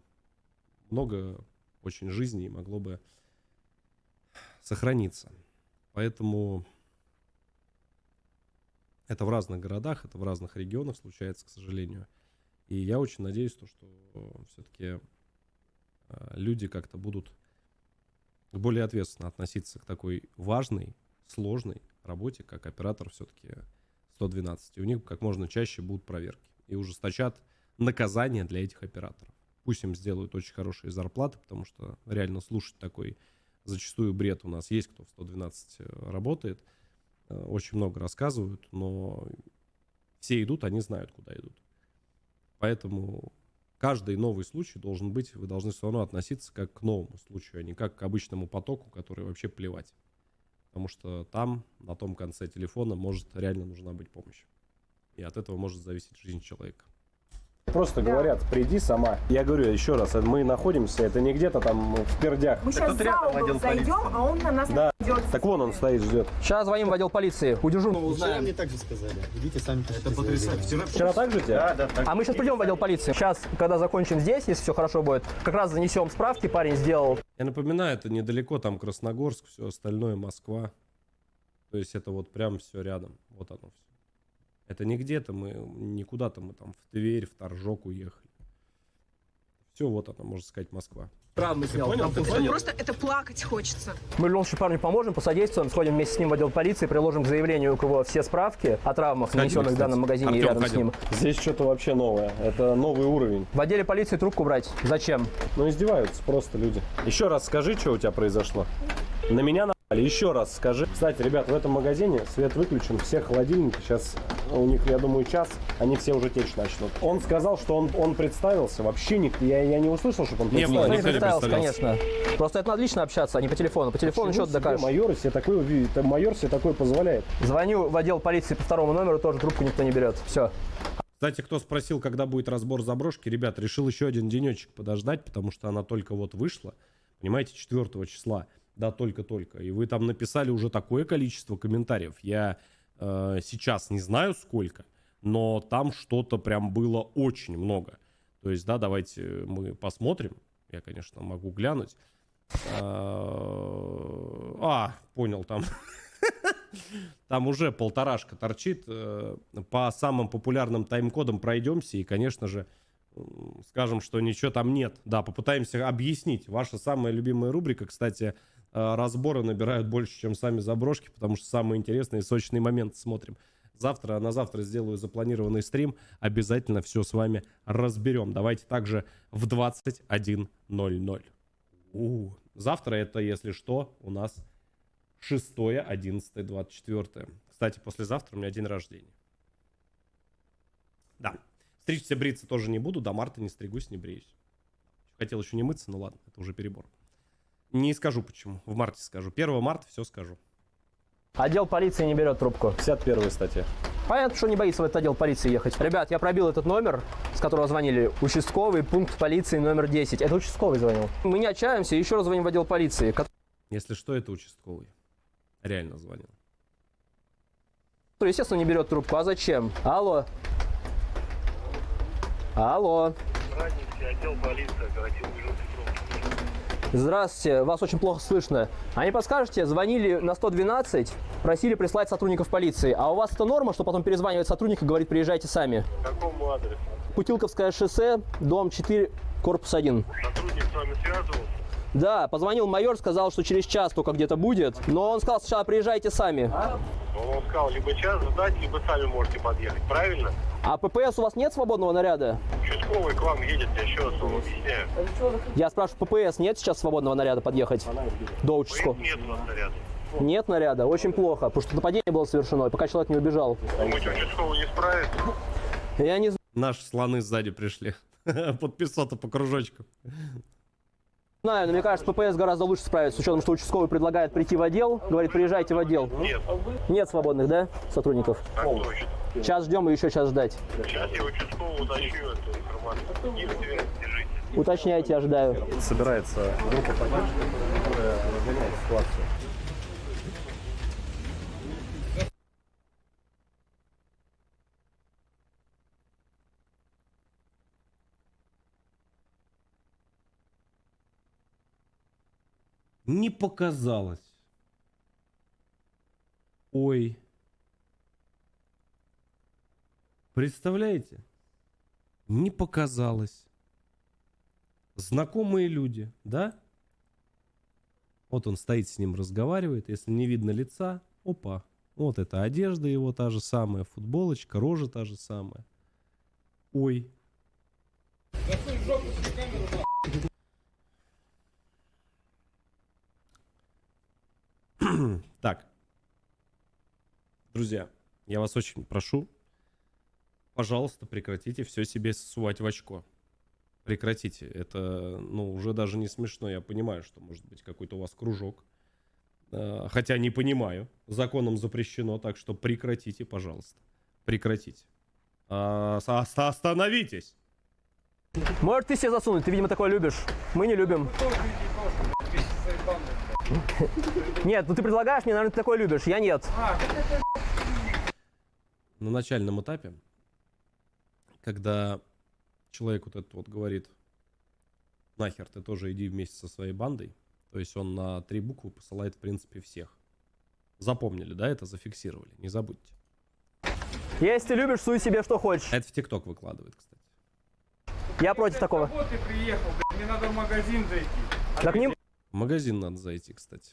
много очень жизней могло бы сохраниться. Поэтому это в разных городах, это в разных регионах случается, к сожалению. И я очень надеюсь, что все-таки люди как-то будут более ответственно относиться к такой важной, сложной работе, как оператор все-таки 112. И у них как можно чаще будут проверки. И ужесточат наказания для этих операторов. Пусть им сделают очень хорошие зарплаты, потому что реально слушать такой зачастую бред у нас есть, кто в 112 работает. Очень много рассказывают, но все идут, они знают, куда идут. Поэтому каждый новый случай должен быть, вы должны все равно относиться как к новому случаю, а не как к обычному потоку, который вообще плевать. Потому что там, на том конце телефона, может реально нужна быть помощь. И от этого может зависеть жизнь человека. Просто говорят, приди сама. Я говорю еще раз, мы находимся, это не где-то там в пердях. Мы сейчас за угол зайдем, а он на нас идет. Так вон он стоит, ждет. Сейчас звоним в отдел полиции. У дежурного узнаем. Мне так же сказали. Идите сами. Это потрясающе. Вчера так же тебя? Да. А мы сейчас придем в отдел полиции. Сейчас, когда закончим здесь, если все хорошо будет, как раз занесем справки, парень сделал. Я напоминаю, это недалеко, там Красногорск, все остальное, Москва. То есть это вот прям все рядом. Вот оно все. Это не где-то мы, не куда-то мы там в Тверь, в Торжок уехали. Все, вот она, можно сказать, Москва. Травмы снял. Просто это плакать хочется. Мы в любом случае парню поможем, посодействуем, сходим вместе с ним в отдел полиции, приложим к заявлению у него все справки о травмах, нанесенных в данном магазине и рядом с ним. Здесь что-то вообще новое. Это новый уровень. В отделе полиции трубку брать. Зачем? Ну, издеваются просто люди. Еще раз скажи, что у тебя произошло. На меня напали. Еще раз скажи. Кстати, ребят, в этом магазине свет выключен, все холодильники. Сейчас у них, я думаю, час, они все уже течь начнут. Он сказал, что он представился. Вообще я не услышал, чтобы он представился. Не представился, конечно. Просто это надо лично общаться, а не по телефону. По телефону что-то докажешь. Майор себе такое позволяет. Звоню в отдел полиции по второму номеру, тоже трубку никто не берет. Все. Кстати, кто спросил, когда будет разбор заброшки, ребят, решил еще один денечек подождать, потому что она только вот вышла, понимаете, 4 числа. Да, только-только. И вы там написали уже такое количество комментариев. Я сейчас не знаю сколько, но там что-то прям было очень много. То есть, да, давайте мы посмотрим. Я, конечно, могу глянуть. Понял, там... Там уже 1,5 торчит. По самым популярным тайм-кодам пройдемся. И, конечно же, скажем, что ничего там нет. Да, попытаемся объяснить. Ваша самая любимая рубрика, кстати, разборы набирают больше, чем сами заброшки, потому что самые интересные и сочные моменты смотрим. На завтра сделаю запланированный стрим. Обязательно все с вами разберем. Давайте также в 21:00. Завтра это, если что, у нас 6/11/24. Кстати, послезавтра у меня день рождения. Да. Стричься, бриться тоже не буду. До марта не стригусь, не бреюсь. Хотел еще не мыться, ну ладно, это уже перебор. Не скажу почему. В марте скажу. 1 марта все скажу. Отдел полиции не берет трубку. 51 статья. Понятно, что не боится в этот отдел полиции ехать. Ребят, я пробил этот номер, с которого звонили. Участковый пункт полиции номер 10. Это участковый звонил. Мы не отчаиваемся, еще раз звоним в отдел полиции. Если что, это участковый. Реально звонил. Который, естественно, не берет трубку. А зачем? Алло. Алло. Отдел полиции, оперативный трубки. Здравствуйте, вас очень плохо слышно. А не подскажете, звонили на 112, просили прислать сотрудников полиции. А у вас это норма, что потом перезванивает сотрудник и говорит, приезжайте сами? К какому адресу? Путилковское шоссе, дом 4, корпус 1. Сотрудник с вами связывался? Да, позвонил майор, сказал, что через час только где-то будет. Но он сказал, сначала приезжайте сами. Он сказал, либо час ждать, либо сами можете подъехать, правильно? А ППС у вас нет свободного наряда? Участковый к вам едет, я еще раз вам объясняю. Я спрашиваю, ППС нет сейчас свободного наряда подъехать? До участкового? Нет у вас наряда. Нет наряда? Очень плохо, потому что нападение было совершено, пока человек не убежал. Думаете, участковый не справится? Я не знаю. Наши слоны сзади пришли. Под 500 по кружочку. Знаю, но мне кажется, ППС гораздо лучше справится, с учетом, что участковый предлагает прийти в отдел, говорит, приезжайте в отдел. Нет. Нет свободных, да, сотрудников? Так точно. Час ждем и еще час ждать. Сейчас я участковому уточню эту информацию. Не держите. Уточняйте, ожидаю. Собирается группа поддержки, которая разгоняет ситуацию. Не показалось. Ой. Представляете? Не показалось. Знакомые люди, да? Вот он стоит с ним, разговаривает. Если не видно лица, опа. Вот это одежда его та же самая, футболочка, рожа та же самая. Ой. Так, друзья, я вас очень прошу, пожалуйста, прекратите все себе сувать в очко. Прекратите. Это, ну, уже даже не смешно. Я понимаю, что может быть какой-то у вас кружок. Хотя не понимаю. Законом запрещено, так что прекратите, пожалуйста. Прекратите. Остановитесь. Может, ты себе засунуть? Ты, видимо, такое любишь. Мы не любим. Нет, ну ты предлагаешь мне, наверное, ты такое любишь. Я нет. На начальном этапе, когда человек вот этот вот говорит, нахер, ты тоже иди вместе со своей бандой, то есть он на 3 буквы посылает, в принципе, всех. Запомнили, да, это зафиксировали, не забудьте. Если ты любишь, суй себе что хочешь. Это в ТикТок выкладывает, кстати. Я против такого. Ты приехал, мне надо в магазин зайти. Так не... В магазин надо зайти, кстати.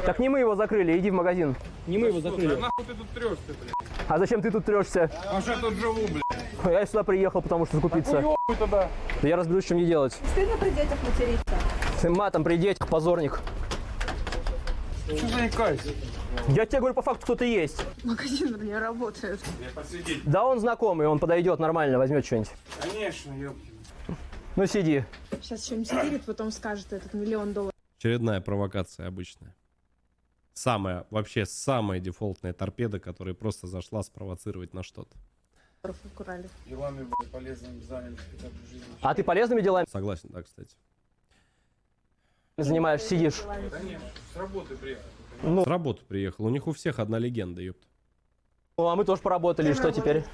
Так не мы его закрыли, иди в магазин. Не мы его закрыли. А нахуй ты тут трешься, блядь? А зачем ты тут трешься? А что я тут живу, блядь? Я сюда приехал, потому что закупиться. Хуёвый тогда. Я разберусь, что мне делать. Стыдно при детях материться. Ты матом при детях, позорник. Что заикайся? Я тебе говорю, по факту, кто ты есть. Магазин, вернее, работает. Да он знакомый, он подойдет нормально, возьмет что-нибудь. Конечно, ёпки. Ну сиди. Сейчас что-нибудь стырит, потом скажет этот $1 000 000. Очередная провокация обычная. Вообще самая дефолтная торпеда, которая просто зашла спровоцировать на что-то. Украли. Делами, блядь, полезными занялись хотя бы в жизни. А ты полезными делами? Согласен, да, кстати. Занимаешь, сидишь. Конечно, с работы приехал. Ну. С работы приехал. У них у всех одна легенда, ёпта. Ну, а мы тоже поработали, что теперь?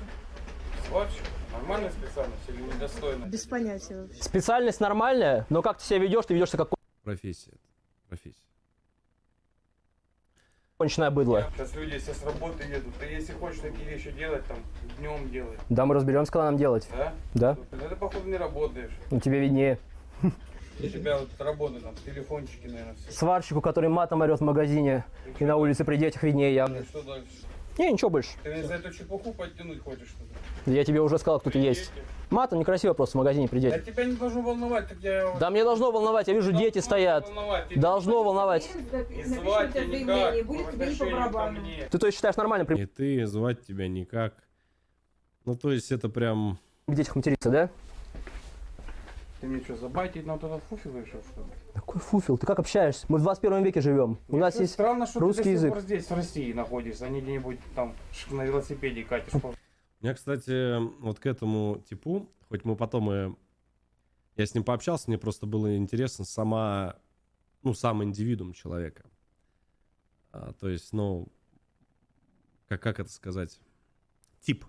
Сварщик? Нормальная специальность или недостойная? Без понятия вообще. Специальность нормальная, но как ты себя ведешь, ты ведешься как Профессия. Профессия. конченое быдло. Сейчас люди все с работы едут. Ты если хочешь такие вещи делать, там, днем делай. Да, мы разберемся, когда нам делать. Да? Да. Ну, ты, походу, не работаешь. Ну, тебе виднее. У тебя вот работа, там, телефончики, наверное, все. Сварщику, который матом орет в магазине и на улице при детях, виднее явно. Что дальше? Не, ничего больше. Ты мне за эту чепуху подтянуть хочешь что-то? Я тебе уже сказал, кто ты есть. Матом некрасиво просто в магазине при Да детях. тебя не должно волновать, так я... Да мне должно волновать, я вижу, дети стоят. Должно волновать. И звать тебя никак, по отношению ко мне. Ты то есть считаешь нормально? И ты звать тебя никак. Ну, то есть это прям... Где этих материться, да? Ты мне что, забайтить на вот этот фуфел решил, что ли? Какой фуфел? Ты как общаешься? Мы в 21 веке живем. У нас есть странно, что русский ты до сих язык. пор здесь, в России, находишься, а не где-нибудь там на велосипеде катишь. У меня, кстати, вот к этому типу, хоть мы потом и... Я с ним пообщался, мне просто было интересно сам индивидуум человека. То есть, ну, как это сказать? Тип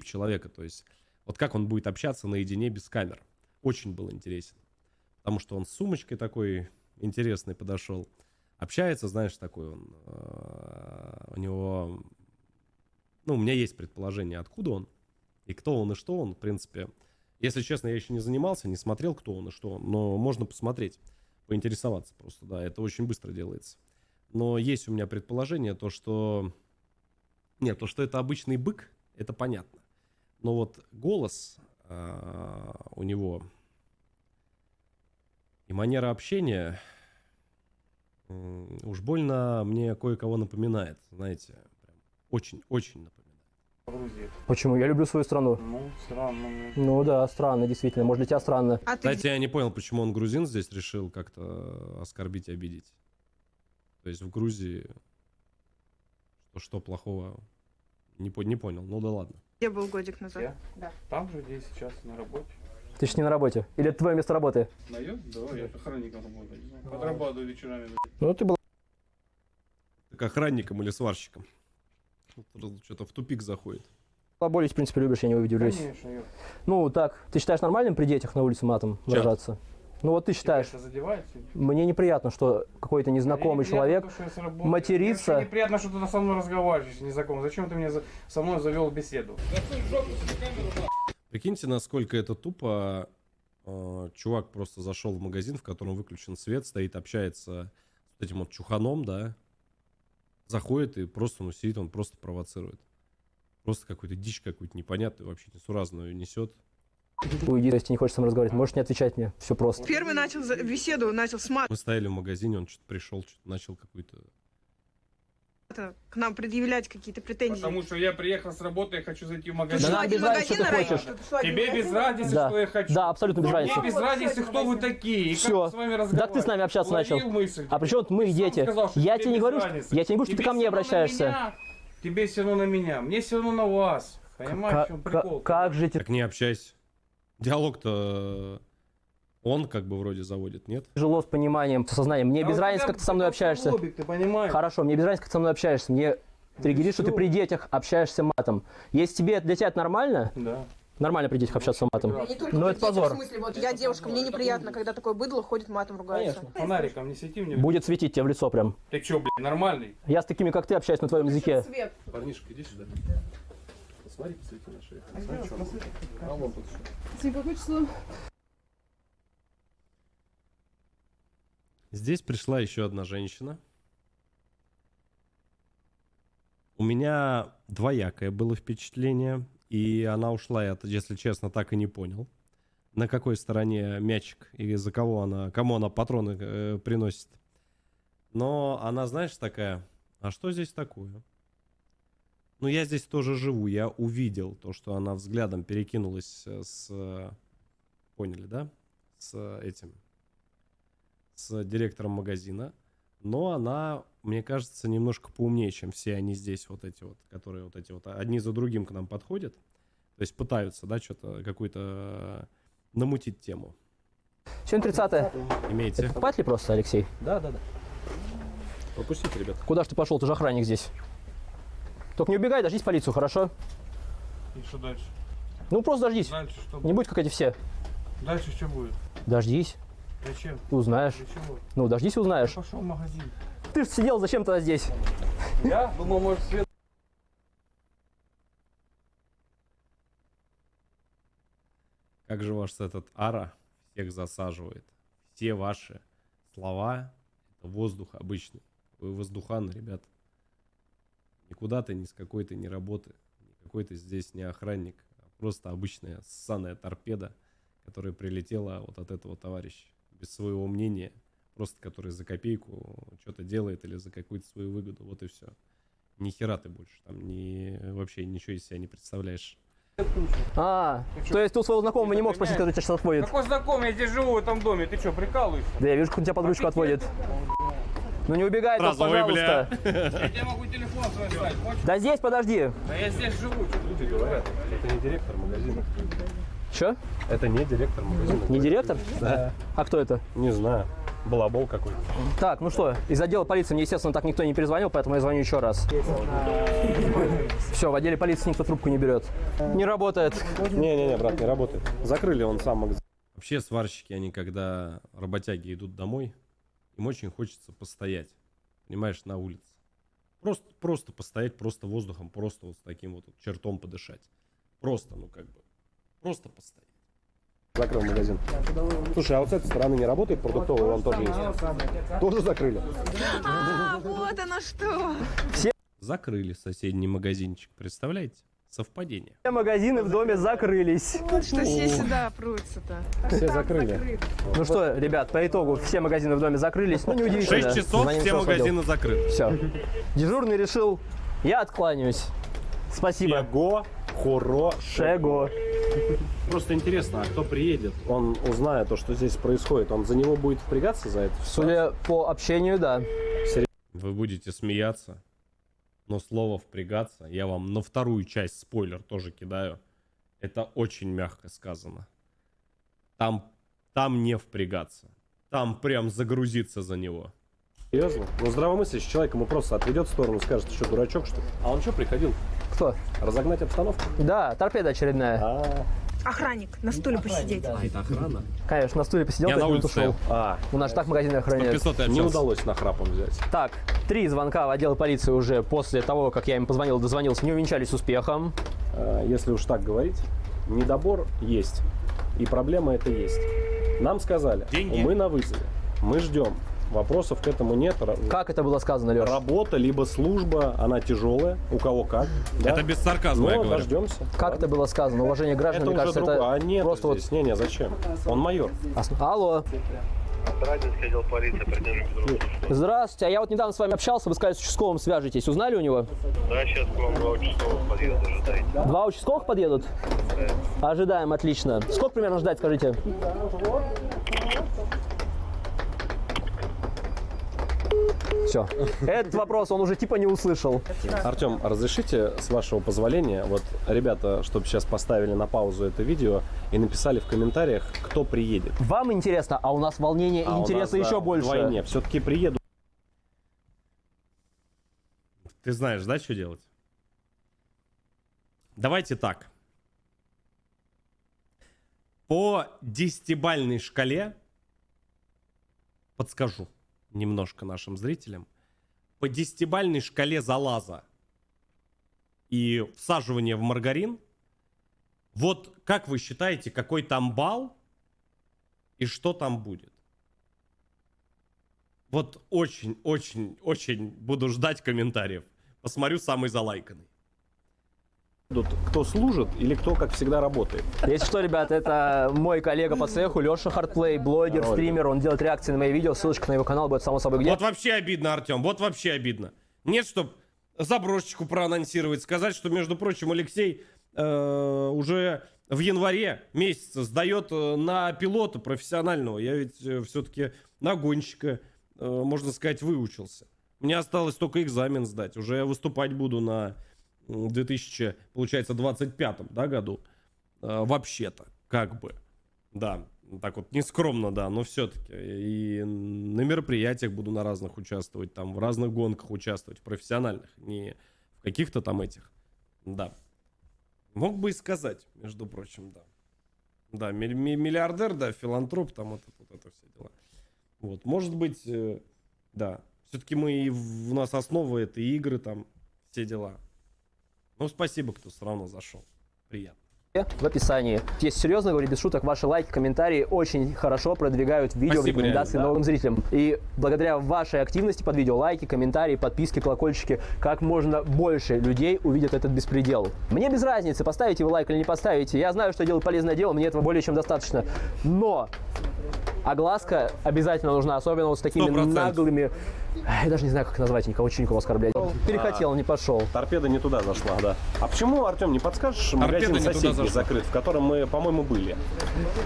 человека, то есть, вот как он будет общаться наедине без камер. Очень был интересен. Потому что он с сумочкой такой интересный подошел. Общается, знаешь, такой он. У него... Ну, у меня есть предположение, откуда он. И кто он, и что он, в принципе. Если честно, я еще не занимался, не смотрел, кто он и что он. Но можно посмотреть, поинтересоваться просто, да. Это очень быстро делается. Но есть у меня предположение, то, что... Нет, то, что это обычный бык, это понятно. Но вот голос у него и манера общения уж больно мне кое-кого напоминает. Знаете, очень напоминает. Почему? Я люблю свою страну. Ну, странно. Ну да, странно, действительно. Может, для тебя странно. Кстати, я не понял, почему он грузин здесь решил как-то оскорбить и обидеть. То есть в Грузии что плохого? Не понял. Ну да ладно. Я был годик назад. Я? Да. Там же, здесь, сейчас, на работе. Ты же не на работе. Или это твое место работы? Мое? Да, я охранником работаю. Подрабатываю вечерами. Ну, ты был... Так охранником или сварщиком? Что-то в тупик заходит. Болеть, в принципе, любишь, я не удивлюсь. Конечно, я... Ну, так, ты считаешь нормальным при детях на улице матом выражаться? Ну, вот ты считаешь. Это задевает? Мне неприятно, что какой-то незнакомый человек матерится. Мне неприятно, что ты со мной разговариваешь, незнакомый. Зачем ты со мной завел беседу? Прикиньте, насколько это тупо. Чувак просто зашел в магазин, в котором выключен свет, стоит, общается с этим вот чуханом, да. Заходит и просто, сидит, он просто провоцирует. Просто какую-то дичь какую-то непонятную, вообще несуразную несет. Уйди, если не хочешь со мной разговаривать. Можешь не отвечать мне. Все просто. Первый беседу начал с мата Мы стояли в магазине, он что-то пришел, что-то начал какую-то... к нам предъявлять какие-то претензии. Потому что я приехал с работы, я хочу зайти в магазин. Да нам без разницы, что ты хочешь. Тебе без разницы, Да. что я хочу. Да, абсолютно без разницы. Мне без разницы, кто вы такие. И Все. как с вами разговаривать. Так ты с нами общаться начал. Уловил мысль. А при чем мы дети? Сказал, что Я тебе тебе не без говорю, разницы. я тебе не говорю, что ты Тебе ко мне все равно на обращаешься. меня. Тебе все равно на меня. Мне все равно на вас. Понимаешь, в чем прикол? Как же Так не общайся. Диалог-то он как бы вроде заводит, нет? тяжело с пониманием, с осознанием. Мне без разницы, как ты со мной общаешься. Лобик, ты понимаешь? Хорошо, мне без разницы, как ты со мной общаешься. Мне триггерит, что ты при детях общаешься матом. Если для тебя это нормально, да. Нормально при детях общаться матом. Но это позор. В смысле, вот я девушка, мне неприятно, когда такое быдло ходит матом ругается. Конечно. Фонариком не свети мне. Будет светить тебе в лицо прям. Ты чё, блядь, нормальный? Я с такими, как ты, общаюсь на твоем языке. Парнишка, иди сюда. Посмотри, посвети на шею. А вон тут что. Сегодня какое число? Здесь пришла еще одна женщина. У меня двоякое было впечатление. И она ушла, я, если честно, так и не понял, на какой стороне мячик и за кому она патроны приносит. Но она, знаешь, такая, а что здесь такое? Ну, я здесь тоже живу, я увидел то, что она взглядом перекинулась поняли, да? С директором магазина. Но она, мне кажется, немножко поумнее, чем все они здесь, которые одни за другим к нам подходят. То есть пытаются, да, что-то, какую-то намутить тему. Сегодня 30-е. Имеете? Это покупать ли просто, Алексей? Да. Попустите, ребят. Куда ж ты пошел? Ты же охранник здесь. Только не убегай, дождись полицию, хорошо? И что дальше? Ну, просто дождись. Дальше что Не будь как эти все. Дальше что будет? Дождись. Зачем? Ты узнаешь. Для чего? Ну, дождись и узнаешь. Я пошел в магазин. Ты же сидел, зачем тогда здесь? Я думал, может, свет. Как же ваш этот ара всех засаживает? Все ваши слова — это воздух обычный. Вы воздуханы, ребят. Никуда ты ни с какой-то не работы. Никакой ты здесь не охранник. А просто обычная ссаная торпеда, которая прилетела вот от этого товарища. Без своего мнения. Просто который за копейку что-то делает или за какую-то свою выгоду. Вот и все. Ни хера ты больше там вообще ничего из себя не представляешь. А, то есть ты у своего знакомого не мог спросить, который тебя сейчас отводит? Какой знакомый, я здесь живу в этом доме, ты что, прикалываешься? Да я вижу, как он тебя под ручку отводит. Ну не убегай тут, пожалуйста. Я тебе могу телефон свой дать, хочешь? Да здесь подожди. Да я здесь живу, что Люди говорят, это не директор магазина. Че? Это не директор магазина. Не директор? Да. А кто это? Не знаю. Балабол какой-то. Так, ну что, из отдела полиции мне, естественно, так никто не перезвонил, поэтому я звоню еще раз. Все, в отделе полиции никто трубку не берет. Не работает. Не-не-не, брат, не работает. Закрыли он сам магазин. Вообще сварщики, они когда работяги идут домой, им очень хочется постоять, понимаешь, на улице. Просто постоять, просто воздухом, просто вот с таким вот чертом подышать. Просто, ну как бы, просто постоять. Закрыл магазин. Слушай, а вот с этой стороны не работает продуктовый, он тоже есть. Тоже закрыли. А, вот оно что. Закрыли соседний магазинчик, представляете? Совпадение. Все магазины в доме закрылись. Что все сюда прутся-то? Все закрыли. Ну что, ребят, по итогу все магазины в доме закрылись. Ну, неудивительно. 6 часов, Звоним, все кто магазины освободил. закрыты. Все. Дежурный решил, я откланяюсь. Спасибо. Шего, Шего. Просто интересно, а кто приедет? Он, узная то, что здесь происходит, он за него будет впрягаться за это? Судя по общению, да. Вы будете смеяться, но слово «впрягаться» я вам на вторую часть спойлер тоже кидаю. Это очень мягко сказано. Там не впрягаться. Там прям загрузиться за него. Серьезно? Ну, здравомыслящий человек ему просто отведет в сторону, скажет, что дурачок, что ли? А он что приходил? Кто? Разогнать обстановку? Да, торпеда очередная. Охранник, на стуле посидеть. Это охрана? Конечно, на стуле посидел, Я 5 на минут улице ушел. стоял. У нас же так магазины охраняют. Не удалось нахрапом взять. Так, 3 звонка в отдел полиции уже после того, как я им позвонил, дозвонился, не увенчались успехом. Если уж так говорить, недобор есть. И проблема это есть. Нам сказали, деньги. Мы на вызове, мы ждем. Вопросов к этому нет. Как это было сказано, Леш? Работа, либо служба, она тяжелая. У кого как. Да? Это без сарказма, я говорю. Дождемся. Как это было сказано? Уважение граждан, Это мне уже кажется, другое. это А нет просто здесь. Не, зачем? Он майор. Алло. Радинский отдел полиции, предъявлен Здравствуйте, а я вот недавно с вами общался, вы сказали, с участковым свяжетесь. Узнали у него? Да, сейчас к вам 2 участковых подъедут, ожидайте. 2 участковых подъедут? Да. Ожидаем, отлично. Сколько примерно ждать, скажите? Все. Этот вопрос он уже типа не услышал. Артем, разрешите, с вашего позволения, вот ребята, чтобы сейчас поставили на паузу это видео и написали в комментариях, кто приедет. Вам интересно, а у нас волнение и интереса еще больше. Вдвойне. Все-таки приеду. Ты знаешь, да, что делать? Давайте так. По 10-бальной шкале подскажу немножко нашим зрителям. По 10-бальной шкале залаза и всаживания в маргарин, вот как вы считаете, какой там балл и что там будет? Вот очень буду ждать комментариев. Посмотрю самый залайканный. Кто служит или кто, как всегда, работает. Если что, ребята, это мой коллега по цеху, Леша Хардплей, блогер, стример. Он делает реакции на мои видео. Ссылочка на его канал будет, само собой, где. Вот вообще обидно, Артем, вот вообще обидно. Нет, чтоб заброшечку проанонсировать, сказать, что, между прочим, Алексей уже в январе месяце сдает на пилота профессионального. Я ведь все-таки на гонщика, можно сказать, выучился. Мне осталось только экзамен сдать. Уже я выступать буду на 2025 да, году. Вообще-то, как бы. Да, так вот, нескромно, да, но все-таки. И на мероприятиях буду на разных участвовать, там, в разных гонках участвовать, в профессиональных, не в каких-то там этих. Да. Мог бы и сказать, между прочим, да. Да, миллиардер, да, филантроп, там вот это все дела. Вот, может быть, да. Все-таки у нас основа это игры, там, все дела. Ну, спасибо, кто все равно зашел. Приятно. В описании. Если серьезно говорить, без шуток, ваши лайки, комментарии очень хорошо продвигают видео в рекомендации новым зрителям. И благодаря вашей активности под видео, лайки, комментарии, подписки, колокольчики, как можно больше людей увидят этот беспредел. Мне без разницы, поставите вы лайк или не поставите. Я знаю, что я делаю полезное дело, мне этого более чем достаточно. Но Огласка обязательно нужна, особенно вот с такими 100%. наглыми... Я даже не знаю, как назвать, никого очень никого оскорблять. Перехотел, не пошел. Торпеда не туда зашла, да. А почему, Артем, не подскажешь, магазин не туда соседний зашла. закрыт, в котором мы, по-моему, были?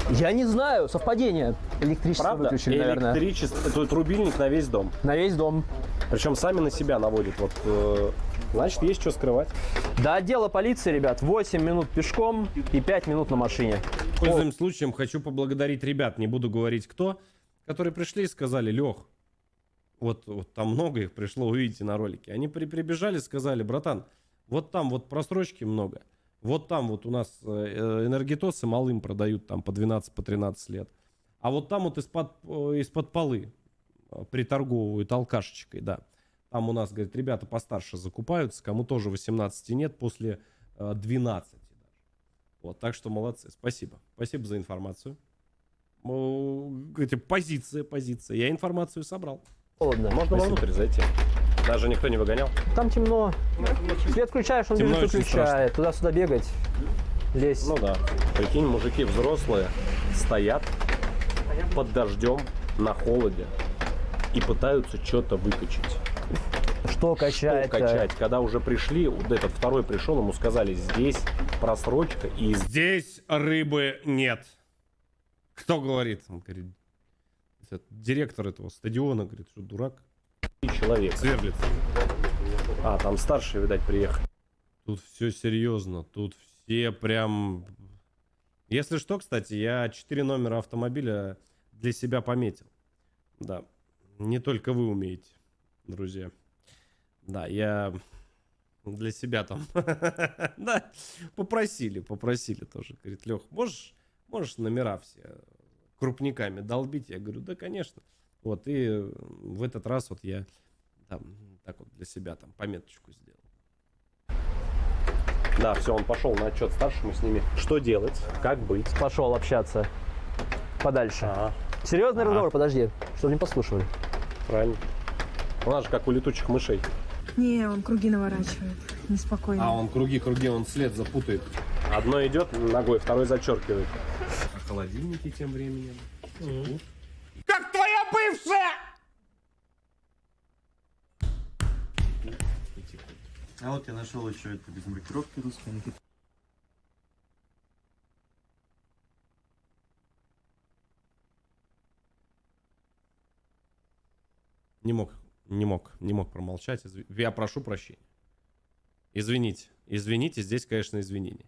Я не знаю, совпадение. Электричество Правда? выключили, наверное. Электричество, тут рубильник на весь дом. На весь дом. Причем сами на себя наводят. Вот, значит, есть что скрывать. До отдела полиции, ребят, 8 минут пешком и 5 минут на машине. Пользуясь случаем, хочу поблагодарить ребят, не буду говорить кто, которые пришли и сказали: Лех, вот там много их пришло, увидите на ролике. Они прибежали, сказали: братан, вот там вот просрочки много, вот там вот у нас энергетосы малым продают там по 12, по 13 лет, а вот там вот из-под полы приторговывают алкашечкой, да. Там у нас, говорит, ребята постарше закупаются, кому тоже 18 нет, после 12 даже. Вот, так что молодцы, спасибо. Спасибо за информацию. Говорите, позиция. Я информацию собрал. Холодно. Можно внутрь зайти. Даже никто не выгонял. Там темно. Свет включаешь, он Темно, бежит, очень выключает. Туда-сюда бегать, лезть. Ну да. Прикинь, мужики взрослые стоят под дождем на холоде и пытаются что-то выкачать. Что качать? Что качать? Когда уже пришли, вот этот второй пришел, ему сказали: здесь просрочка и Здесь рыбы нет. Кто говорит? Он говорит, директор этого стадиона, говорит, что дурак? человек. Свердлиц. А, там старшие, видать, приехали. Тут все серьезно. Тут все прям... Если что, кстати, я 4 номера автомобиля для себя пометил. Да. Не только вы умеете, друзья. Да, я для себя там... Да, попросили тоже. Говорит: Лех, можешь номера все крупниками долбить? Я говорю: да, конечно. Вот, и в этот раз вот я там так вот для себя там пометочку сделал. Да, все, он пошел на отчет старшему с ними. Что делать? Как быть? Пошел общаться подальше. Серьезный разговор, подожди, чтобы не послушали. Правильно. У нас же как у летучих мышей. Не, он круги наворачивает. Неспокойно. А он круги, он след запутает. Одно идет ногой, второй зачеркивает. А холодильники тем временем. Как твоя бывшая! А вот я нашел еще это без маркировки русской. Не мог промолчать. Я прошу прощения. Извините, здесь, конечно, извинения.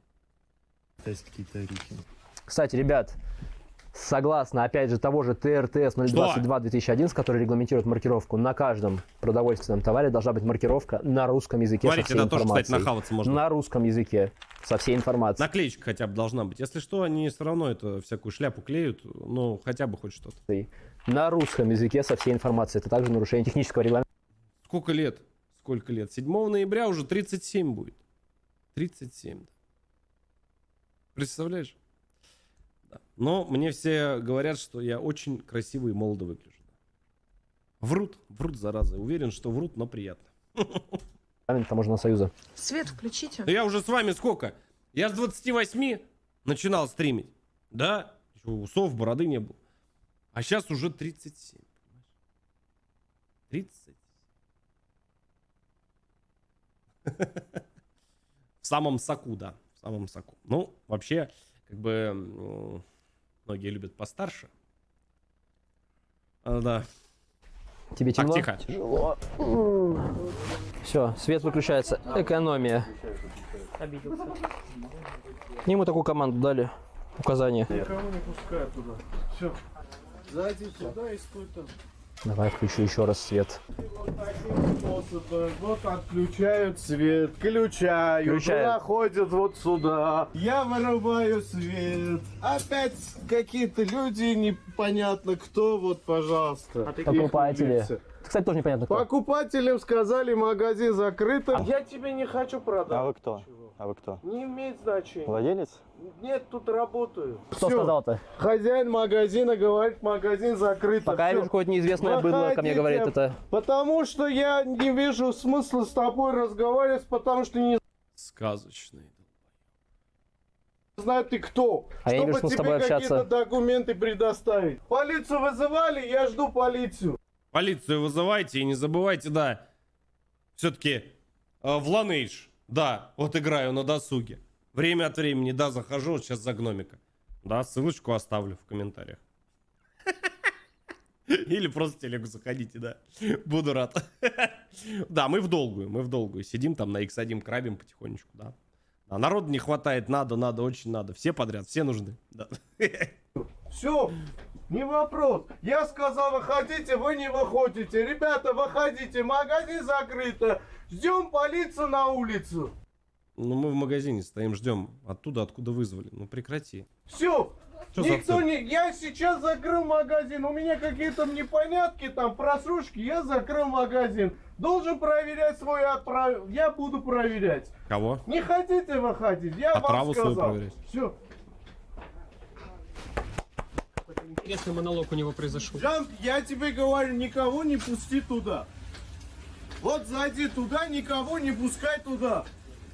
То есть какие-то рухи. Кстати, ребят, согласно, опять же, того же ТРТС 022-2011, который регламентирует маркировку, на каждом продовольственном товаре должна быть маркировка на русском языке. Смотрите, со всей это тоже, информацией. кстати, нахаваться можно. На русском языке со всей информацией. Наклеечка хотя бы должна быть. Если что, они все равно это всякую шляпу клеют, ну, хотя бы хоть что-то. На русском языке со всей информацией. Это также нарушение технического регламента. Сколько лет? 7 ноября уже 37 будет. 37, да. Представляешь? Да. Но мне все говорят, что я очень красиво и молодо выгляжу. Врут, зараза. Уверен, что врут, но приятно. Таможенного союза. Свет включите. Да я уже с вами сколько? Я с 28 начинал стримить. Да? Еще усов, бороды не было. А сейчас уже 37. 30. В самом соку, да. В самом соку. Ну, вообще, как бы, многие любят постарше. Да. Тебе темно? Так, тихо. Тяжело. Все, свет выключается. Экономия. Обиделся. Ему такую команду дали. Указание. Никого не пускают туда. Все. Зайди сюда и стой там. Давай включу еще раз свет. Вот отключают свет, включают, находят вот сюда. Я вырубаю свет. Опять какие-то люди, непонятно кто, вот, пожалуйста. Покупатели. Кстати, тоже непонятно кто. Покупателям сказали, магазин закрыт. Я тебе не хочу продать. А вы кто? А вы кто? Не имеет значения. Владелец? Нет, тут работаю. Кто Всё. сказал-то? Хозяин магазина говорит, магазин закрыт. Пока я вижу какое-то неизвестное быдло, ко мне говорит это. Потому что я не вижу смысла с тобой разговаривать, потому что не... Сказочный. знаю ты кто. А я не чтобы должен с тебе тобой какие-то общаться. документы предоставить. Полицию вызывали, я жду полицию. Полицию вызывайте и не забывайте, да. Все-таки в Lineage, да, вот играю на досуге. Время от времени, да, захожу, вот сейчас за гномика. Да, ссылочку оставлю в комментариях. Или просто в телегу заходите, да. Буду рад. Да, мы в долгую. Сидим там на X1 крабим потихонечку, да. А народу не хватает, надо, очень надо. Все подряд, все нужны. Да. Все, не вопрос. Я сказал, выходите, вы не выходите. Ребята, выходите, магазин закрыто. Ждем полицию на улицу. Ну, мы в магазине стоим, ждем. Оттуда, откуда вызвали. Ну, прекрати. Все. Что за Никто цирк? не... Я сейчас закрыл магазин. У меня какие-то непонятки, там, просрочки. Я закрыл магазин. Должен проверять свой отправ... Я буду проверять. Кого? Не хотите выходить? Я вам Отправу свою сказал. проверять. Все. Интересный монолог у него произошел. Джамп, я тебе говорю, никого не пусти туда. Вот зайди туда, никого не пускай туда.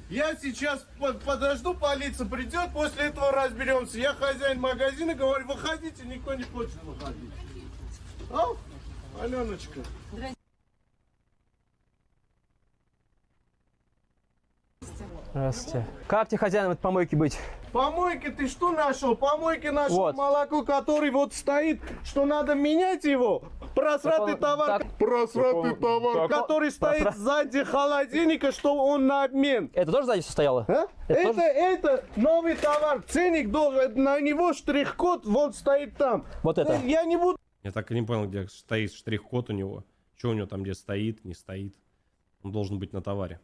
Я сейчас подожду, полиция придет, после этого разберемся. Я хозяин магазина, говорю, выходите, никто не хочет выходить. А? Аленочка. Здравствуйте. Как тебе хозяином этой помойки быть? Помойки ты что нашел? Помойки нашел Вот. молоко, который вот стоит, что надо менять его. Просратый товар, просратый товар, который стоит сзади холодильника, что он на обмен. Это тоже сзади стояло? А? Это новый товар. Ценник должен, на него штрих-код, вот стоит там. Вот это. Я не буду. Я так и не понял, где стоит штрих-код у него. Что у него там, где стоит, не стоит. Он должен быть на товаре.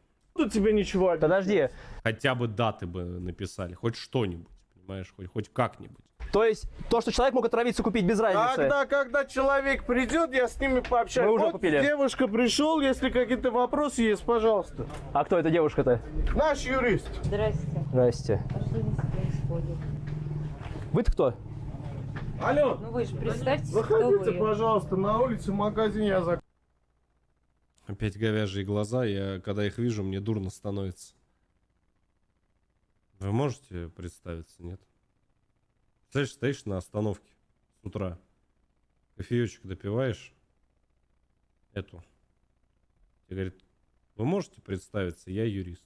Тебе ничего объяснять. Подожди. Хотя бы даты бы написали. Хоть что-нибудь, понимаешь? Хоть как-нибудь. То есть, то, что человек мог отравиться купить без разницы? Когда человек придет, я с ними пообщаюсь. Мы уже вот купили. Девушка пришел, если какие-то вопросы есть, пожалуйста. А кто эта девушка-то? Наш юрист. Здрасте. Здрасте. А что здесь происходит? Вы-то кто? Алло. Ну вы же представьте, Выходите, кто вы. пожалуйста, на улице, магазин я закрыл. Опять говяжьи глаза. Я, когда их вижу, мне дурно становится. Вы можете представиться, нет? Знаешь, стоишь на остановке с утра. Кофеечек допиваешь. Эту. Тебе говорит, вы можете представиться? Я юрист.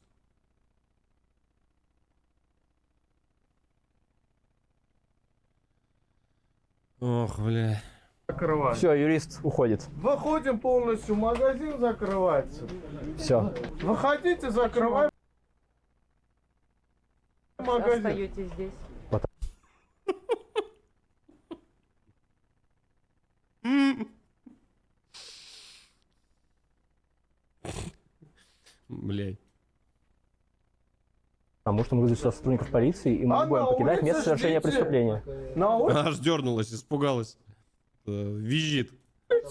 Ох, бля. Все, юрист уходит. Выходим полностью, магазин закрывается. Все. Выходите, закрываем магазин. Остаетесь здесь. Блядь. Потому что мы вызвали сюда сотрудников полиции, и мы не будем покидать место совершения преступления. Она аж дернулась, испугалась. Визжит.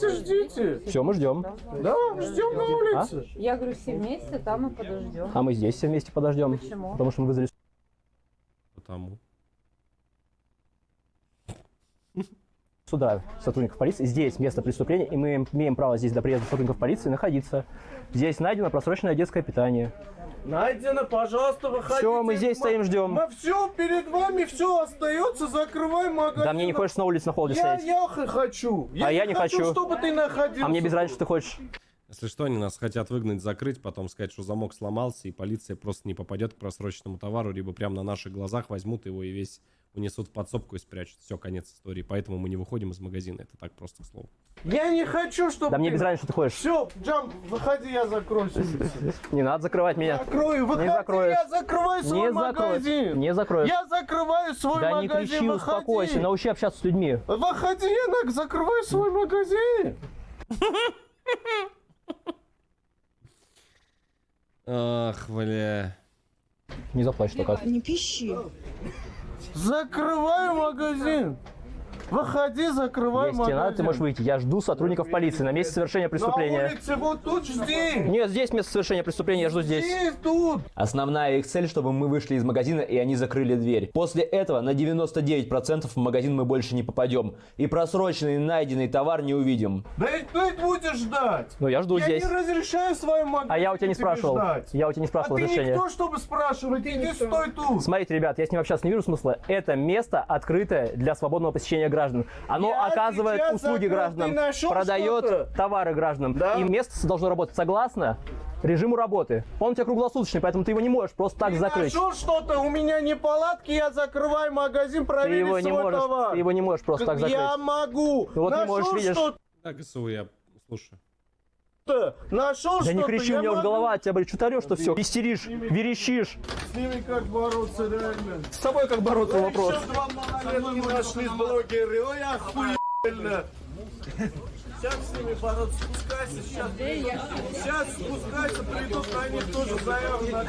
Ждите. Все, мы ждем. Да, ждем на улице. Я говорю, все вместе, там и подождем. А мы здесь все вместе подождем. Почему? Потому что мы вызвали Потому. сюда сотрудников полиции. Здесь место преступления, и мы имеем право здесь до приезда сотрудников полиции находиться. Здесь найдено просроченное детское питание. Найдено, пожалуйста, выходите. Все, мы здесь стоим, ждем. Мы все, перед вами все остается, закрываем магазин. Да мне не хочется на улице на холоде Я стоять. хочу. Я не хочу. Чтобы ты находился. А мне без разницы, что ты хочешь. Если что, они нас хотят выгнать, закрыть, потом сказать, что замок сломался, и полиция просто не попадет к просроченному товару, либо прямо на наших глазах возьмут его и весь унесут в подсобку и спрячут. Все, конец истории. Поэтому мы не выходим из магазина. Это так просто к слову. Я не хочу, чтобы... Да мне без разницы, что ты хочешь. Все, Джамп, выходи, я закрою. Не надо закрывать меня. Закрою, выходи, Не закроешь. я закрываю свой Не магазин. закроешь. Не закроешь. Я закрываю свой Да магазин, не кричи, выходи. успокойся, научи общаться с людьми. Выходи, я закрываю свой магазин. Ах, бля. Не заплачь только. Не пищи. Закрываю магазин. Выходи, закрывай Если тебе надо, магазин. ты можешь выйти. Я жду сотрудников полиции на месте совершения преступления. На улице, вот тут жди. Нет, здесь место совершения преступления, я жду здесь. Здесь, тут. Основная их цель, чтобы мы вышли из магазина и они закрыли дверь. После этого на 99% в магазин мы больше не попадем. И просроченный найденный товар не увидим. Да и ты будешь ждать. Ну, я жду здесь. Я не разрешаю своим магазине А я у тебя не тебе спрашивал. ждать. Я у тебя не спрашивал А ты разрешения. никто, чтобы спрашивать. Иди стой тут. Смотрите, ребят, я с ним общаться не вижу смысла. Это место открытое для свободного посещения граждан. Оно Я оказывает сейчас услуги закрыл. гражданам, Ты нашел продает что-то? товары гражданам. Да? И место должно работать согласно режиму работы. Он у тебя круглосуточный, поэтому ты его не можешь просто так закрыть. Нашел что-то, у меня неполадки, я закрываю магазин, Ты проверить его не свой можешь, товар. ты его не можешь просто так закрыть. Я могу. Ты вот не Нашел можешь, видишь. что-то, Да, ГСУ, я слушаю. нашел Да что-то, не кричи, я у меня уже могу. голова от тебя болит. Что ты орешь, что все? Истеришь, верещишь. С ними как бороться, реально. С тобой как бороться, вопрос. Еще два малолетки нашлись блогеры, ой, охуенно. Сейчас с ними бороться, спускайся, сейчас спускайся, придут, на них тоже заяву на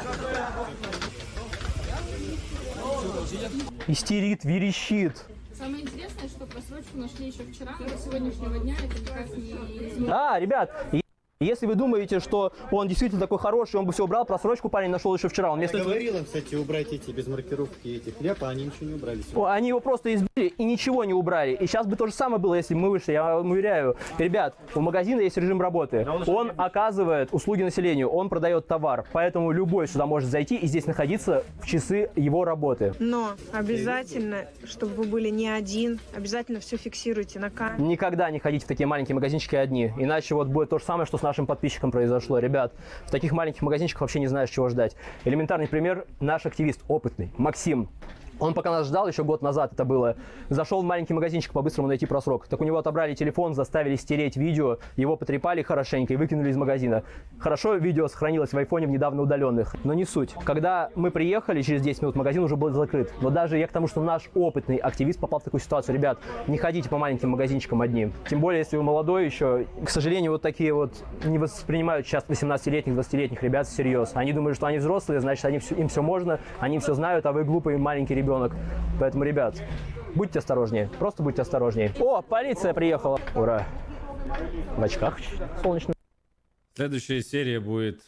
Истерит, верещит. Самое интересное, что просрочку нашли еще вчера, до сегодняшнего дня это никак не изменилось. А, ребят, если вы думаете, что он действительно такой хороший, он бы все убрал, просрочку парень нашел еще вчера. Он Я вместо... говорил им, кстати, убрать эти без маркировки эти хлеб, а они ничего не убрали. Они его просто избили и ничего не убрали. И сейчас бы то же самое было, если бы мы вышли. Я вам уверяю. Ребят, у магазина есть режим работы. Он оказывает услуги населению, он продает товар. Поэтому любой сюда может зайти и здесь находиться в часы его работы. Но обязательно, чтобы вы были не один, обязательно все фиксируйте на камеру. Никогда не ходите в такие маленькие магазинчики одни. Иначе вот будет то же самое, что с нашим подписчиком произошло. Ребят, в таких маленьких магазинчиках вообще не знаешь, чего ждать. Элементарный пример. Наш активист, опытный, Максим. Он пока нас ждал, еще год назад это было, зашел в маленький магазинчик по-быстрому найти просрок. Так у него отобрали телефон, заставили стереть видео, его потрепали хорошенько и выкинули из магазина. Хорошо, видео сохранилось в айфоне в недавно удаленных, но не суть. Когда мы приехали, через 10 минут магазин уже был закрыт. Но даже я к тому, что наш опытный активист попал в такую ситуацию. Ребят, не ходите по маленьким магазинчикам одни. Тем более, если вы молодой еще. К сожалению, вот такие вот не воспринимают сейчас 18-летних, 20-летних ребят всерьез. Они думают, что они взрослые, значит, им все можно, они все знают, а вы глупый маленький ребенок. Поэтому, ребят, будьте осторожнее. Просто будьте осторожнее. О, полиция приехала. Ура. В очках солнечных. Следующая серия будет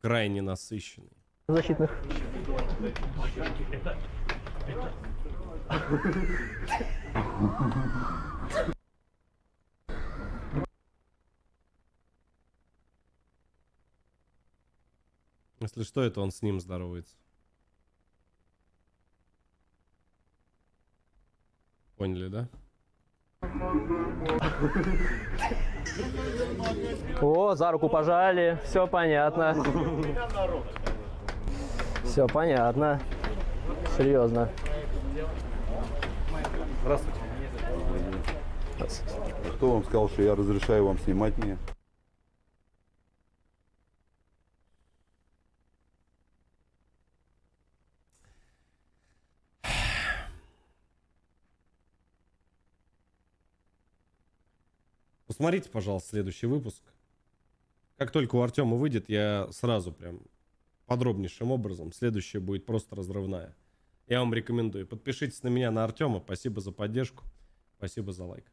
крайне насыщенной. Защитных. Если что, это он с ним здоровается. Поняли, да? О, за руку пожали. Все понятно. Все понятно. Серьезно. Здравствуйте. Кто вам сказал, что я разрешаю вам снимать меня? Посмотрите, пожалуйста, следующий выпуск. Как только у Артема выйдет, я сразу прям подробнейшим образом. Следующая будет просто разрывная. Я вам рекомендую. Подпишитесь на меня, на Артема. Спасибо за поддержку. Спасибо за лайк.